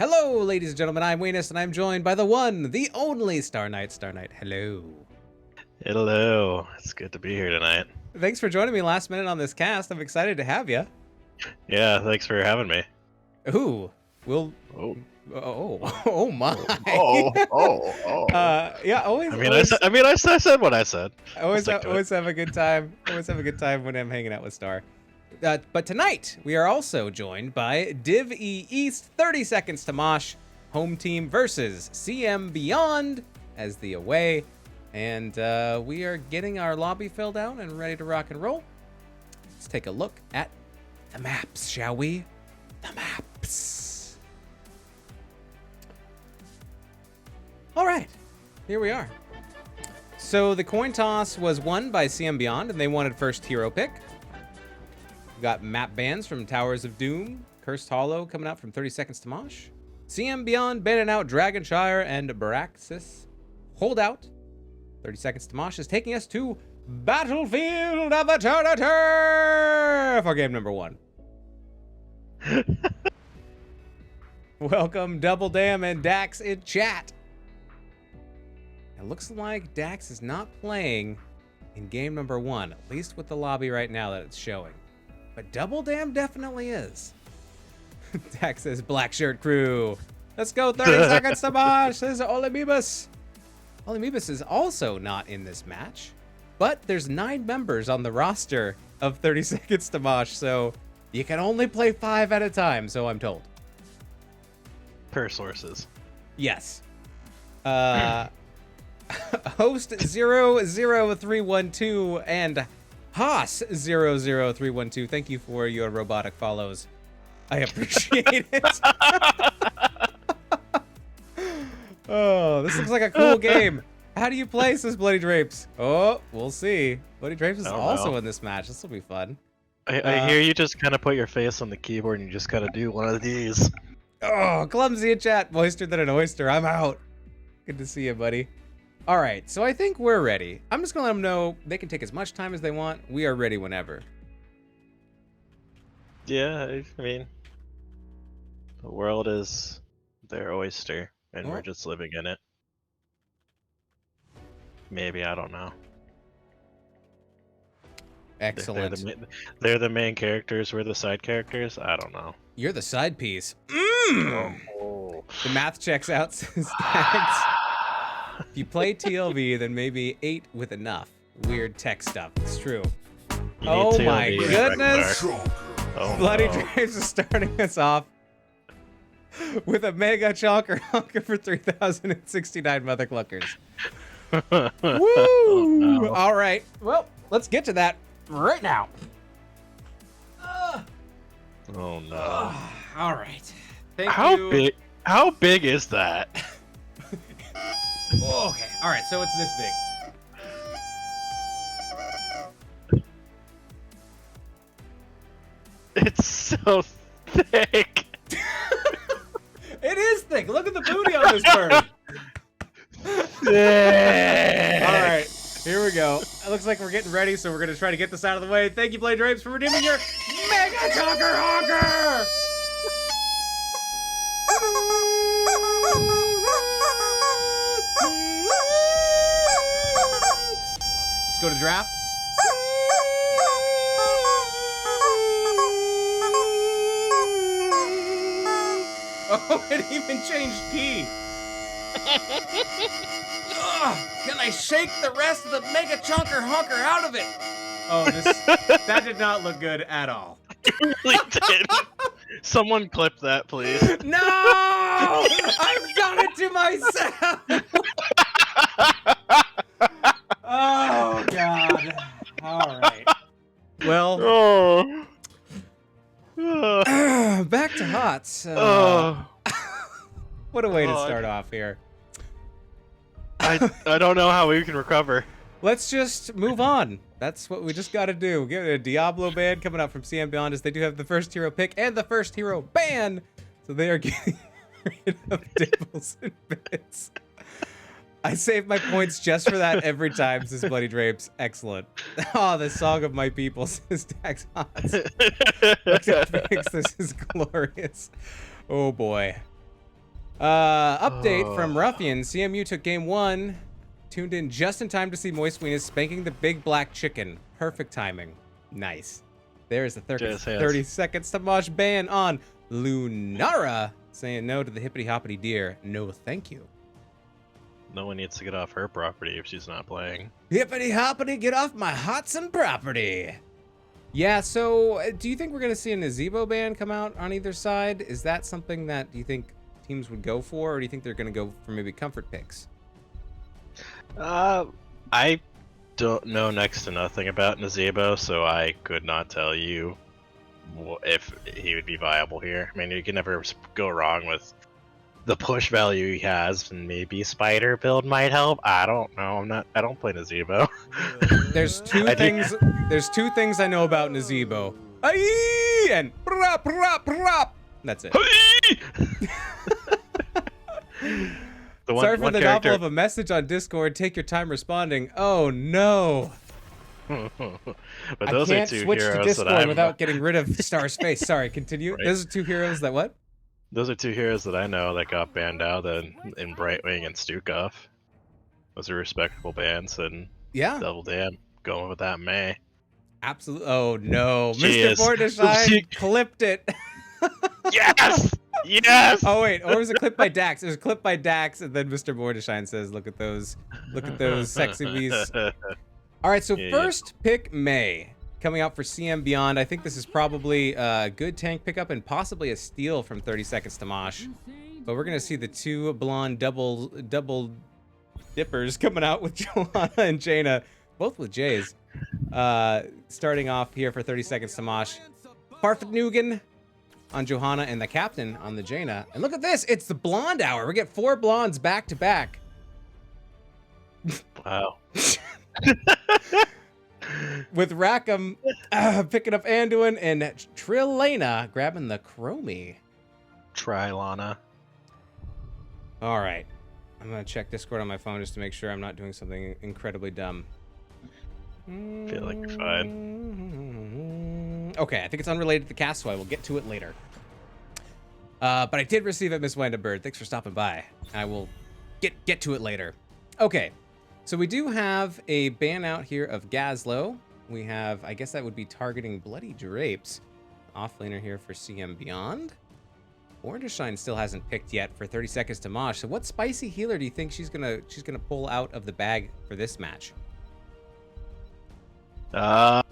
Hello, ladies and gentlemen, I'm Weenus, and I'm joined by the one, the only Star Knight. Star Knight, hello. Hello, it's good to be here tonight. Thanks for joining me last minute on this cast. I'm excited to have you. Yeah, thanks for having me. Ooh, we'll... Oh, Oh my. Yeah, always... I said what I said. Always have a good time. Always have a good time when I'm hanging out with Star. But tonight, we are also joined by Div E East 30 Seconds to Mosh, home team versus CM Beyond as the away. And we are getting our lobby filled out and ready to rock and roll. Let's take a look at the maps, shall we? The maps. All right, here we are. So the coin toss was won by CM Beyond, and they wanted first hero pick. We got map bans from Towers of Doom, Cursed Hollow coming out from 30 Seconds to Mosh. CM Beyond banning out Dragonshire and Baraxis. Holdout. 30 Seconds to Mosh is taking us to Battlefield of Eternity for game number 1. Welcome Double Dam and Dax in chat. It looks like Dax is not playing in game number 1, at least with the lobby right now that it's showing. But Double Dam definitely is. Dax says Black Shirt Crew. Let's go 30 Seconds to Mosh, says Olimibus. Olimibus is also not in this match, but there's 9 members on the roster of 30 Seconds to Mosh, so you can only play 5 at a time, so I'm told. Per sources. Yes. Host 00312 and Haas00312, thank you for your robotic follows. I appreciate it. Oh, this looks like a cool game. How do you play, says Bloody Drapes? Oh, we'll see. Bloody Drapes is also in this match. This will be fun. I hear you just kind of put your face on the keyboard and you just kind of do one of these. Oh, clumsy in chat. Moister than an oyster. I'm out. Good to see you, buddy. All right, so I think we're ready. I'm just going to let them know they can take as much time as they want. We are ready whenever. Yeah, I mean, the world is their oyster, and we're just living in it. Maybe, I don't know. Excellent. They're the main characters, we're the side characters? I don't know. You're the side piece. Oh. The math checks out, says Dax. If you play TLV, then maybe 8 with enough. Weird tech stuff. It's true. Oh my goodness! Oh, Bloody Drapes is starting us off with a mega chonker honker for 3,069 mother cluckers. Woo! Oh, no. All right. Well, let's get to that right now. Oh no. All right. Thank you. How big is that? Okay. All right. So it's this big. It's so thick. It is thick. Look at the booty on this bird. Thick. All right. Here we go. It looks like we're getting ready, so we're going to try to get this out of the way. Thank you, Blade Drapes, for redeeming your Mega Chonker Honker! Let's go to draft. Oh, it even changed key. Can I shake the rest of the Mega Chonker Honker out of it? Oh, that did not look good at all. It really did. Someone clip that, please. No! I've done it to myself! Oh, God. All right. Well, back to HOTS. What a way to start off here. I don't know how we can recover. Let's just move on. That's what we just got to do. Get a Diablo ban coming out from CM Beyond as they do have the first hero pick and the first hero ban. So they are getting rid of Dibbles and Bits. I save my points just for that every time, says Bloody Drapes. Excellent. Oh, the song of my people, says Dax Hans. This is glorious. Oh boy. Update from Ruffian. CMU took game 1. Tuned in just in time to see Moist Weenus spanking the big black chicken. Perfect timing. Nice. There's the 30 seconds to Mosh ban on Lunara. Saying no to the hippity hoppity deer. No thank you. No one needs to get off her property if she's not playing. Hippity hoppity, get off my Hotson property. Yeah, so do you think we're going to see a Nazebo ban come out on either side? Is that something that you think teams would go for, or do you think they're going to go for maybe comfort picks? I don't know next to nothing about Nazebo, so I could not tell you if he would be viable here. I mean, you can never go wrong with the push value he has, and maybe Spider build might help. I don't know. I don't play Nazebo. There's two things I know about Nazebo. Aye! And prop, prop, prop. That's it. Sorry for the novel of a message on Discord. Take your time responding. Oh no. But those I can't are two switch to heroes Discord without getting rid of Star's face. Sorry, continue. Right. Those are two heroes that what? Those are two heroes that I know that got banned out in Brightwing and Stukov. Those are respectable bans, and yeah, Double Damn going with that May. Absolutely. Oh no, Mr. Bordeshine clipped it. Yes. Yes. Oh wait, or was it clipped by Dax? It was clipped by Dax, and then Mr. Bordeshine says, "Look at those sexy beasts." All right, so first pick May coming out for CM Beyond. I think this is probably a good tank pickup and possibly a steal from 30 Seconds to Mosh. But we're gonna see the two blonde double dippers coming out with Johanna and Jaina, both with J's. Starting off here for 30 Seconds to Mosh. Parfnugan on Johanna and the captain on the Jaina. And look at this, it's the blonde hour. We get 4 blondes back to back. Wow. With Rackham picking up Anduin and Trilana grabbing the Chromie. Trilana. All right. I'm going to check Discord on my phone just to make sure I'm not doing something incredibly dumb. Feel like you're fine. Okay, I think it's unrelated to the cast, so I will get to it later. But I did receive it, Miss Wanda Bird. Thanks for stopping by. I will get to it later. Okay, so we do have a ban out here of Gazlo. We have, I guess that would be targeting Bloody Drapes. Offlaner here for CM Beyond. Bordershine still hasn't picked yet for 30 Seconds to Mosh. So what spicy healer do you think she's gonna pull out of the bag for this match? Not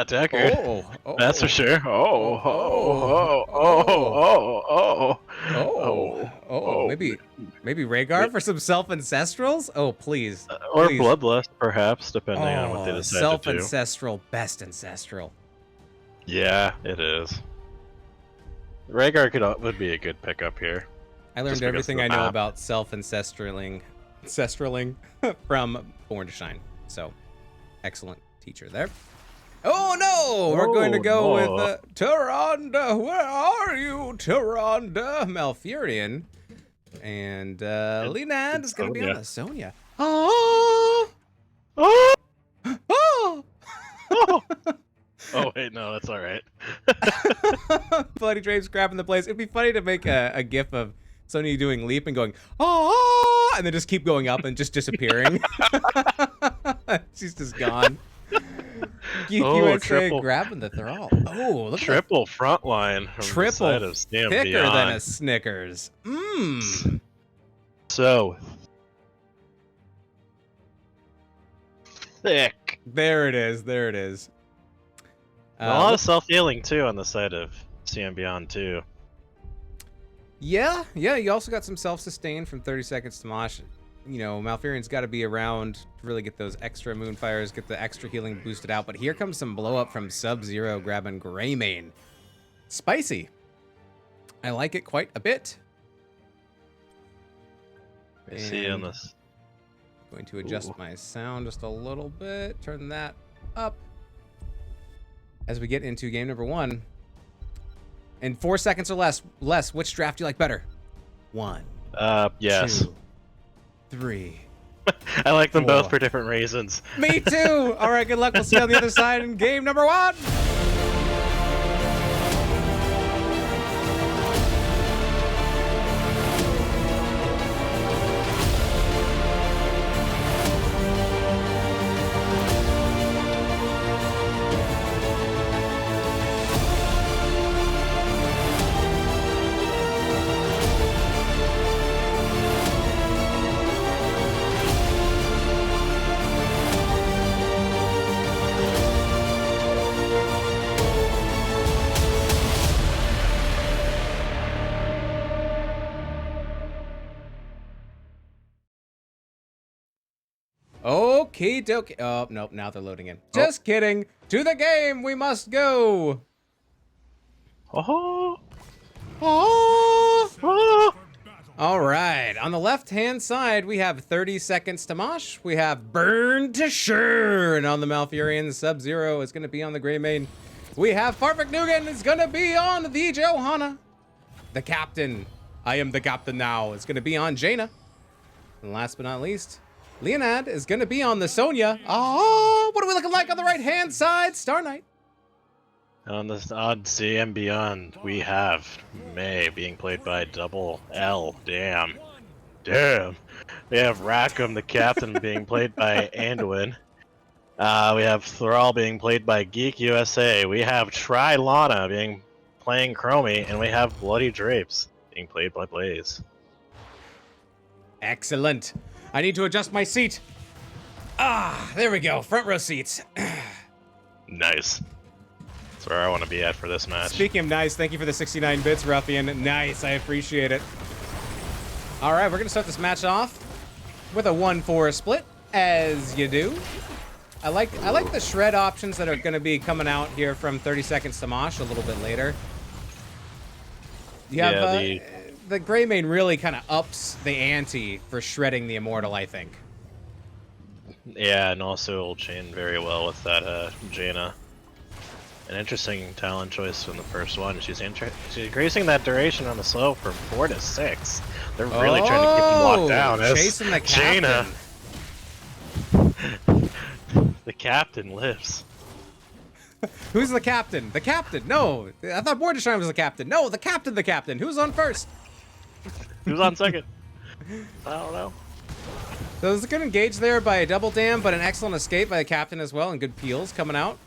Decker. That's for sure. Maybe Rhaegar for some self-ancestrals? Oh, please. Or Bloodlust, perhaps, depending on what they decide to do. Self-ancestral, best ancestral. Yeah, it is. Rhaegar would be a good pickup here. I learned everything I know about self-ancestraling from Born to Shine. So, excellent teacher there. Oh no! We're going to go with Tyrande. Where are you, Tyrande? Malfurion. And Leland is going to be on the Sonya. Oh! Oh! Oh! Oh, wait, no, that's all right. Bloody Drapes grabbing the place. It'd be funny to make a gif of Sonya doing leap and going, oh, and then just keep going up and just disappearing. She's just gone. USA grabbing the thrall. Oh, look triple front line. Triple thicker than a Snickers. Mmm. So thick. There it is. There it is. A lot of self-healing too on the side of CM Beyond too. Yeah. You also got some self-sustain from 30 Seconds to Mosh. You know, Malfurion's got to be around to really get those extra Moonfires, get the extra healing boosted out. But here comes some blow-up from Sub-Zero grabbing Greymane. Spicy. I like it quite a bit. I see on this. Going to adjust my sound just a little bit. Turn that up. As we get into game number 1. In 4 seconds or less, which draft do you like better? 1. Yes. 2, 3. I like them both for different reasons. Me too! All right, good luck. We'll see you on the other side in game number 1. Okie dokie. Oh, nope, now they're loading in. Just kidding. To the game we must go. Oh. Oh. Oh. All right, on the left-hand side, we have 30 seconds to Mosh. We have Burn to Sure, and on the Malfurion, Sub-Zero is going to be on the Greymane. We have Perfect Nugan is going to be on the Johanna. The Captain, I am the Captain now, is going to be on Jaina. And last but not least, Leonad is going to be on the Sonya. Oh, what are we looking like on the right-hand side? Star Knight. On this odd CM Beyond, we have May being played by Double L. Damn. We have Rackham, the captain, being played by Anduin. We have Thrall being played by Geek USA. We have Trilana playing Chromie, and we have Bloody Drapes being played by Blaze. Excellent. I need to adjust my seat. Ah, there we go. Front row seats. Nice. That's where I want to be at for this match. Speaking of nice, thank you for the 69 bits, Ruffian. Nice, I appreciate it. All right, we're going to start this match off with a 1-4 split, as you do. I like the shred options that are going to be coming out here from 30 seconds to Mosh a little bit later. You have, the Greymane really kind of ups the ante for shredding the Immortal, I think. Yeah, and also will chain very well with that Jaina. An interesting talent choice from the first one. She's increasing that duration on the slow from 4 to 6. They're really trying to keep him locked down. Chasing the captain. Jaina. The captain lives. Who's the captain? The captain. No, I thought Bordershine was the captain. No, the captain. Who's on first? Who's on second? I don't know. So there's a good engage there by a double dam, but an excellent escape by the captain as well, and good peels coming out.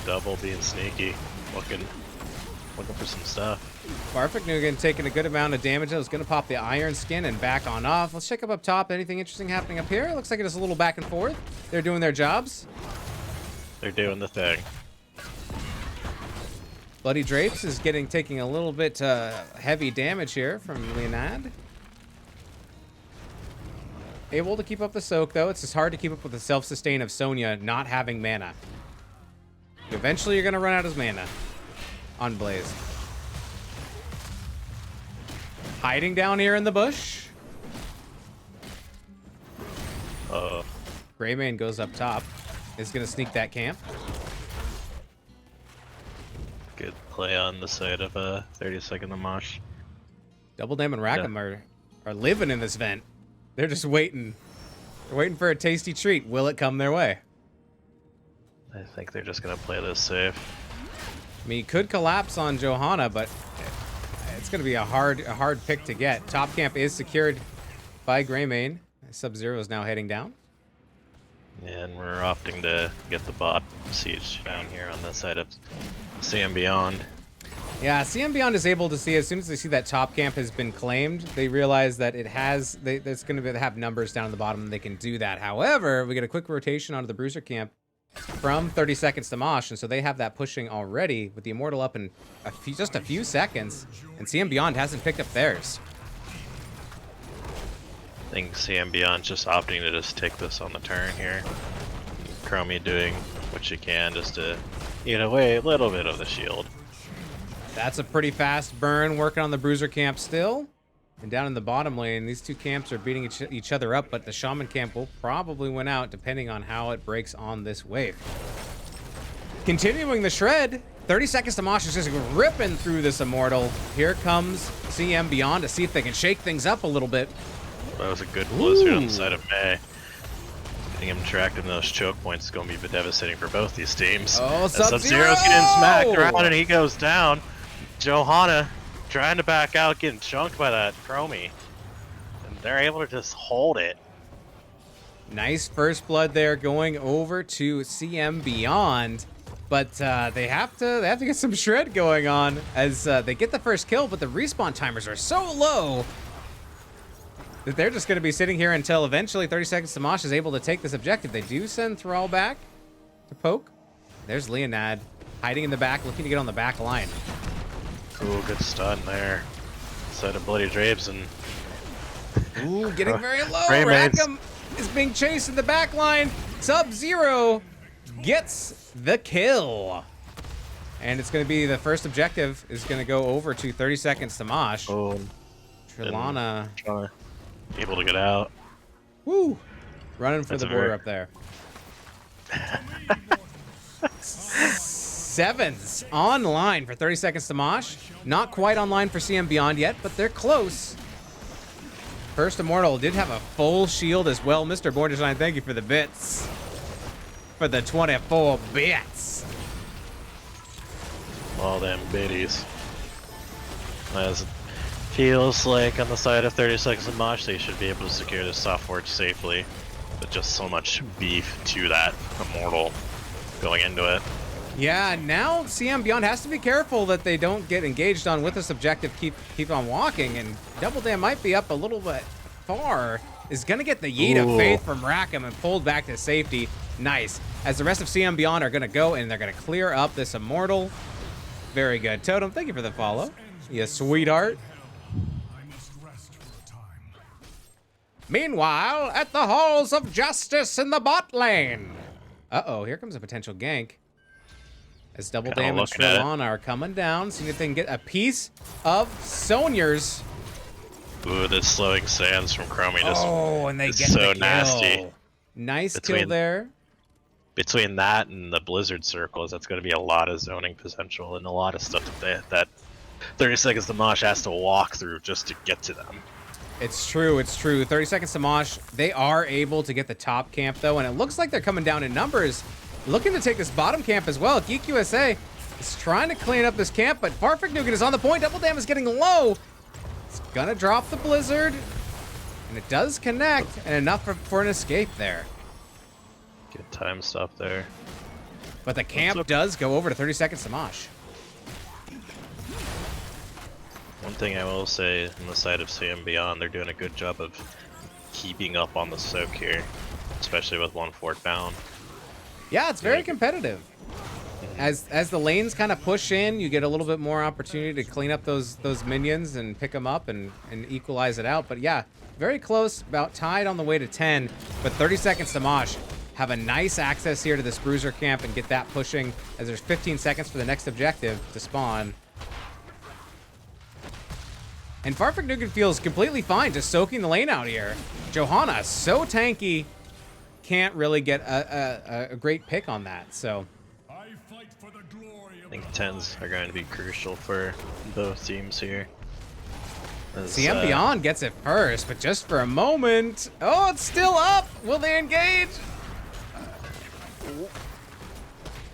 Double being sneaky, looking for some stuff. Perfect Nugan taking a good amount of damage. That was going to pop the Iron Skin and back on off. Let's check up top. Anything interesting happening up here? Looks like it is a little back and forth. They're doing their jobs. They're doing the thing. Bloody Drapes is taking a little bit heavy damage here from Leonad. Able to keep up the soak, though. It's just hard to keep up with the self-sustain of Sonya not having mana. Eventually, you're going to run out of mana on Blaze. Hiding down here in the bush. Greymane goes up top. Is going to sneak that camp. Good play on the side of 30-second Mosh. Double Dam and Rackham are living in this vent. They're just waiting. They're waiting for a tasty treat. Will it come their way? I think they're just going to play this safe. I mean, he could collapse on Johanna, but it's going to be a hard pick to get. Top camp is secured by Greymane. Sub-Zero is now heading down. And we're opting to get the bot siege down here on the side of CM Beyond. Yeah, CM Beyond is able to see, as soon as they see that top camp has been claimed, they realize that it's going to have numbers down at the bottom and they can do that. However, we get a quick rotation onto the Bruiser camp from 30 seconds to Mosh, and so they have that pushing already with the Immortal up in just a few seconds, and CM Beyond hasn't picked up theirs. I think CM Beyond's just opting to just take this on the turn here. Chromie doing what she can just to eat away a little bit of the shield. That's a pretty fast burn, working on the Bruiser camp still. And down in the bottom lane, these two camps are beating each other up, but the Shaman camp will probably win out depending on how it breaks on this wave. Continuing the shred, 30 seconds to Mosh is just ripping through this Immortal. Here comes CM Beyond to see if they can shake things up a little bit. That was a good blizzard on the side of May. Getting him tracked in those choke points is going to be devastating for both these teams. Oh, Sub-Zero's getting smacked around and he goes down. Johanna trying to back out, getting chunked by that Chromie. And they're able to just hold it. Nice first blood there going over to CM Beyond. But they have to get some shred going on as they get the first kill, but the respawn timers are so low that they're just going to be sitting here until eventually 30 seconds to Mosh is able to take this objective. They do send Thrall back to poke. There's Leonad hiding in the back, looking to get on the back line. Cool, good stun there. Side of Bloody Drapes and... Ooh, getting very low. Greymane's is being chased in the back line. Sub-Zero gets the kill. And it's going to be the first objective is going to go over to 30 seconds to Mosh. Oh, Trillana. Able to get out. Woo! Running for That's the border up there. Sevens online for 30 seconds to Mosh. Not quite online for CM Beyond yet, but they're close. First Immortal did have a full shield as well. Mr. Born Design, thank you for the bits. For the 24 bits. All them biddies. As it feels like on the side of 30 seconds of Mosh, they should be able to secure this software safely. But just so much beef to that Immortal going into it. Yeah, now CM Beyond has to be careful that they don't get engaged on with this objective, keep on walking, and Double Dam might be up a little bit far. Is gonna get the Yeet of Faith from Rackham and pulled back to safety. Nice. As the rest of CM Beyond are gonna go and they're gonna clear up this Immortal. Very good. Totem, thank you for the follow. You sweetheart. Meanwhile, at the halls of justice in the bot lane. Uh-oh, here comes a potential gank. As Double Dam and Trillana are coming down, seeing if they can get a piece of Sonier's. Ooh, this slowing sands from Chromie just and they get so the kill. nasty. Nice kill there. Between that and the Blizzard circles, that's going to be a lot of zoning potential and a lot of stuff that 30 seconds to Mosh has to walk through just to get to them. It's true, it's true. 30 seconds to Mosh. They are able to get the top camp, though, and it looks like they're coming down in numbers. Looking to take this bottom camp as well. Geek USA is trying to clean up this camp, but Farfik Nugan is on the point. Double Dam is getting low. It's gonna drop the Blizzard, and it does connect, and enough for an escape there. Good time stop there. But the camp does go over to 30 seconds to Mosh. One thing I will say on the side of CM Beyond, they're doing a good job of keeping up on the soak here, especially with 1 fort bound. Yeah, it's very competitive. As the lanes kind of push in, you get a little bit more opportunity to clean up those minions and pick them up and equalize it out. But yeah, very close, about tied on the way to 10. But 30 seconds to Mosh. Have a nice access here to this bruiser camp and get that pushing as there's 15 seconds for the next objective to spawn. And Farfik Nugan feels completely fine just soaking the lane out here. Johanna, so tanky, can't really get a great pick on that, so. I think 10s are going to be crucial for both teams here. CM Beyond gets it first, but just for a moment. Oh, it's still up. Will they engage?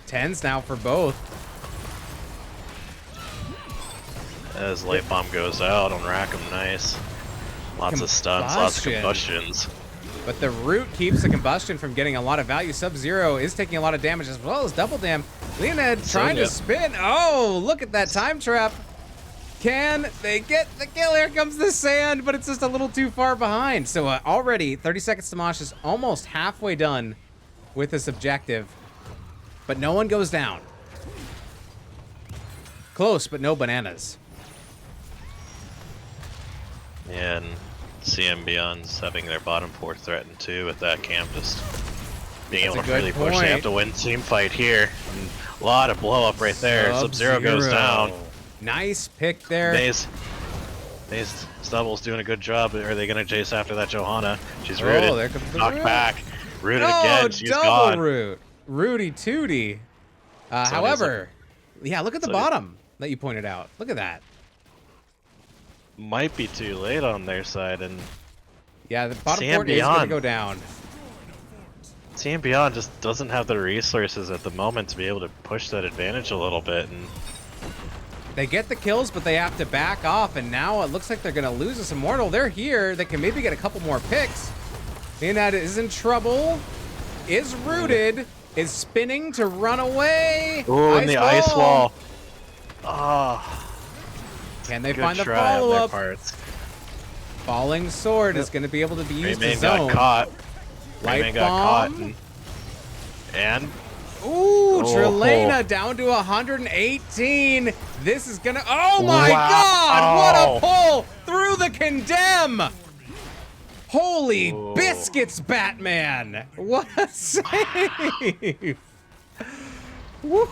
10s now for both. As Light Bomb goes out on Rackham, nice. Lots of stuns, lots of combustions. But the root keeps the combustion from getting a lot of value. Sub-Zero is taking a lot of damage as well as Double Dam. Leonid trying to spin. Oh, look at that time trap. Can they get the kill? Here comes the sand, but it's just a little too far behind. So already 30 seconds to Mosh is almost halfway done with this objective. But no one goes down. Close, but no bananas. Yeah, and CM Beyond's having their bottom port threatened too with that camp just being able to really push. They have to win team fight here. And a lot of blow up right there. Sub-Zero goes down. Nice pick there. Maze Stubble's doing a good job. Are they going to chase after that Johanna? She's rooted. There comes the knocked back. Rooted again. She's double gone. Root. Rooty Tooty. However, yeah, look at the bottom that you pointed out. Look at that. Might be too late on their side, and yeah, the bottom port is going to go down. CM Beyond just doesn't have the resources at the moment to be able to push that advantage a little bit, and they get the kills, but they have to back off, and now it looks like they're going to lose this Immortal. They're here. They can maybe get a couple more picks. Leonid is in trouble. Is rooted. Is spinning to run away. Ooh, and the ice wall. Ah. Can they find the follow-up? Falling Sword Yep. is going to be able to be used to Rayman zone. got caught. Light Rayman got caught. bomb. And Ooh, Trillana down to 118. This is gonna. Oh my God! What a pull through the condemn. Holy Whoa. biscuits, Batman! What a save! Woo!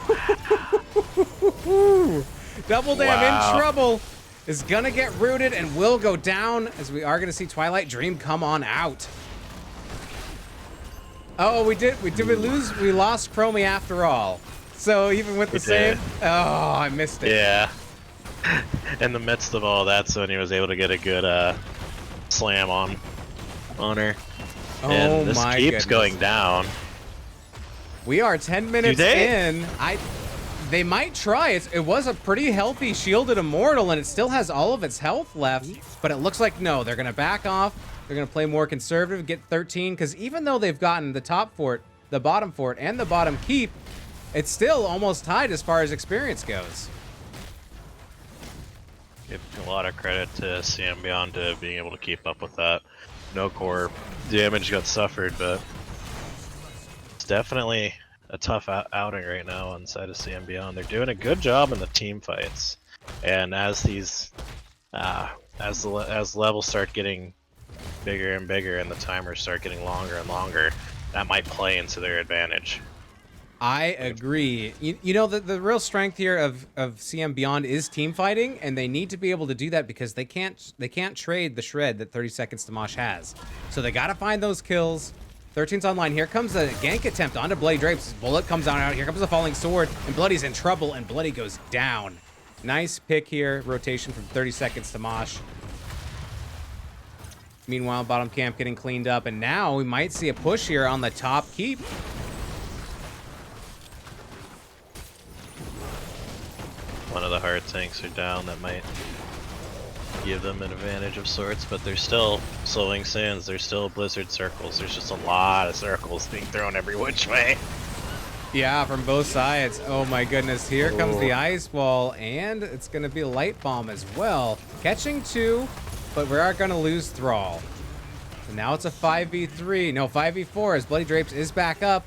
Double Damn Wow. in trouble is gonna get rooted and will go down as we are gonna see Twilight Dream come on out. Oh, we lost Chromie after all. So even with the save, oh, I missed it. Yeah. In the midst of all that, Sonya was able to get a good slam on her. Oh and this my keeps goodness. going down. We are 10 minutes in. They might try. It was a pretty healthy shielded Immortal, and it still has all of its health left. But it looks like no, they're gonna back off. They're gonna play more conservative, get 13. Because even though they've gotten the top fort, the bottom fort, and the bottom keep, it's still almost tied as far as experience goes. Give a lot of credit to CM Beyond to being able to keep up with that. No core damage got suffered, but it's definitely a tough outing right now on the side of CM Beyond. They're doing a good job in the team fights, and as these as levels start getting bigger and bigger and the timers start getting longer and longer, that might play into their advantage. I agree. You know, the real strength here of CM Beyond is team fighting, and they need to be able to do that because they can't trade the shred that 30 Seconds to Mosh has. So they got to find those kills. 13's online. Here comes a gank attempt onto Bloody Drapes. His bullet comes out. Here comes the falling sword, and Bloody's in trouble, and Bloody goes down. Nice pick here. Rotation from 30 Seconds to Mosh. Meanwhile, bottom camp getting cleaned up, and now we might see a push here on the top keep. One of the hard tanks are down. That might give them an advantage of sorts, but they're still slowing sands. There's still blizzard circles. There's just a lot of circles being thrown every which way. Yeah, from both sides. Oh my goodness. Here comes the ice wall, and it's going to be a light bomb as well. Catching two, but we are going to lose Thrall. So now it's a 5v3. No, 5v4 as Bloody Drapes is back up.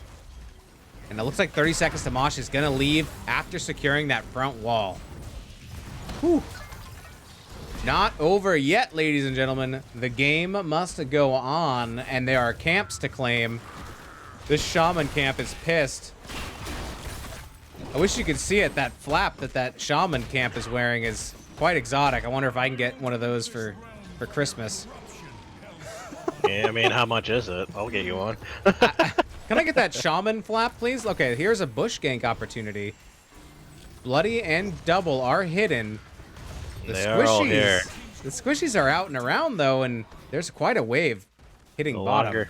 And it looks like 30 Seconds to Mosh is going to leave after securing that front wall. Whew. Not over yet, ladies and gentlemen. The game must go on, and there are camps to claim. This Shaman camp is pissed. I wish you could see it. That flap that Shaman camp is wearing is quite exotic. I wonder if I can get one of those for Christmas. Yeah, I mean, how much is it? I'll get you one. Can I get that Shaman flap, please? Okay, here's a bush gank opportunity. Bloody and Double are hidden. They are all here. The squishies are out and around, though, and there's quite a wave hitting bottom.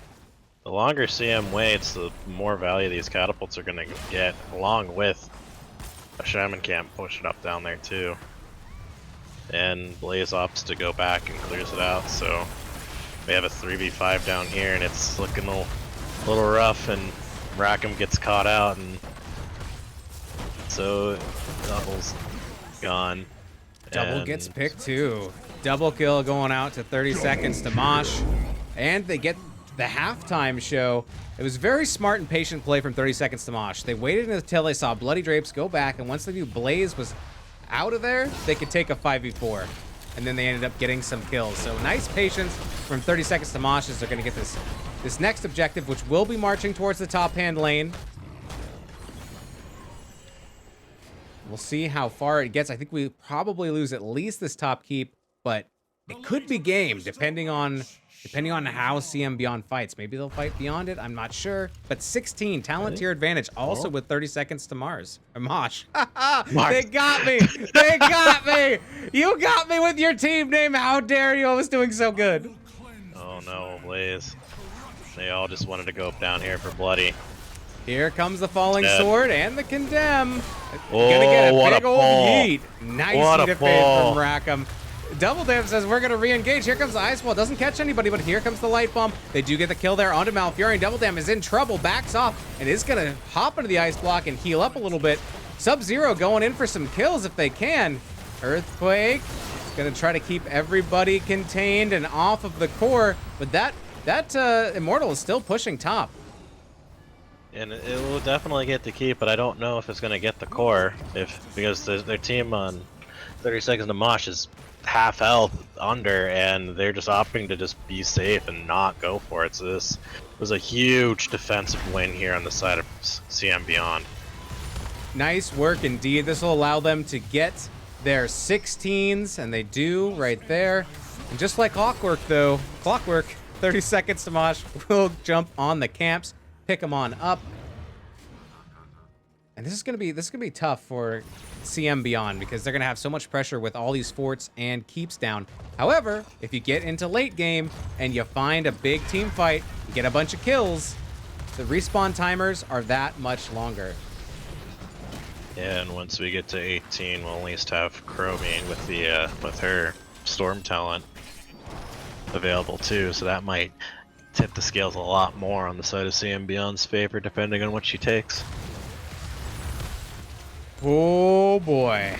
The longer CM waits, the more value these catapults are going to get, along with a Shaman camp pushing up down there, too. And Blaze opts to go back and clears it out, so we have a 3v5 down here, and it's looking a little rough, and Rackham gets caught out, and so Double's gone. Double gets picked too. Double kill going out to 30 Seconds to Mosh, and they get the halftime show. It was very smart and patient play from 30 Seconds to Mosh. They waited until they saw Bloody Drapes go back, and once they knew Blaze was out of there, they could take a 5v4. And then they ended up getting some kills. So nice patience from 30 Seconds to Mosh as they're going to get this next objective, which will be marching towards the top hand lane. We'll see how far it gets. I think we probably lose at least this top keep, but it could be game depending on how CM Beyond fights. Maybe they'll fight beyond it. I'm not sure. But 16 talent tier advantage, also with 30 Seconds to Mars or Mosh. They got me. They got me. You got me with your team name. How dare you? I was doing so good. Oh no, Blaze. They all just wanted to go down here for Bloody. Here comes the falling sword and the condemn. Oh, gonna get a what big a old pull. yeet. Nice What a heat of fade pull. from Rackham. Double Damn says we're gonna re-engage. Here comes the ice wall. Doesn't catch anybody, but here comes the light bomb. They do get the kill there onto Malfurion. Double Damn is in trouble, backs off, and is gonna hop into the ice block and heal up a little bit. Sub-Zero going in for some kills if they can. Earthquake is gonna try to keep everybody contained and off of the core, but that Immortal is still pushing top. And it will definitely get the keep, but I don't know if it's going to get the core, because their team on 30 seconds to Mosh is half health under, and they're just opting to just be safe and not go for it. So this was a huge defensive win here on the side of CM Beyond. Nice work indeed. This will allow them to get their 16s, and they do right there. And just like clockwork, 30 seconds to Mosh will jump on the camps, pick them on up. And this is gonna be tough for CM Beyond because they're gonna have so much pressure with all these forts and keeps down. However, if you get into late game and you find a big team fight, you get a bunch of kills, the respawn timers are that much longer. Yeah, and once we get to 18, we'll at least have Chromie with the with her storm talent available too, so that might tip the scales a lot more on the side of CM Beyond's favor, depending on what she takes. Oh boy.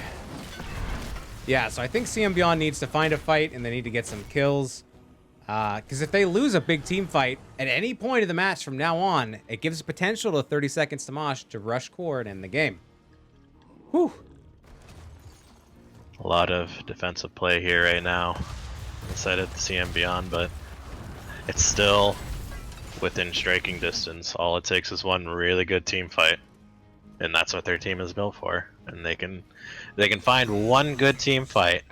Yeah, so I think CM Beyond needs to find a fight and they need to get some kills. Because if they lose a big team fight at any point of the match from now on, it gives potential to 30 seconds to Mosh to rush core and end the game. Whew. A lot of defensive play here right now inside of the CM Beyond, but it's still within striking distance. All it takes is one really good team fight, and that's what their team is built for. And they can find one good team fight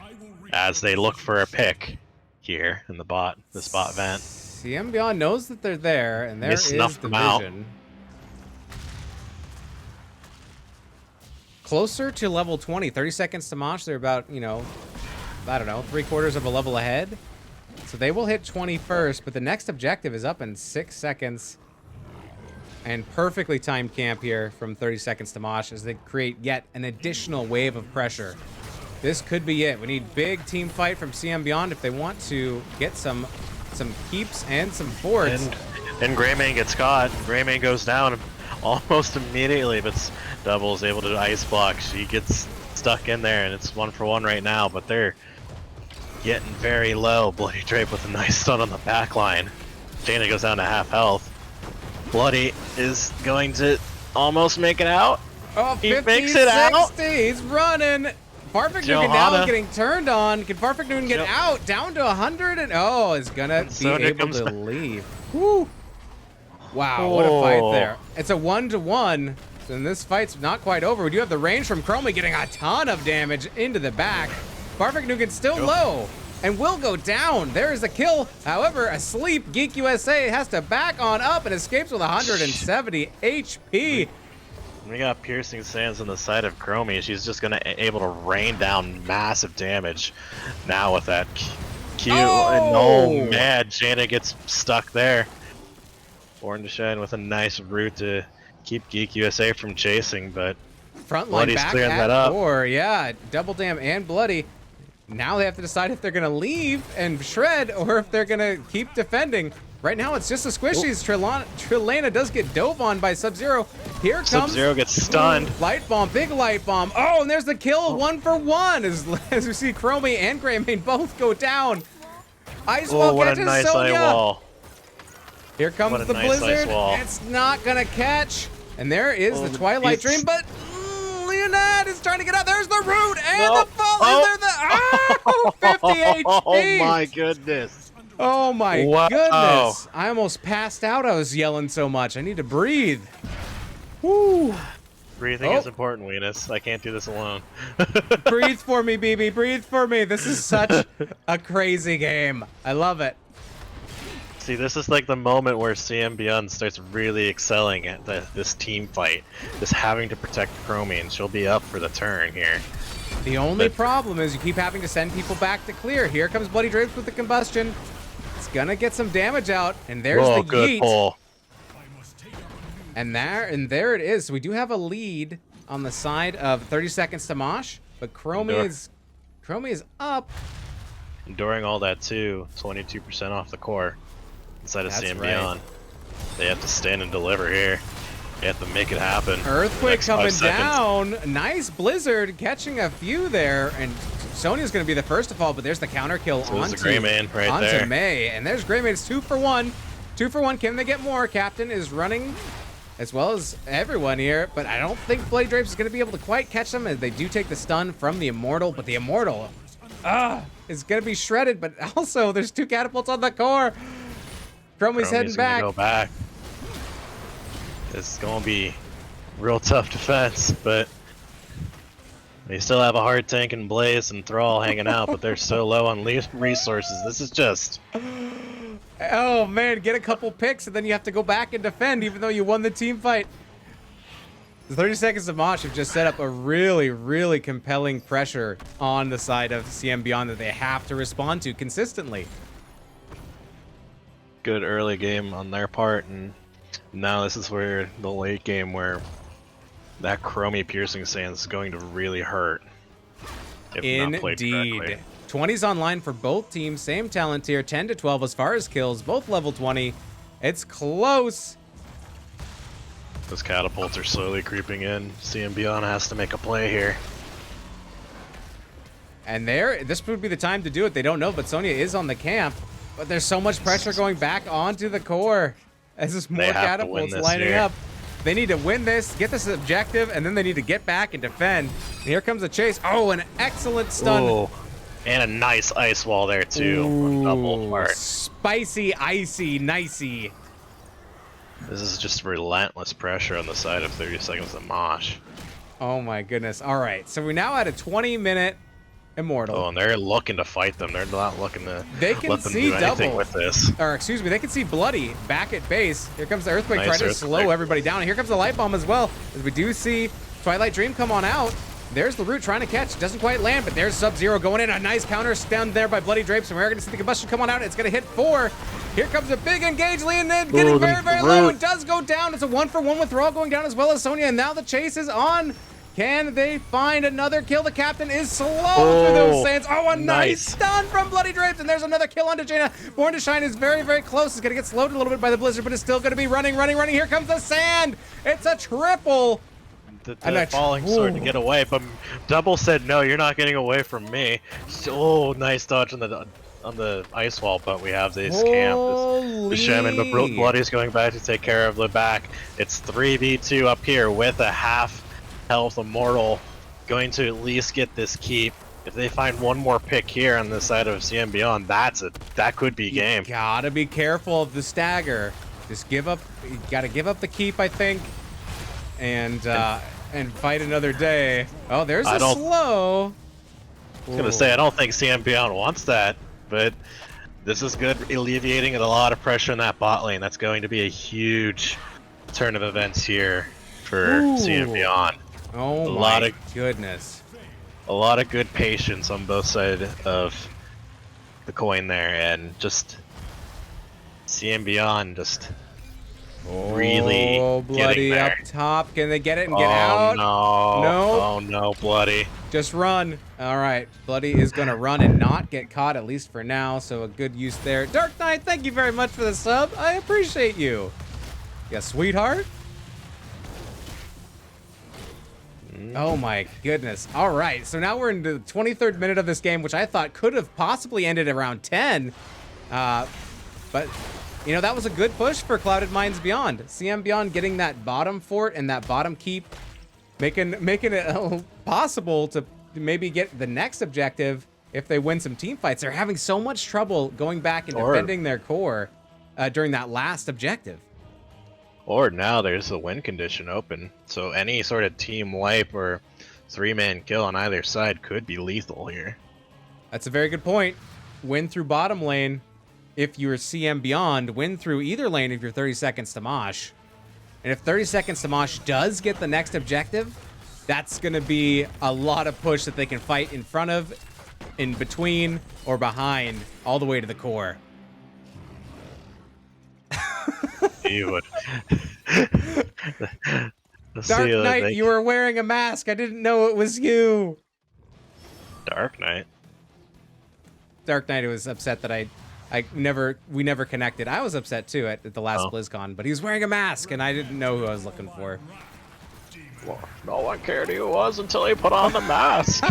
as they look for a pick here in the bot vent. CM Beyond knows that they're there, and there is the vision. Closer to level 20, 30 seconds to Mosh. They're about, you know, I don't know, 3/4 of a level ahead. So they will hit 20 first, but the next objective is up in 6 seconds. And perfectly timed camp here from 30 seconds to Mosh as they create yet an additional wave of pressure. This could be it. We need big team fight from CM Beyond if they want to get some keeps and some forts. And Greymane gets caught. Greymane goes down almost immediately, but Double is able to ice block. She gets stuck in there, and it's 1-for-1 right now, but they're getting very low. Bloody Drape with a nice stun on the back line. Jaina goes down to half health. Bloody is going to almost make it out. Oh, he 50, makes it 60. out. He's running. Farfik Nukin now getting turned on. Can Farfik Nukin get out? Down to 100 and oh, is gonna be able to leave. Woo! Wow, what a fight there. It's a 1-to-1, and this fight's not quite over. We do have the range from Chromie getting a ton of damage into the back. Farfik Nukin still low and will go down. There is a kill. However, asleep, Geek USA has to back on up and escapes with 170 HP. We got piercing sands on the side of Chromie. She's just gonna able to rain down massive damage now with that Q. Oh! And oh man, Jaina gets stuck there. Born to Shine with a nice route to keep Geek USA from chasing, but Frontline back clearing at that up. 4. Yeah, Double Dam and Bloody. Now they have to decide if they're going to leave and shred or if they're going to keep defending. Right now, it's just the squishies. Trilana does get dove on by Sub-Zero. Here comes... Sub-Zero gets stunned. Light Bomb, big Light Bomb. Oh, and there's the kill, 1-for-1, as we see Chromie and Greymane both go down. Ice Wall catches nice Sonya. wall. Here comes the nice Blizzard. wall. It's not going to catch. And there is the Twilight Dream, but Leonid is trying to get out. There's the root and the fall. Is there the 50 HP? Oh my goodness. Oh my goodness. I almost passed out. I was yelling so much. I need to breathe. Woo. Breathing is important, Weenus. I can't do this alone. Breathe for me, BB. Breathe for me. This is such a crazy game. I love it. See, this is like the moment where CM Beyond starts really excelling at this team fight. Just having to protect Chromie, and she'll be up for the turn here. The only problem is you keep having to send people back to clear. Here comes Bloody Drapes with the combustion. It's gonna get some damage out, and there's the yeet. Pull. And there it is. So we do have a lead on the side of 30 seconds to Mosh, but Chromie is up. During all that too, 22% off the core. Inside of CM Beyond. They have to stand and deliver here. They have to make it happen. Earthquake coming down. Nice Blizzard catching a few there. And Sonya's going to be the first to fall, but there's the counter kill onto Greymane right there. May. And there's Greymane. It's 2-for-1. 2-for-1. Can they get more? Captain is running as well as everyone here, but I don't think Bloody Drapes is going to be able to quite catch them, as they do take the stun from the Immortal, but the Immortal is going to be shredded, but also there's 2 catapults on the core. Chromie's heading back. Go back. It's going to be real tough defense, but they still have a hard tank and Blaze and Thrall hanging out, but they're so low on resources. This is just... Oh man, get a couple picks and then you have to go back and defend even though you won the team fight. The 30 seconds of Mosh have just set up a really, really compelling pressure on the side of CM Beyond that they have to respond to consistently. Good early game on their part, and now this is where the late game where that Chromie piercing stance is going to really hurt. If not played correctly. 20's online for both teams, same talent tier, 10 to 12 as far as kills, both level 20. It's close. Those catapults are slowly creeping in. CM Beyond has to make a play here. And this would be the time to do it. They don't know, but Sonya is on the camp. But there's so much pressure going back onto the core as there's more catapults lining up. They need to win this, get this objective, and then they need to get back and defend. And here comes the chase. Oh, an excellent stun. Ooh. And a nice ice wall there, too. Ooh, double part. Spicy, icy, nicey. This is just relentless pressure on the side of 30 seconds of Mosh. Oh my goodness. All right, so we're now at a 20-minute Immortal. Oh, and they're looking to fight them. They're not looking to let them see do anything double with this. Or excuse me, they can see Bloody back at base. Here comes the Earthquake Nice trying to slow everybody down. And here comes the Light Bomb as well, as we do see Twilight Dream come on out. There's the root trying to catch. Doesn't quite land, but there's Sub-Zero going in. A nice counter down there by Bloody Drapes. And we're going to see the combustion come on out. It's going to hit 4. Here comes a big engage. Leonid getting very, very low. It does go down. It's a 1-for-1 with Thrall going down as well as Sonya. And now the chase is on. Can they find another kill? The captain is slow through those sands. Oh, a nice stun from Bloody Drapes. And there's another kill on Jaina. Born to Shine is very, very close. It's going to get slowed a little bit by the blizzard, but it's still going to be running. Here comes the sand. It's a triple. The falling sword to get away, but Double said, no, you're not getting away from me. Oh, nice dodge on the ice wall, but we have this camp. The Shaman, but Bloody's going back to take care of the back. It's 3v2 up here with a half health Immortal, going to at least get this keep. If they find one more pick here on the side of CM Beyond, that could be game. You gotta be careful of the stagger. Just give up. You gotta give up the keep, I think, and fight another day. Oh, there's a slow. I was gonna say, I don't think CM Beyond wants that, but this is good, alleviating a lot of pressure in that bot lane. That's going to be a huge turn of events here for CM Beyond. Oh my goodness. A lot of good patience on both sides of the coin there, and just CM Beyond just really Bloody getting up top. Can they get it and get out? No. Oh no, Bloody. Just run. All right, Bloody is going to run and not get caught, at least for now, so a good use there. Dark Knight, thank you very much for the sub. I appreciate you. Yeah, sweetheart. Oh my goodness. All right, so now we're in the 23rd minute of this game, which I thought could have possibly ended around 10. But, you know, that was a good push for Clouded Minds Beyond. CM Beyond getting that bottom fort and that bottom keep, making it possible to maybe get the next objective if they win some team fights. They're having so much trouble going back and defending their core during that last objective. Or now there's a win condition open, so any sort of team wipe or 3-man kill on either side could be lethal here. That's a very good point. Win through bottom lane if you're CM Beyond. Win through either lane if you're 30 seconds to Mosh. And if 30 seconds to Mosh does get the next objective, that's going to be a lot of push that they can fight in front of, in between, or behind, all the way to the core. You would. Dark Knight, you were wearing a mask. I didn't know it was you. Dark Knight. Dark Knight was upset that we never connected. I was upset too at the last BlizzCon, but he was wearing a mask and I didn't know who I was looking for. Well, no one cared who it was until he put on the mask.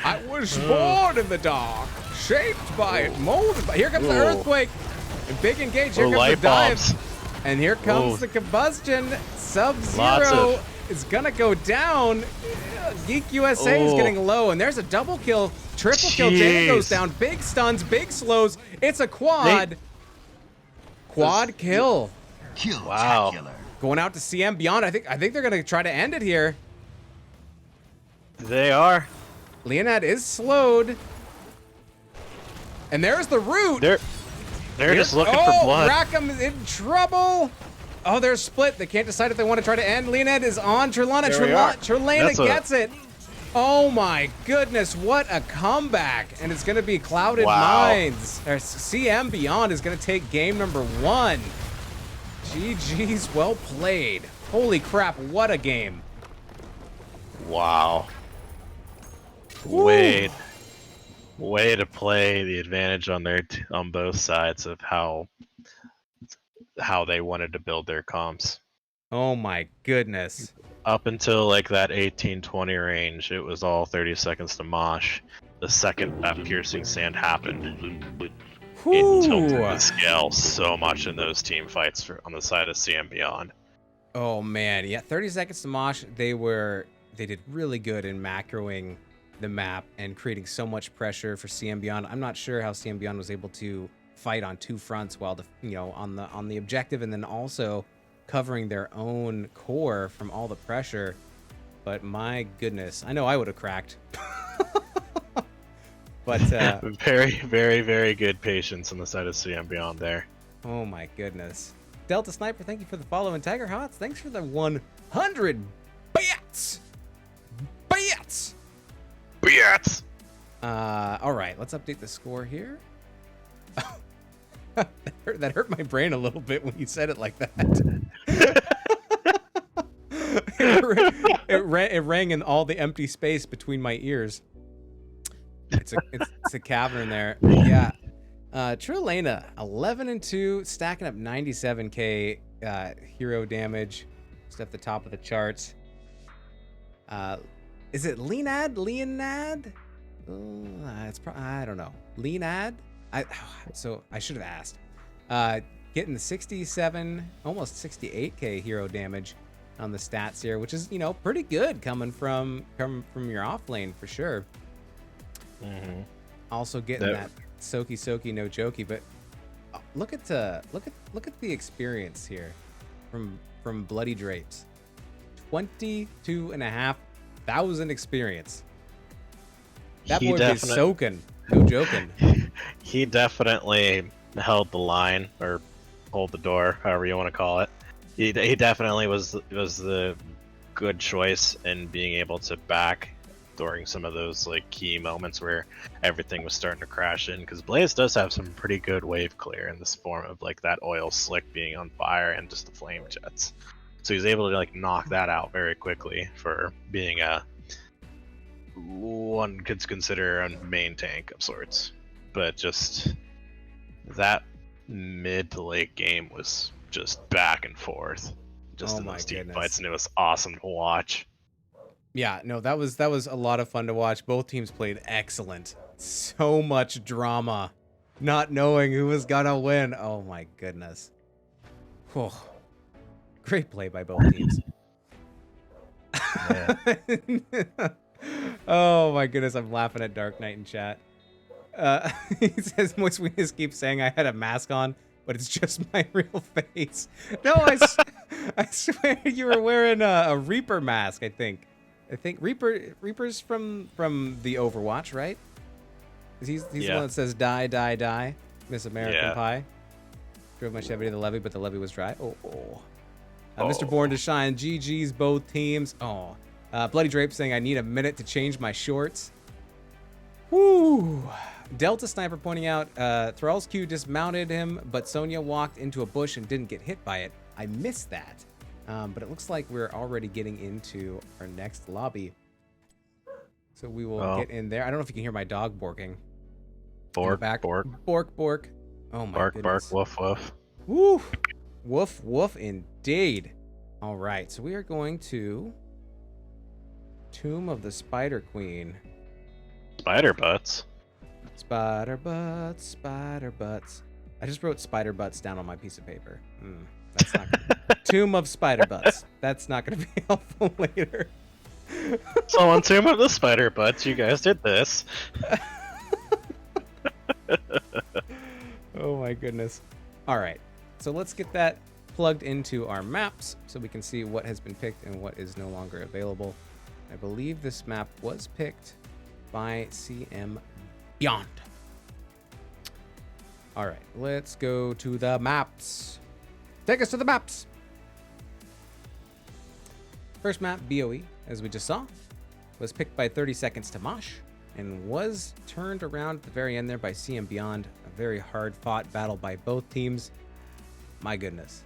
I was born in the dark, shaped by it, molded by. Here comes the earthquake. And big engage. Here comes the dive. And here comes Oh. the combustion. Lots Sub-Zero of- is gonna go down. Geek USA is Oh. getting low, and there's a double kill. Triple kill. Jaden goes Jeez. down. Big stuns, big slows. It's a quad. Quad kill. Wow. Going out to CM Beyond. I think they're gonna try to end it here. They are. Leonad is slowed. And there's the root. They're just looking for blood. Rackham is in trouble. Oh, they're split. They can't decide if they want to try to end. Leonid is on Trelana. There we are. Trelana That's a- gets it. Oh my goodness, what a comeback. And it's going to be Clouded Wow. Minds. Or CM Beyond is going to take game number 1. GG's, well played. Holy crap, what a game. Wow. Woo. Way to play the advantage on on both sides of how they wanted to build their comps. Oh my goodness. Up until like that 18-20 range, it was all 30 seconds to Mosh. The second that piercing sand happened, it tilted the scale so much in those team fights on the side of CM Beyond. Oh man, yeah, 30 seconds to Mosh. They did really good in macroing the map and creating so much pressure for CM Beyond. I'm not sure how CM Beyond was able to fight on two fronts while on the objective, and then also covering their own core from all the pressure. But my goodness, I know I would have cracked. But Very, very, very good patience on the side of CM Beyond there. oh my goodness. Delta Sniper, thank you for the follow, and Tiger Hots, thanks for the 100 bits. Bits. Yes. All right, let's update the score here. That hurt my brain a little bit when you said it like that. It rang in all the empty space between my ears. It's a cavern there. Yeah. Trelana, 11-2, stacking up 97k hero damage. Just at the top of the charts. Is it Leonad? I don't know. Leonad? So I should have asked. Getting the 67, almost 68k hero damage on the stats here, which is, pretty good coming from your off lane for sure. Mm-hmm. Also getting that Soki no jokey, but look at the experience here from Bloody Drapes. 22,500 experience. That boy is soaking. No joking. He definitely held the line, or hold the door, however you want to call it. He definitely was the good choice in being able to back during some of those key moments where everything was starting to crash in, because Blaze does have some pretty good wave clear in this form of that oil slick being on fire and just the flame jets. So he's able to knock that out very quickly for being one could consider a main tank of sorts. But just that mid to late game was just back and forth, just in those team fights, and it was awesome to watch. Yeah, no, that was a lot of fun to watch. Both teams played excellent. So much drama, not knowing who was gonna win. Oh my goodness. Whew. Great play by both teams. Oh my goodness, I'm laughing at Dark Knight in chat. He says Moist Weakness keeps saying I had a mask on, but it's just my real face. No, I swear you were wearing a Reaper mask, I think. Reaper's from the Overwatch, right? He's the one that says die, die, die. Miss American Pie. Drove my Chevy to the levee, but the levee was dry. Mr. Born to Shine, GG's both teams. Bloody Drape saying I need a minute to change my shorts. Woo! Delta Sniper pointing out Thrall's Q dismounted him, but Sonya walked into a bush and didn't get hit by it. I missed that. But it looks like we're already getting into our next lobby. So we will get in there. I don't know if you can hear my dog barking. Bork. Bork. Oh my goodness. Bark, woof, woof. Woo! Woof, woof indeed. All right, so we are going to Tomb of the Spider Queen. Spider butts. Spider butts. I just wrote spider butts down on my piece of paper. That's not Tomb of Spider Butts. That's not going to be helpful later. So on Tomb of the Spider Butts, you guys did this. Oh my goodness. All right. So let's get that plugged into our maps so we can see what has been picked and what is no longer available. I believe this map was picked by CM Beyond. All right, let's go to the maps. Take us to the maps. First map, BOE, as we just saw, was picked by 30 Seconds to Mosh and was turned around at the very end there by CM Beyond. A very hard-fought battle by both teams. My goodness.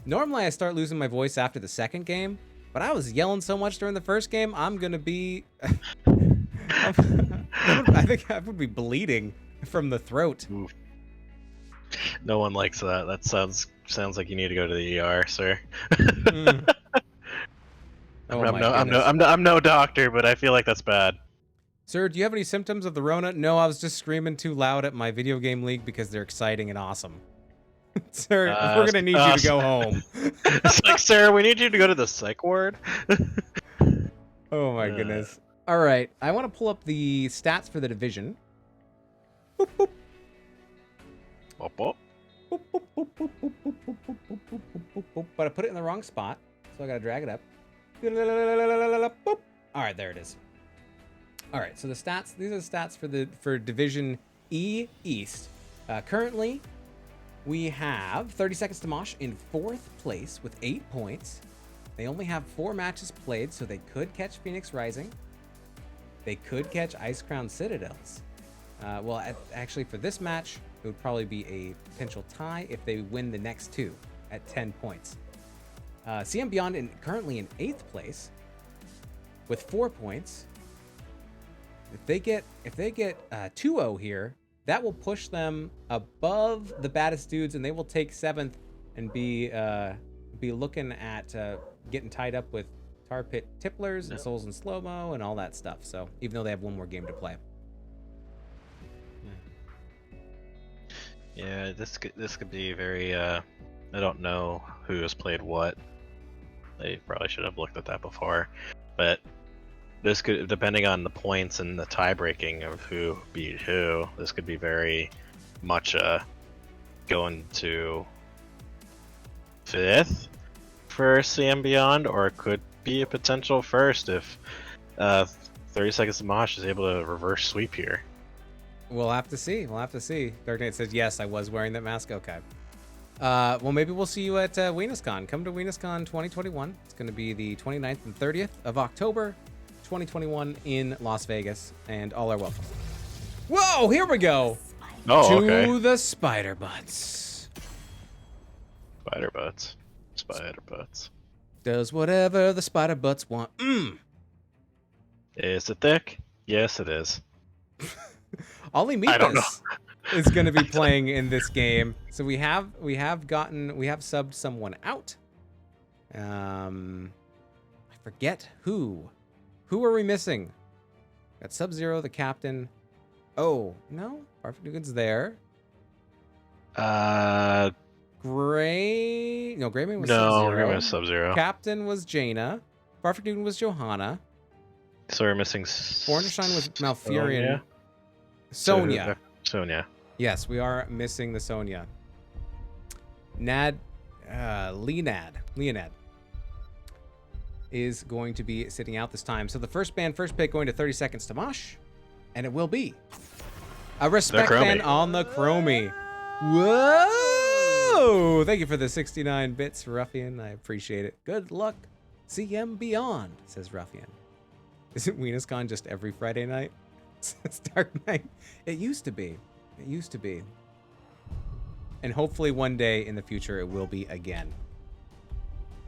Normally, I start losing my voice after the second game, but I was yelling so much during the first game, I'm going to be... I think I would be bleeding from the throat. Oof. No one likes that. That sounds like you need to go to the ER, sir. Oh I'm no doctor, but I feel like that's bad. Sir, do you have any symptoms of the Rona? No, I was just screaming too loud at my video game league because they're exciting and awesome. Sir, we're gonna need you to go home. It's like, sir, we need you to go to the psych ward. Oh my goodness. All right, I want to pull up the stats for the division. Boop, boop. Boop, boop. Boop, boop, boop, boop, boop, boop, boop, boop, boop, boop, boop, boop. But I put it in the wrong spot, so I gotta drag it up. Boop. All right, there it is. All right, so the stats. These are the stats for Division E East. Currently, we have 30 Seconds to Mosh in 4th place with 8 points. They only have 4 matches played, so they could catch Phoenix Rising. They could catch Ice Crown Citadels. Actually, for this match, it would probably be a potential tie if they win the next 2 at 10 points. CM Beyond currently in 8th place with 4 points. If they get 2-0 here, that will push them above the baddest dudes, and they will take 7th and be looking at getting tied up with Tar Pit Tipplers and Souls in Slow-Mo and all that stuff. So even though they have one more game to play. Yeah, this could be very. I don't know who has played what. They probably should have looked at that before, but this could, depending on the points and the tie breaking of who beat who, this could be very much going to 5th for CM Beyond, or it could be a potential 1st if 30 Seconds to Mosh is able to reverse sweep here. We'll have to see. Dark Knight says, yes, I was wearing that mask. Okay. Well, maybe we'll see you at WeenusCon. Come to WeenusCon 2021. It's going to be the 29th and 30th of October 2021 in Las Vegas, and all are welcome. Whoa, here we go. Oh, to okay. the Spider Butts. Spider Butts. Does whatever the Spider Butts want. Is it thick? Yes, it is. Ollie I don't know. Mikas is going to be playing in this game. So we have subbed someone out. I forget who. Who are we missing? Got Sub-Zero, the captain. Oh, no. Perfect Nugan's there. Gray. No, Grayman was Sub-Zero. No, Grayman was Sub-Zero. Captain was Jaina. Perfect Nugan was Johanna. So we're missing. Bornstein was Malfurion. Sonya. Sonya. Yes, we are missing the Sonya. Leonad is going to be sitting out this time. So the first pick going to 30 Seconds to Mosh, and it will be a respect ban on the Chromie. Whoa! Thank you for the 69 bits, Ruffian. I appreciate it. Good luck. CM Beyond, says Ruffian. Isn't WeenusCon just every Friday night? It's Dark Knight. It used to be. And hopefully one day in the future it will be again.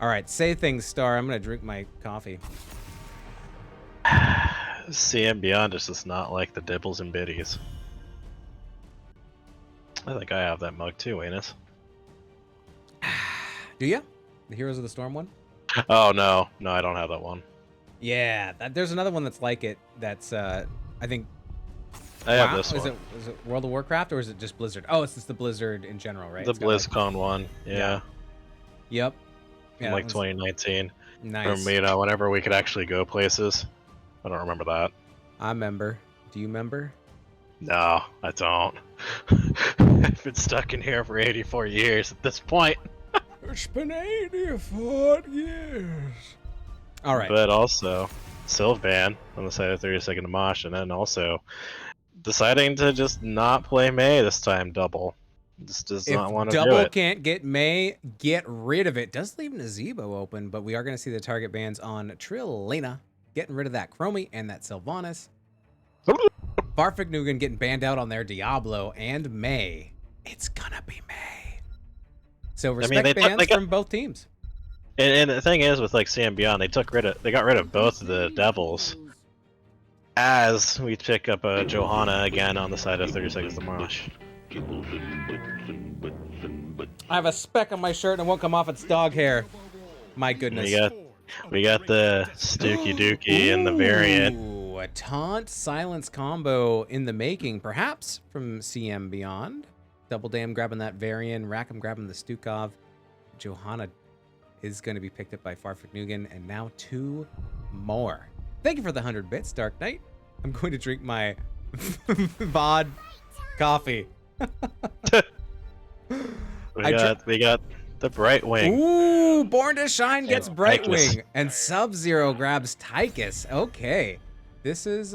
All right, say things, Star. I'm going to drink my coffee. CM Beyond just does not like the dibbles and biddies. I think I have that mug too, Anus. Do you? The Heroes of the Storm one? Oh, no. No, I don't have that one. Yeah, there's another one that's like it. That's, I think... I have this one. Is it World of Warcraft or is it just Blizzard? Oh, it's just the Blizzard in general, right? The BlizzCon one, yeah. Yep. in like 2019. Nice. Or, whenever we could actually go places. I don't remember that. I remember. Do you remember? No, I don't. I've been stuck in here for 84 years at this point. It's been 84 years. All right. But also, Sylvan on the side of 32nd to Mosh, and then also deciding to just not play May this time double. Just does not want to do double it. can't get May, get rid of it. Does leave Nazebo open, but we are going to see the target bans on Trillena. Getting rid of that Chromie and that Sylvanas. Farfignugan getting banned out on their Diablo and May. It's gonna be May. So respect bans from both teams. And the thing is, with like CM Beyond, they got rid of both of the Devils. As we pick up a Johanna again on the side of 30 Seconds to Mosh. I have a speck on my shirt and it won't come off its dog hair. My goodness. We got the Stooky Dookie and the variant. Ooh, a taunt silence combo in the making, perhaps from CM Beyond. Double Dam grabbing that variant, Rackham grabbing the Stukov. Johanna is going to be picked up by Farfignugan, and now 2 more. Thank you for the 100 bits, Dark Knight. I'm going to drink my VOD coffee. we got the Brightwing. Ooh, Born to Shine gets Brightwing, and Sub-Zero grabs Tychus. Okay, this is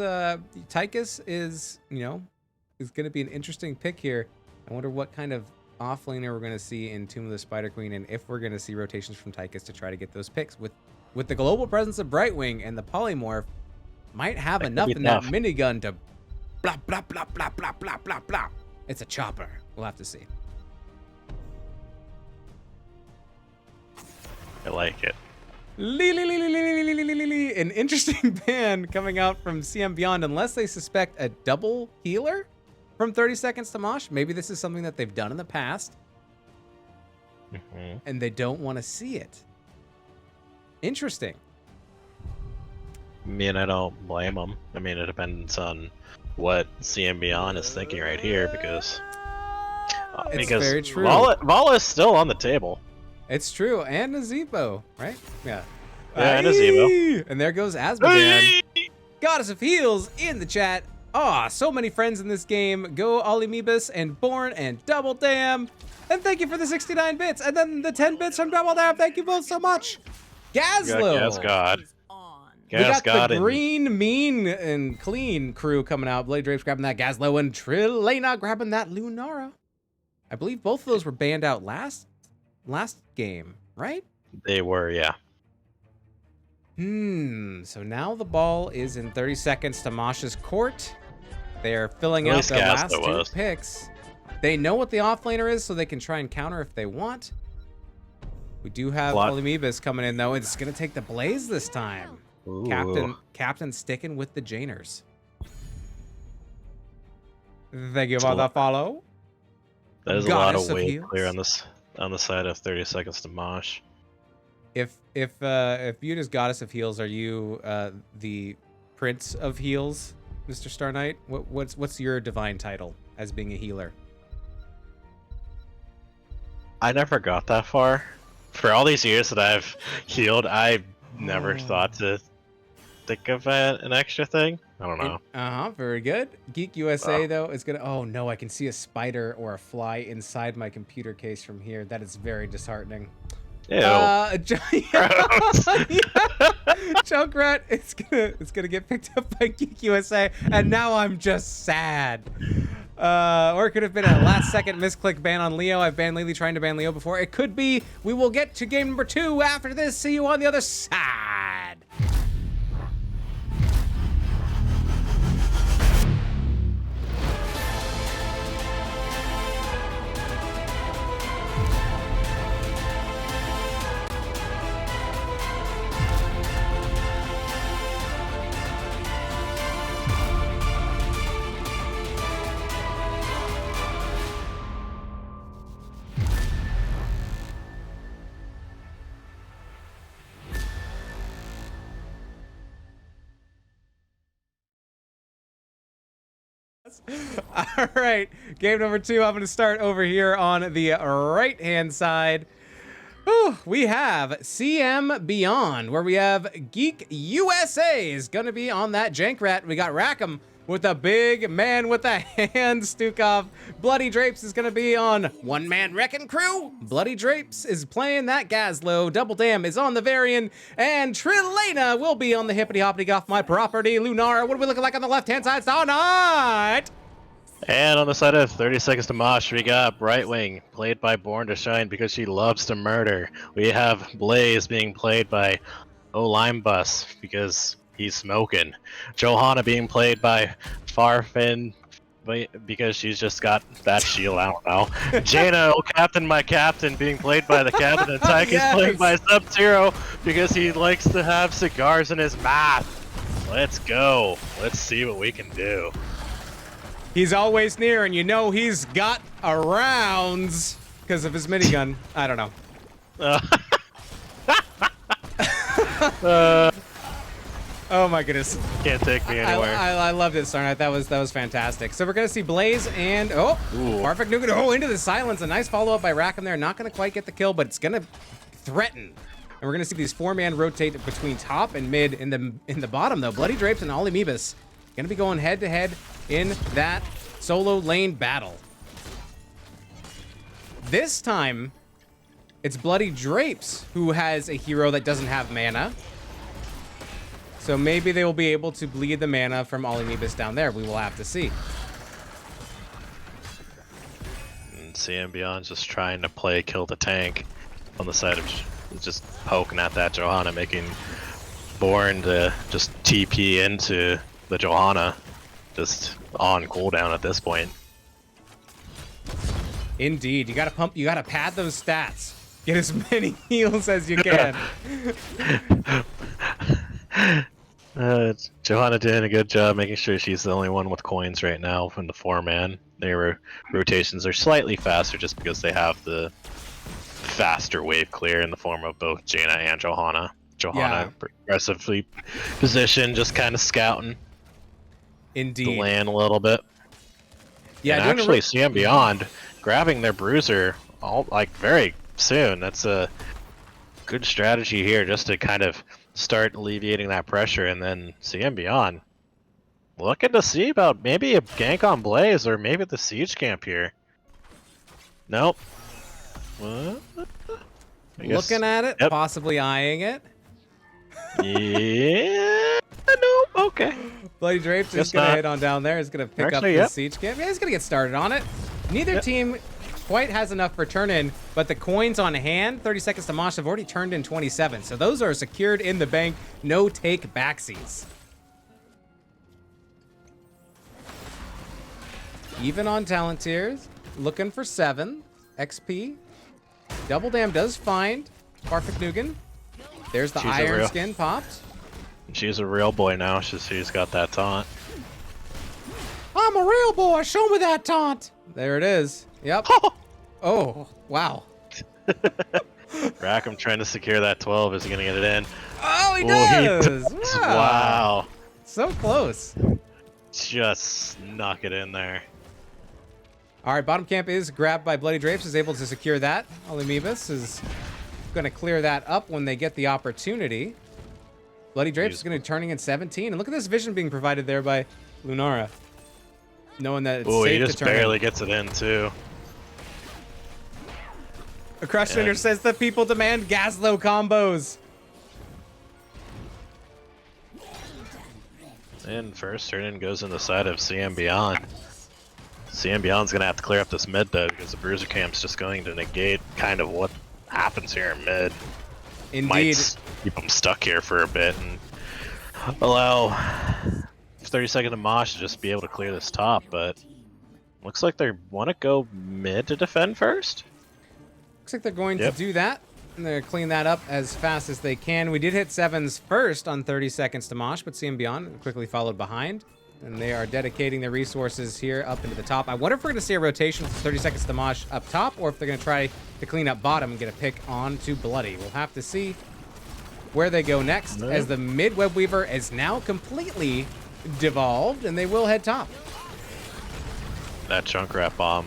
Tychus is is going to be an interesting pick here. I wonder what kind of offlaner we're going to see in Tomb of the Spider Queen, and if we're going to see rotations from Tychus to try to get those picks. With the global presence of Brightwing and the Polymorph, might have enough in that minigun to blah blah blah blah blah blah blah blah. It's a chopper. We'll have to see. I like it. An interesting ban coming out from CM Beyond, unless they suspect a double healer from 30 Seconds to Mosh. Maybe this is something that they've done in the past, and they don't want to see it. Interesting. I mean, I don't blame them. I mean, it depends on what CM Beyond is thinking right here, because very true. Vala is still on the table. It's true, and Nazebo, right? Yeah. Yeah, and Nazebo. And there goes Asmodan. Goddess of Heals in the chat. Ah, so many friends in this game. Go Olimebus and Born and Double Dam. And thank you for the 69 bits. And then the 10 bits from Double Dam. Thank you both so much. Gazlo. Gas God. We got the green, mean, and clean crew coming out. Blade Drapes grabbing that Gazlo and Trillena grabbing that Lunara. I believe both of those were banned out last game, right? They were, yeah. So now the ball is in 30 Seconds to Mosh's court. They're filling out the last 2 picks. They know what the offlaner is, so they can try and counter if they want. We do have Olimebus coming in, though. It's going to take the Blaze this time. Ooh. Captain sticking with the Janers. Thank you for the follow. That is a lot of weight clear on the side of 30 Seconds to Mosh. If you just Goddess of Heals, are you the Prince of Heals, Mr. Star Knight? What's your divine title as being a healer? I never got that far. For all these years that I've healed, I never thought to think of an extra thing. I don't know. Very good. Geek USA though is gonna. Oh no, I can see a spider or a fly inside my computer case from here. That is very disheartening. Ew. Junkrat, it's gonna get picked up by Geek USA, and now I'm just sad. Or it could have been a last-second misclick ban on Leo. I've banned Lily trying to ban Leo before. It could be. We will get to game number 2 after this. See you on the other side. All right, game number 2. I'm going to start over here on the right-hand side. Whew, we have CM Beyond, where we have Geek USA is going to be on that Jank Rat. We got Rackham with a big man with a hand, Stukov. Bloody Drapes is going to be on One Man Wrecking Crew. Bloody Drapes is playing that Gazlo. Double Dam is on the Varian. And Trilena will be on the Hippity Hoppity Off My Property. Lunara, what are we looking like on the left-hand side? Star Knight! And on the side of 30 Seconds to Mosh, we got Brightwing, played by Born to Shine because she loves to murder. We have Blaze being played by Lime Bus because he's smoking. Johanna being played by Farfin because she's just got that shield, I don't know. Jaina, Captain My Captain, being played by the Captain, and Tyke is played by Sub-Zero because he likes to have cigars in his mouth. Let's go. Let's see what we can do. He's always near, and you know he's got a rounds because of his minigun. I don't know. Oh my goodness! Can't take me anywhere. I loved it, Sarnite. That was fantastic. So we're gonna see Blaze and Perfect Nuke. Oh, into the silence. A nice follow up by Rackham there. Not gonna quite get the kill, but it's gonna threaten. And we're gonna see these 4-man rotate between top and mid. In the bottom though, Bloody Drapes and Alimebis gonna be going head to head in that solo lane battle. This time, it's Bloody Drapes who has a hero that doesn't have mana. So maybe they will be able to bleed the mana from Alimebis down there. We will have to see. And CM Beyond just trying to play kill the tank on the side of just poking at that Johanna, making Born to just TP into the Johanna. Just on cooldown at this point. Indeed, you gotta pump, you gotta pad those stats. Get as many heals as you can. Johanna doing a good job making sure she's the only one with coins right now from the 4-man. Their rotations are slightly faster just because they have the faster wave clear in the form of both Jaina and Johanna. Johanna progressively positioned, just kind of scouting. Indeed. The land a little bit. Yeah, and actually CM Beyond grabbing their bruiser all very soon. That's a good strategy here just to kind of start alleviating that pressure, and then CM Beyond looking to see about maybe a gank on Blaze or maybe the siege camp here. Nope. What? Looking at it, possibly eyeing it. Yeah. Nope. Okay. Bloody Drapes is going to head on down there. He's going to pick up the siege camp. Yeah, he's going to get started on it. Neither team quite has enough for turn in, but the coins on hand, 30 seconds to Mosh, have already turned in 27. So those are secured in the bank. No take backsies. Even on talent tiers, looking for 7 XP. Double Dam does find Perfect Nugan. There's the iron skin popped. She's a real boy now. She's got that taunt. I'm a real boy. Show me that taunt. There it is. Yep. Oh, wow. Rackham trying to secure that 12. Is he going to get it in? Oh, he does. He does. Wow. So close. Just snuck it in there. All right, bottom camp is grabbed by Bloody Drapes. Is able to secure that. Alimebis is going to clear that up when they get the opportunity. Bloody Drapes is going to be turning in 17. And look at this vision being provided there by Lunara. Knowing that it's safe to turn in. He just barely gets it in, too. A Crush Trainer says the people demand Gazlo combos. And first turn in goes in the side of CM Beyond. CM Beyond's going to have to clear up this mid, though, because the Bruiser Camp's just going to negate kind of what happens here in mid. Indeed. Might keep them stuck here for a bit and allow 30 seconds to Mosh to just be able to clear this top, but looks like they want to go mid to defend first. Looks like they're going to do that. And they're clean that up as fast as they can. We did hit 7s first on 30 seconds to Mosh, but CM Beyond quickly followed behind. And they are dedicating their resources here up into the top. I wonder if we're going to see a rotation for 30 seconds to Mosh up top, or if they're going to try to clean up bottom and get a pick on to Bloody. We'll have to see where they go next, as the mid Web Weaver is now completely devolved, and they will head top. That chunk wrap bomb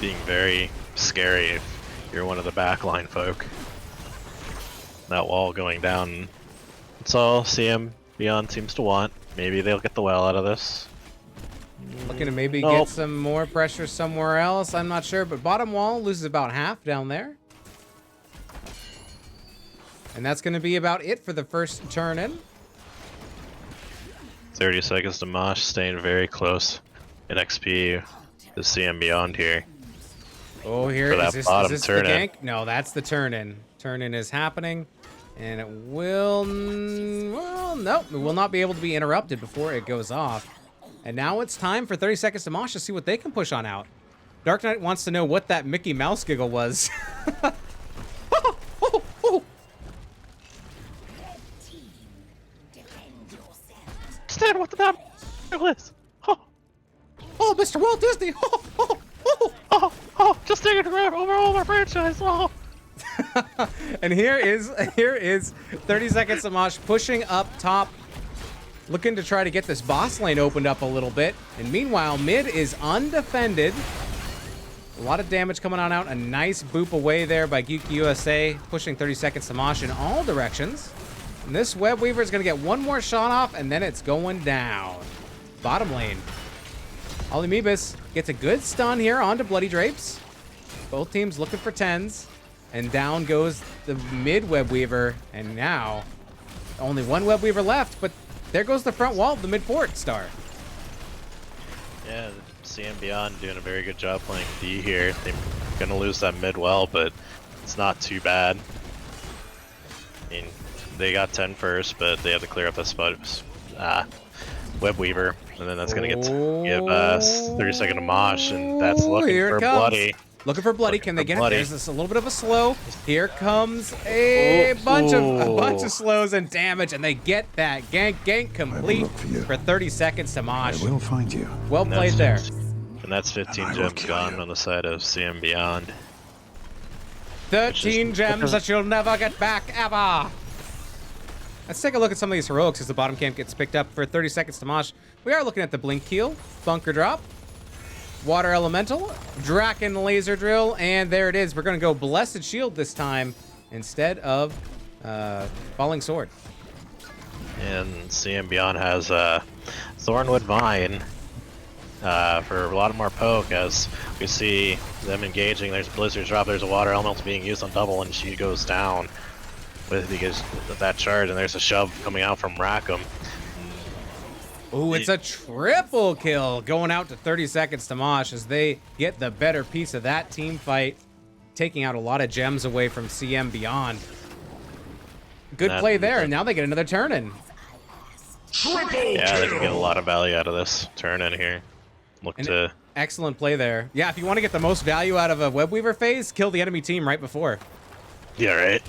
being very scary if you're one of the backline folk. that wall going down. That's all CM Beyond seems to want. Maybe they'll get the well out of this. Looking to maybe Nope. get some more pressure somewhere else. I'm not sure, but bottom wall loses about half down there. And that's going to be about it for the first turn in. 30 seconds to Mosh, staying very close in XP to CM Beyond here. Oh, here For that is this bottom the turn-in. gank? No, that's the turn-in. Turn-in is happening, and it will... Well, no, it will not be able to be interrupted before it goes off. And now it's time for 30 seconds to Mosh to see what they can push on out. Dark Knight wants to know what that Mickey Mouse giggle was. Stand what the damn is. Oh, Oh, Mr. Walt Disney! just taking it around over all our franchise. Oh. And here is 30 seconds to Mosh pushing up top, looking to try to get this boss lane opened up a little bit. And meanwhile, mid is undefended. A lot of damage coming on out. A nice boop away there by Geek USA, pushing 30 seconds to Mosh in all directions. And this Web Weaver is going to get one more shot off, and then it's going down. Bottom lane. Alimebis gets a good stun here onto Bloody Drapes. Both teams looking for 10s. And down goes the mid Web Weaver. And now, only one Web Weaver left, but there goes the front wall of the mid fort star. Yeah, CM Beyond doing a very good job playing D here. They're going to lose that mid well, but it's not too bad. I mean, they got 10 first, but they have to clear up that spot. Web Weaver, and then that's going to give 30 second to Mosh, and that's looking here for it comes. Bloody. Looking for Bloody. Can they get Bloody. it? There's this a little bit of a slow. Here comes a bunch of slows and damage, and they get that gank complete for 30 seconds to Mosh. I will find you. Well played there. And that's 15 gems gone on the side of CM Beyond. 13 gems that you'll never get back ever. Let's take a look at some of these heroics as the bottom camp gets picked up for 30 seconds to Mosh. We are looking at the Blink Keel, Bunker Drop, Water Elemental, Draken Laser Drill, and there it is. We're going to go Blessed Shield this time instead of Falling Sword. And CM Beyond has Thornwood Vine for a lot more poke as we see them engaging. There's Blizzard Drop, there's a Water Elemental being used on double, and she goes down because of that charge, and there's a shove coming out from Rackham. Ooh, it's a triple kill going out to 30 seconds to Mosh as they get the better piece of that team fight, taking out a lot of gems away from CM Beyond. Good play there, and now they get another turn in. Yeah, they can get a lot of value out of this turn in here. Excellent play there. Yeah, if you want to get the most value out of a Web Weaver phase, kill the enemy team right before. Yeah, right.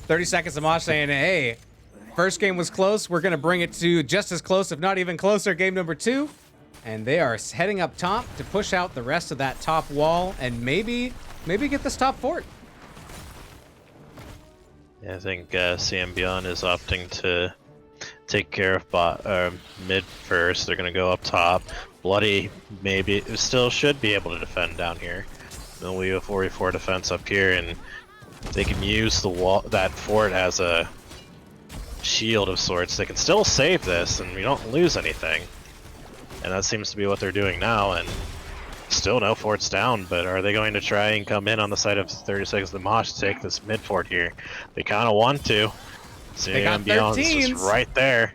30 seconds to Mosh saying, hey, first game was close. We're going to bring it to just as close, if not even closer, game number 2. And they are heading up top to push out the rest of that top wall and maybe get this top fort. Yeah, I think CM Beyond is opting to take care of mid first. They're going to go up top. Bloody maybe still should be able to defend down here. Then we have 44 defense up here, and they can use the wall, that fort as a shield of sorts. They can still save this, and we don't lose anything. And that seems to be what they're doing now, and still no forts down, but are they going to try and come in on the side of 30 seconds to Mosh to take this mid fort here? They kind of want to. They got Beyond's 13s. just right there.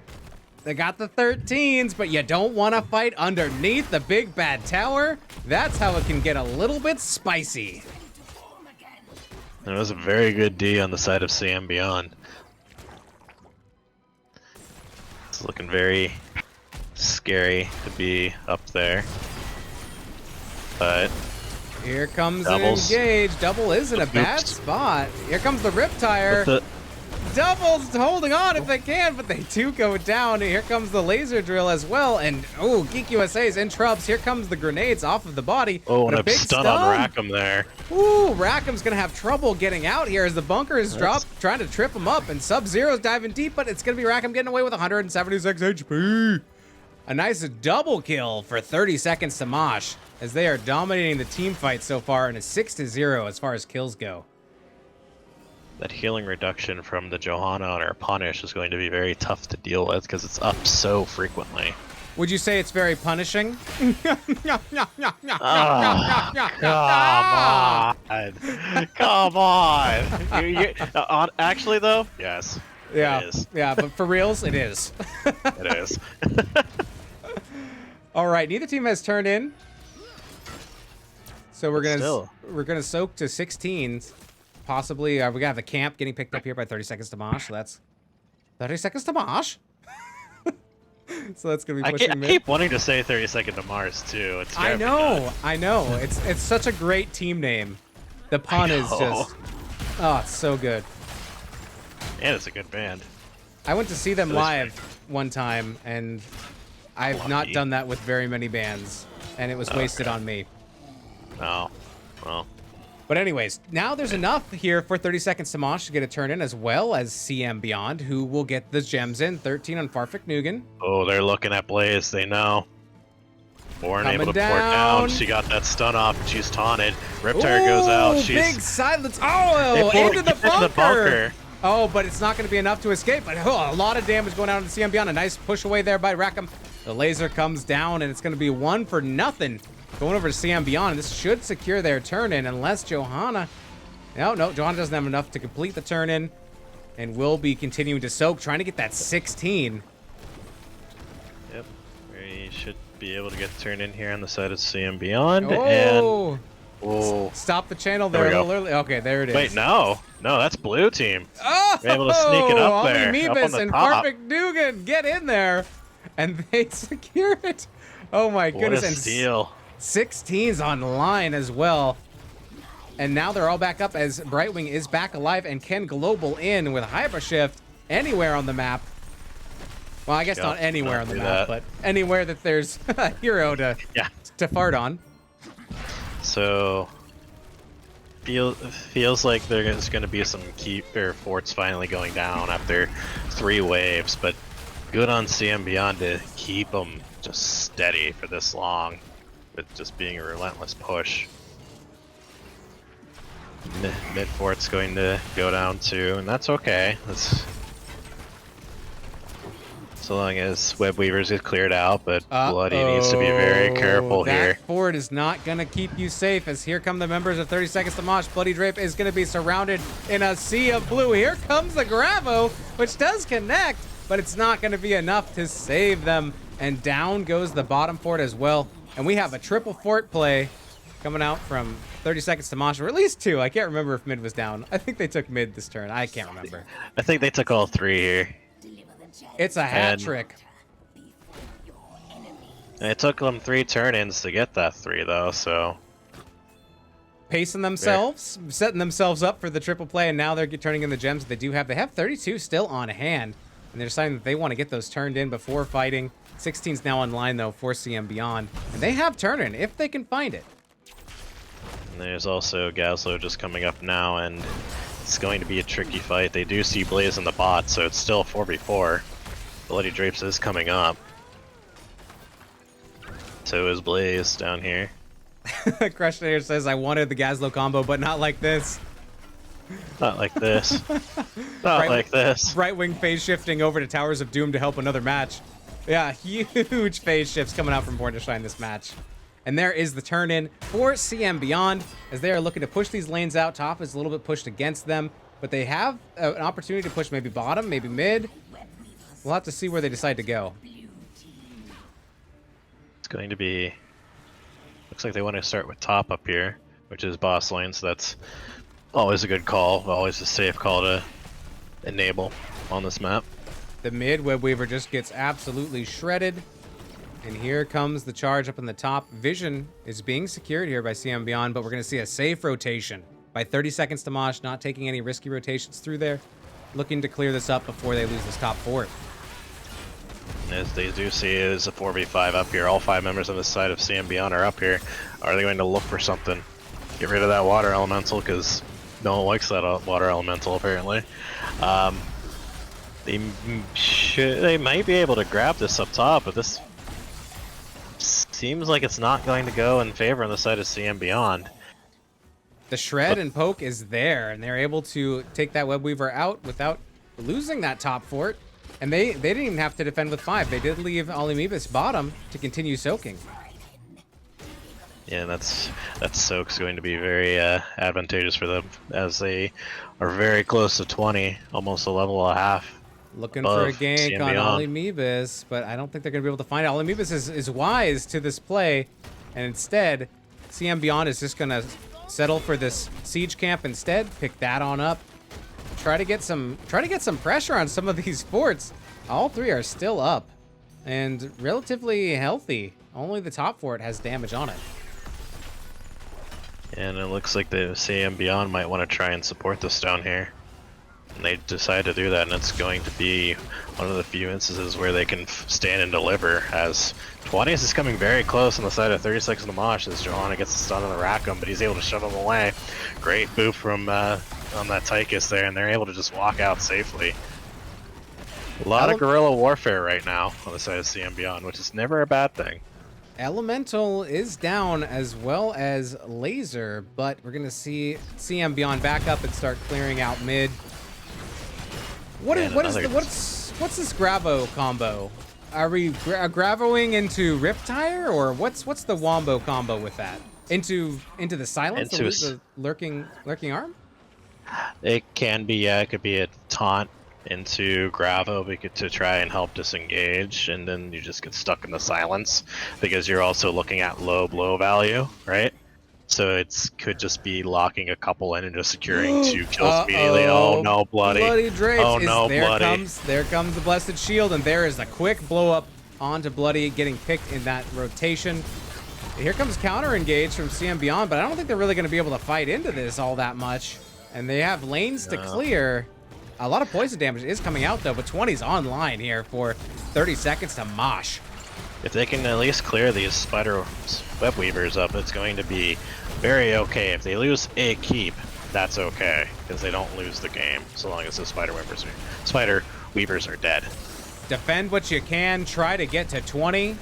They got the 13s, but you don't want to fight underneath the big bad tower. That's how it can get a little bit spicy. And it was a very good D on the side of CM Beyond. It's looking very scary to be up there. But here comes Doubles. an engage. Double is in a bad spot. Here comes the Riptire. Double's holding on if they can, but they do go down. Here comes the laser drill as well. And oh, Geek USA's in troubles. Here comes the grenades off of the body. Oh, and a a big stun on Rackham there. Ooh, Rackham's gonna have trouble getting out here as the bunker is dropped, trying to trip him up. And Sub-Zero's diving deep, but it's gonna be Rackham getting away with 176 HP. A nice double kill for 30 seconds to Mosh as they are dominating the team fight so far in a 6-0 as far as kills go. That healing reduction from the Johanna on her punish is going to be very tough to deal with because it's up so frequently. Would you say it's very punishing? Oh, come on! Actually, though, yes, Yeah, it is. yeah, but for reals, it is. It is. All right, neither team has turned in, so we're gonna soak to 16s. Possibly, we got the camp getting picked up here by 30 seconds to Mosh. So that's 30 seconds to Mosh. So that's gonna be pushing I mid. keep wanting to say 32nd to Mars too. It's I know. It's such a great team name. The pun is just, oh, it's so good. And it's a good band. I went to see them So it's live one time, and I've not done that with very many bands, and it was wasted on me. Oh, well. But anyways, now there's enough here for 30 seconds to Mosh to get a turn in, as well as CM Beyond, who will get the gems in. 13 on Farfik Nugan. Oh, they're looking at Blaze. They know. Born Coming able to down. pour down. She got that stun off. She's taunted. Riptire goes out. She's Big silence. Oh, into the bunker. Oh, but it's not going to be enough to escape. But a lot of damage going out on CM Beyond. A nice push away there by Rackham. The laser comes down, and it's going to be 1-0. Going over to CM Beyond. This should secure their turn in, unless Johanna. No, Johanna doesn't have enough to complete the turn in, and will be continuing to soak, trying to get that 16. Yep. We should be able to get turned in here on the side of CM Beyond. Oh! And oh, Stop the channel there a little early. Okay, there it is. wait, no, that's blue team. Oh! We're able to sneak it up there. Omni Up on Meebus the and top. Farfik Nugan get in there, and they secure it. Oh my goodness! What a And steal. 16's online as well. And now they're all back up as Brightwing is back alive and can global in with Hybrid Shift anywhere on the map. Well, I guess not anywhere on the map, but anywhere that there's a hero to fart on. So feels like there's going to be some forts finally going down after 3 waves, but good on CM Beyond to keep them just steady for this long. With just being a relentless push. Mid fort's going to go down too, and that's okay. So long as Web Weavers get cleared out, but Bloody needs to be very careful here. That fort is not going to keep you safe, as here come the members of 30 Seconds to Mosh. Bloody Drape is going to be surrounded in a sea of blue. Here comes the Gravo, which does connect, but it's not going to be enough to save them. And down goes the bottom fort as well. And we have a triple fort play coming out from 30 Seconds to Mosh, or at least 2. I can't remember if mid was down. I think they took mid this turn. I can't remember. I think they took all 3 here. It's a hat trick. And it took them 3 turn-ins to get that 3, though, so... Pacing themselves, setting themselves up for the triple play, and now they're turning in the gems that they do have. They have 32 still on hand, and they're deciding that they want to get those turned in before fighting. 16's now online, though, for CM Beyond. And they have turn-in, if they can find it. And there's also Gazlo just coming up now, and it's going to be a tricky fight. They do see Blaze in the bot, so it's still 4v4. Bloody Drapes is coming up. So is Blaze down here. Crushinator says, I wanted the Gazlo combo, but not like this. Not like this. Not like this. Brightwing phase shifting over to Towers of Doom to help another match. Yeah, huge phase shifts coming out from Born to Shine this match. And there is the turn-in for CM Beyond, as they are looking to push these lanes out. Top is a little bit pushed against them, but they have an opportunity to push maybe bottom, maybe mid. We'll have to see where they decide to go. It's going to be... Looks like they want to start with top up here, which is boss lane, so that's always a good call, always a safe call to enable on this map. The mid Web Weaver just gets absolutely shredded. And here comes the charge up on the top. Vision is being secured here by CM Beyond, but we're going to see a safe rotation by 30 Seconds to Mosh, not taking any risky rotations through there. Looking to clear this up before they lose this top fort. As they do see it is a 4v5 up here. All 5 members on the side of CM Beyond are up here. Are they going to look for something? Get rid of that water elemental, because no one likes that water elemental, apparently. They might be able to grab this up top, but this seems like it's not going to go in favor on the side of CM Beyond. the shred and poke is there, and they're able to take that web weaver out without losing that top fort. And they didn't even have to defend with 5. They did leave Alimibis bottom to continue soaking. Yeah, that soak's going to be very advantageous for them, as they are very close to 20, almost a level and a half. Looking for a gank on Alimibis, but I don't think they're going to be able to find it. Alimibis is wise to this play, and instead, CM Beyond is just going to settle for this siege camp instead. Pick that on up. Try to get some pressure on some of these forts. All 3 are still up and relatively healthy. Only the top fort has damage on it. And it looks like the CM Beyond might want to try and support this down here. And they decide to do that, and it's going to be one of the few instances where they can stand and deliver, as 20s is coming very close on the side of 36 in the Mosh as Johanna gets the stun on the Rackham, but he's able to shove him away. Great move from on that Tychus there, and they're able to just walk out safely. A lot of guerrilla warfare right now on the side of CM Beyond, which is never a bad thing. Elemental is down as well as Laser, but we're going to see CM Beyond back up and start clearing out mid. What's this Gravo combo? Are we Gravoing into Riptire, or what's the Wombo combo with that? Into the silence, the lurking arm? It can be, yeah, it could be a taunt into Gravo to try and help disengage, and then you just get stuck in the silence because you're also looking at low blow value, right? So it could just be locking a couple in and just securing 2 kills immediately. Oh no, Bloody Drapes. Oh no, Bloody. There comes the Blessed Shield, and there is a quick blow up onto Bloody, getting picked in that rotation. Here comes counter engage from CM Beyond, but I don't think they're really going to be able to fight into this all that much. And they have lanes to clear. A lot of poison damage is coming out though, but 20's online here for 30 seconds to Mosh. If they can at least clear these spider web weavers up, it's going to be very okay. If they lose a keep, that's okay, because they don't lose the game so long as the spider weavers are dead. Defend what you can, try to get to 20.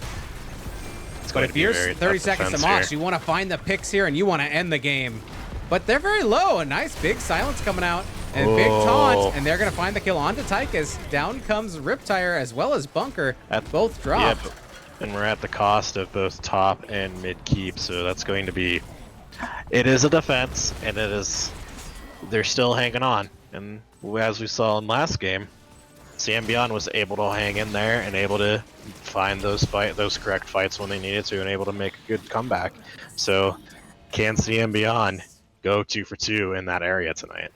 But if you're 30 seconds to Mosh, you want to find the picks here and you want to end the game. But they're very low. A nice big silence coming out and big taunt, and they're going to find the kill onto Tychus. Down comes Riptire as well as Bunker. Both dropped. Yep. And we're at the cost of both top and mid keep, so that's going to be... It is a defense, and they're still hanging on. And as we saw in last game, CM Beyond was able to hang in there and able to find those correct fights when they needed to, and able to make a good comeback. So can CM Beyond go 2 for 2 in that area tonight?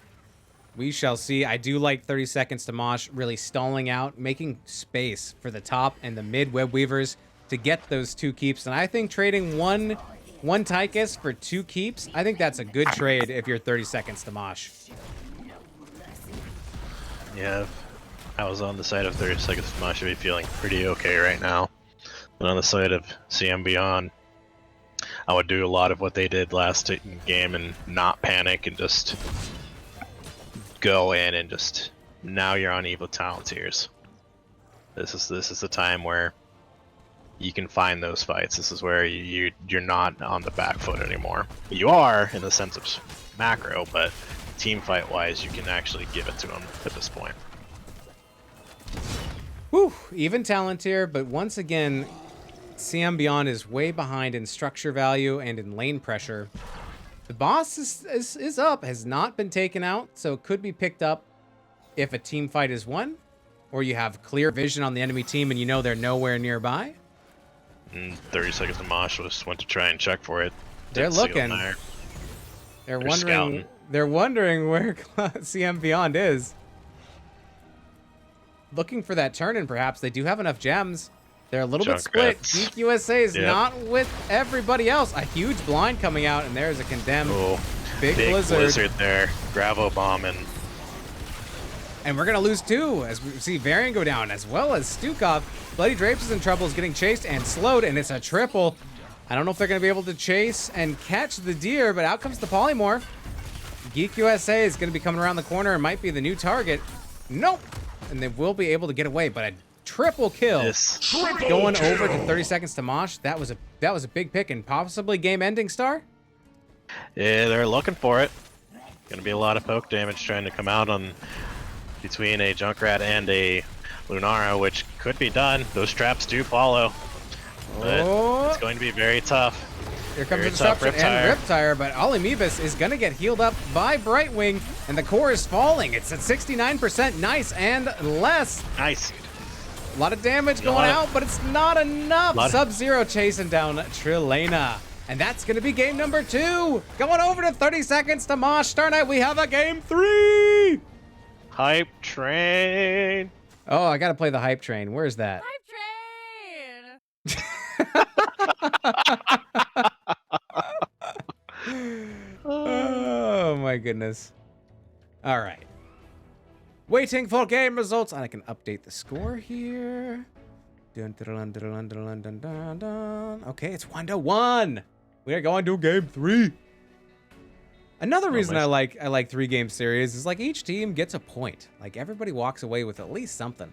We shall see. I do like 30 seconds to Mosh really stalling out, making space for the top and the mid web weavers to get those 2 keeps. And I think trading one Tychus for 2 keeps, I think that's a good trade if you're 30 seconds to Mosh. Yeah, I was on the side of 30 seconds to Mosh, should be feeling pretty okay right now. And on the side of CM Beyond, I would do a lot of what they did last game and not panic and just go in and just, now you're on Evil Talent tiers. This is the time where you can find those fights. This is where you're not on the back foot anymore. You are in the sense of macro, but team fight wise, you can actually give it to them at this point. Whew, even talent here, but once again, CM Beyond is way behind in structure value and in lane pressure. The boss is up, has not been taken out, so it could be picked up if a team fight is won, or you have clear vision on the enemy team and you know they're nowhere nearby. And 30 seconds to Mosh went to try and check for it. They're looking. They're wondering. Scouting. They're wondering where CM Beyond is. Looking for that turn-in, perhaps. They do have enough gems. They're a little bit split. Geek USA is not with everybody else. A huge blind coming out, and there's a condemned big blizzard there. Gravo bombing. And we're going to lose 2 as we see Varian go down, as well as Stukov. Bloody Drapes is in trouble, is getting chased and slowed, and it's a triple. I don't know if they're going to be able to chase and catch the deer, but out comes the polymorph. Geek USA is going to be coming around the corner and might be the new target. Nope. And they will be able to get away, but a triple kill going over to 30 seconds to Mosh. That was a big pick and possibly game-ending star. Yeah, they're looking for it. Gonna be a lot of poke damage trying to come out on between a Junkrat and a Lunara, which could be done. Those traps do follow, but it's going to be very tough. Here comes Very the tough disruption and Riptire, but Alimebis is going to get healed up by Brightwing, and the core is falling. It's at 69%. Nice and less. Nice. A lot of damage going out, but it's not enough. Sub-Zero chasing down Trilena. And that's going to be game number 2. Going over to 30 seconds to Mosh. Star Knight, we have a game 3. Hype train. Oh, I got to play the hype train. Where's that? Hype train. Oh my goodness. All right. Waiting for game results, and I can update the score here. Dun, dun, dun, dun, dun, dun, dun, dun. Okay, it's 1-1. We are going to game 3. Another reason I like 3-game series is like each team gets a point. Like everybody walks away with at least something.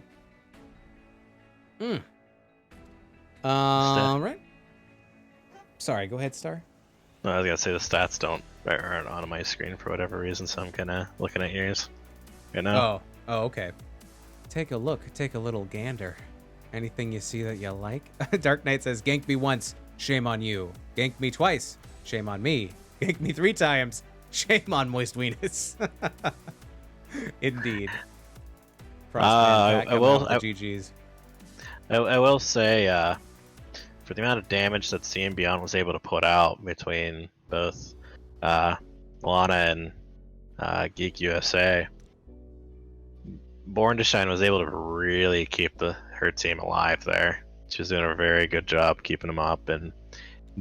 Right. Sorry, go ahead, Star. No, I was gonna say the stats aren't on my screen for whatever reason, so I'm kind of looking at yours. You know? Oh, okay. Take a look. Take a little gander. Anything you see that you like? Dark Knight says, gank me once, shame on you. Gank me twice, shame on me. Gank me 3 times, shame on Moist Weenus. Indeed. I will. GGs. I will say, for the amount of damage that CM Beyond was able to put out between both Lana and Geek USA, Born to Shine was able to really keep her team alive there. She was doing a very good job keeping them up and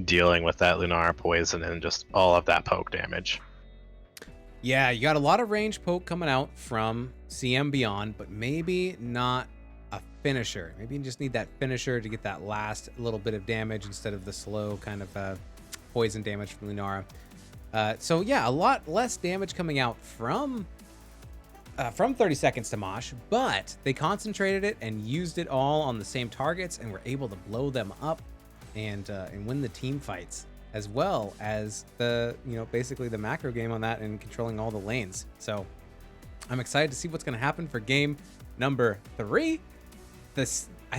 dealing with that Lunara poison and just all of that poke damage. Yeah, you got a lot of range poke coming out from CM Beyond, but maybe not a finisher. Maybe you just need that finisher to get that last little bit of damage instead of the slow kind of poison damage from Lunara. So yeah, a lot less damage coming out from 30 seconds to Mosh, but they concentrated it and used it all on the same targets and were able to blow them up and win the team fights, as well as the, basically the macro game on that and controlling all the lanes. So I'm excited to see what's going to happen for game number 3. I